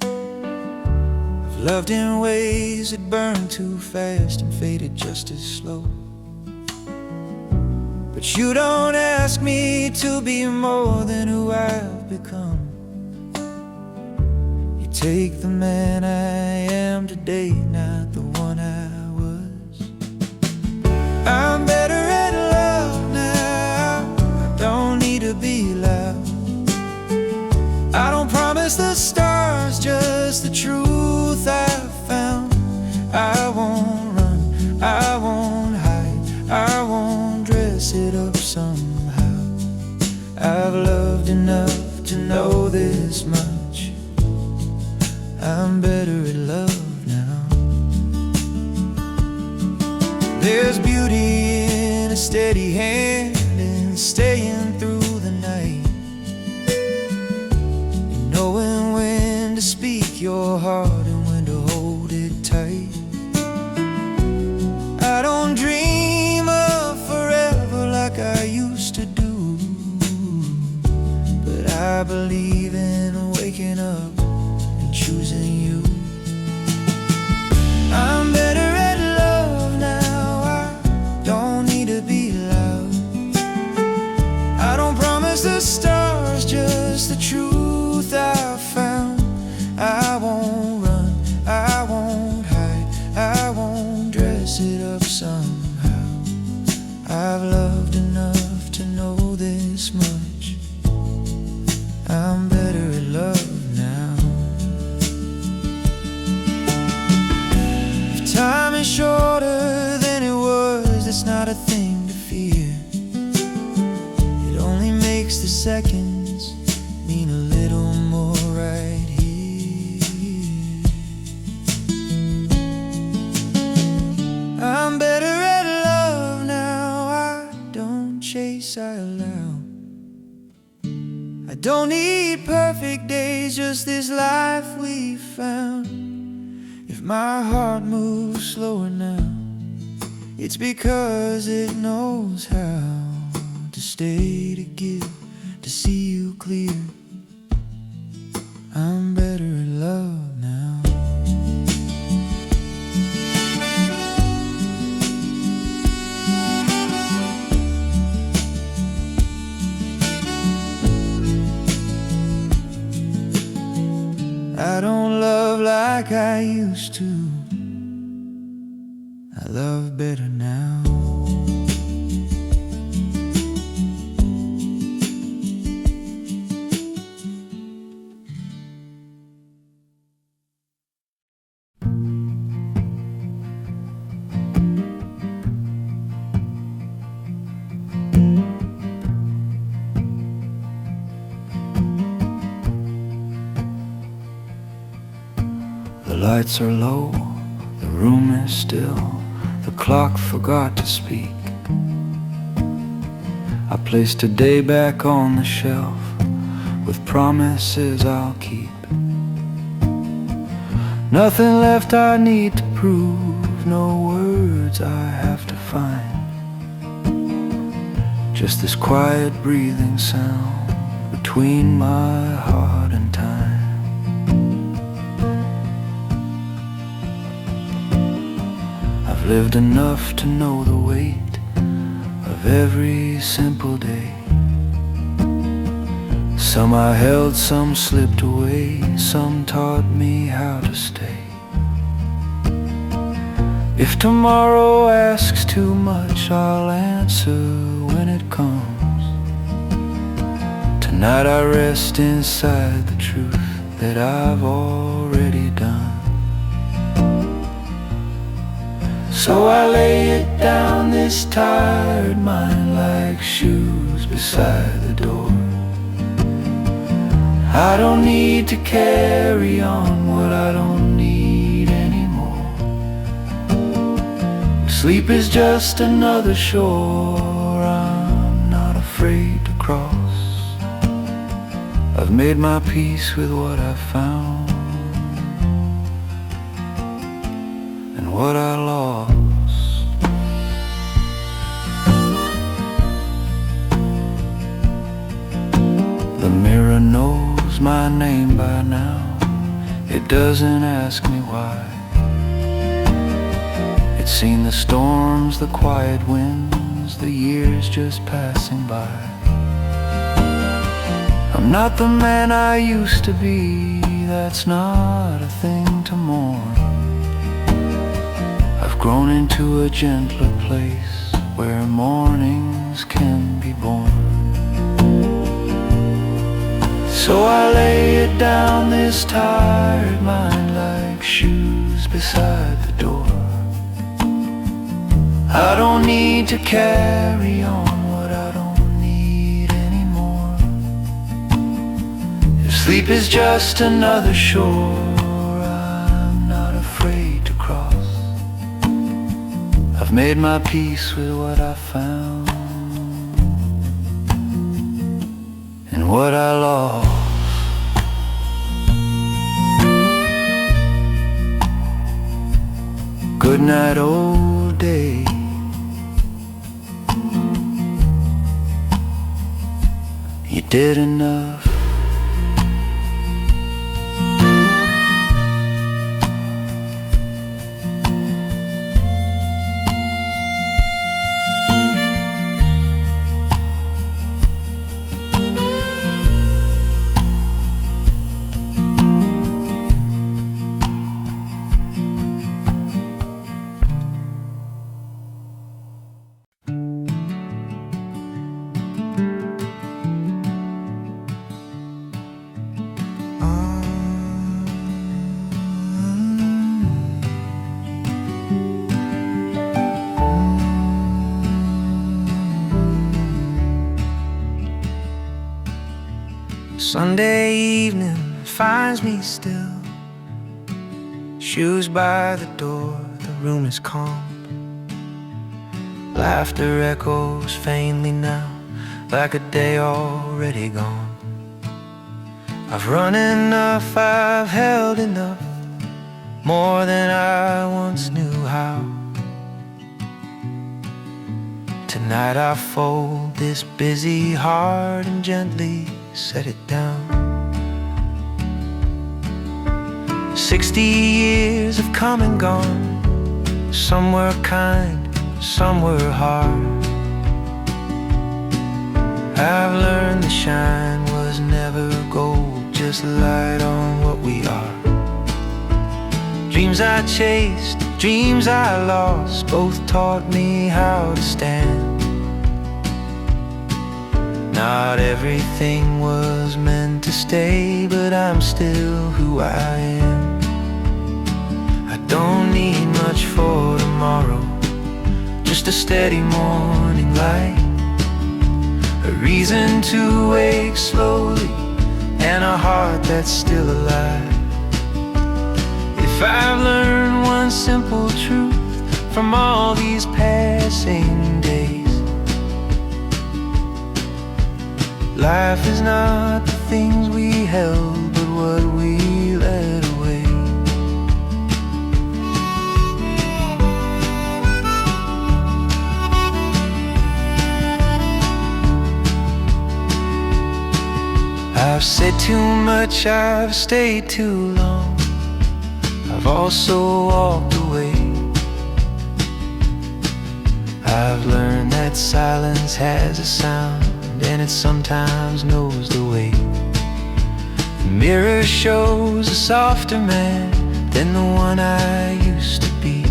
I've loved in ways that burned too fast and faded just as slow. But you don't ask me to be more than who I've become. You take the man I am today, not the one I was. I'm better at love now, I don't need to be loud. I don't promise the stars, just the truth I've found. There's beauty in a steady hand and staying through the night, and knowing when to speak your heart and when to hold it tight. I don't dream of forever like I used to do, but I believe in waking up and choosing you. I'm better at love now, I don't need to be loud. I don't promise the stars, just the truth I've found. I won't run, I won't hide, I won't dress it up somehow. I've loved enough to know this much. I'm better at love now. If time is shorter than it was, it's not a thing to fear. It only makes the seconds mean a little more right here. I'm better at love now, I don't chase, I allow. I don't need perfect days, just this life we found. If my heart moves slower now, it's because it knows how to stay, to give, to see you clear. I'm better at love now. I don't love like I used to, I love better now. The lights are low, the room is still, the clock forgot to speak. I placed today back on the shelf with promises I'll keep. Nothing left I need to prove, no words I have to find. Just this quiet breathing sound between my heart and time. I've lived enough to know the weight of every simple day. Some I held, some slipped away, some taught me how to stay. If tomorrow asks too much, I'll answer when it comes. Tonight I rest inside the truth that I've already done. So I lay it down, this tired mind, like shoes beside the door. I don't need to carry on what I don't need anymore. Sleep is just another shore I'm not afraid to cross. I've made my peace with what I found and what I lost. The mirror knows my name by now. It doesn't ask me why. It's seen the storms, the quiet winds, the years just passing by. I'm not the man I used to be, that's not a thing to mourn. I've grown into a gentler place where mornings can be born. So I lay it down, this tired mind, like shoes beside the door. I don't need to carry on what I don't need anymore. If sleep is just another shore I'm not afraid to cross. I've I've made my peace with what I found and what I lost. Good night, old day. You did enough. Sunday evening finds me still, shoes by the door, the room is calm. Laughter echoes faintly now, like a day already gone. I've run enough, I've held enough, more than I once knew how. Tonight I fold this busy heart and gently set it down. 60 years have come and gone. Some were kind, some were hard. I've learned the shine was never gold, just light on what we are. Dreams I chased, dreams I lost, both taught me how to stand. Not everything was meant to stay, but I'm still who I am. I don't need much for tomorrow, just a steady morning light, a reason to wake slowly, and a heart that's still alive. If I've learned one simple truth from all these passing days, life is not the things we held, but what we let away. I've said too much, I've stayed too long, I've also walked away. I've learned that silence has a sound, and it sometimes knows the way. The mirror shows a softer man than the one I used to be.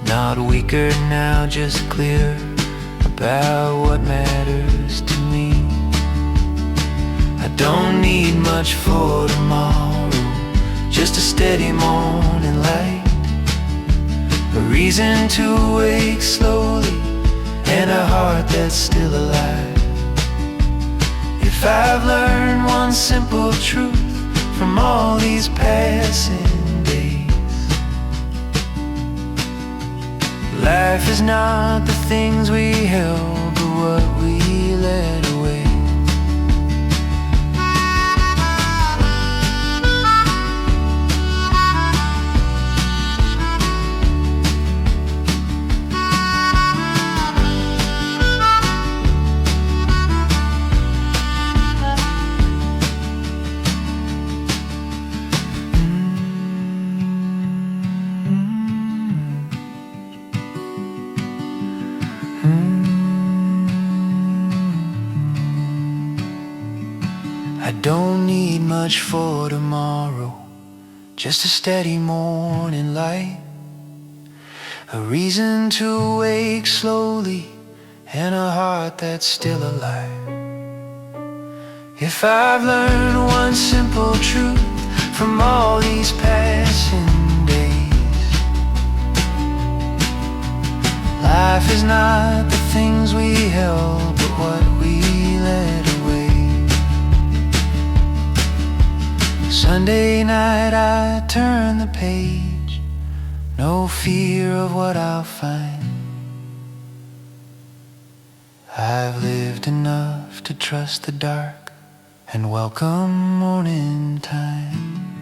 Not weaker now, just clear about what matters to me. I don't need much for tomorrow, just a steady morning light, a reason to wake slowly, and a heart that's still alive. If I've learned one simple truth from all these passing days, life is not the things we held, but what we let away. I don't need much for tomorrow, just a steady morning light, a reason to wake slowly, and a heart that's still alive. If I've learned one simple truth from all these passing days, life is not the things we held, but what we let away. Sunday night I turn the page, no fear of what I'll find. I've lived enough to trust the dark and welcome morning time.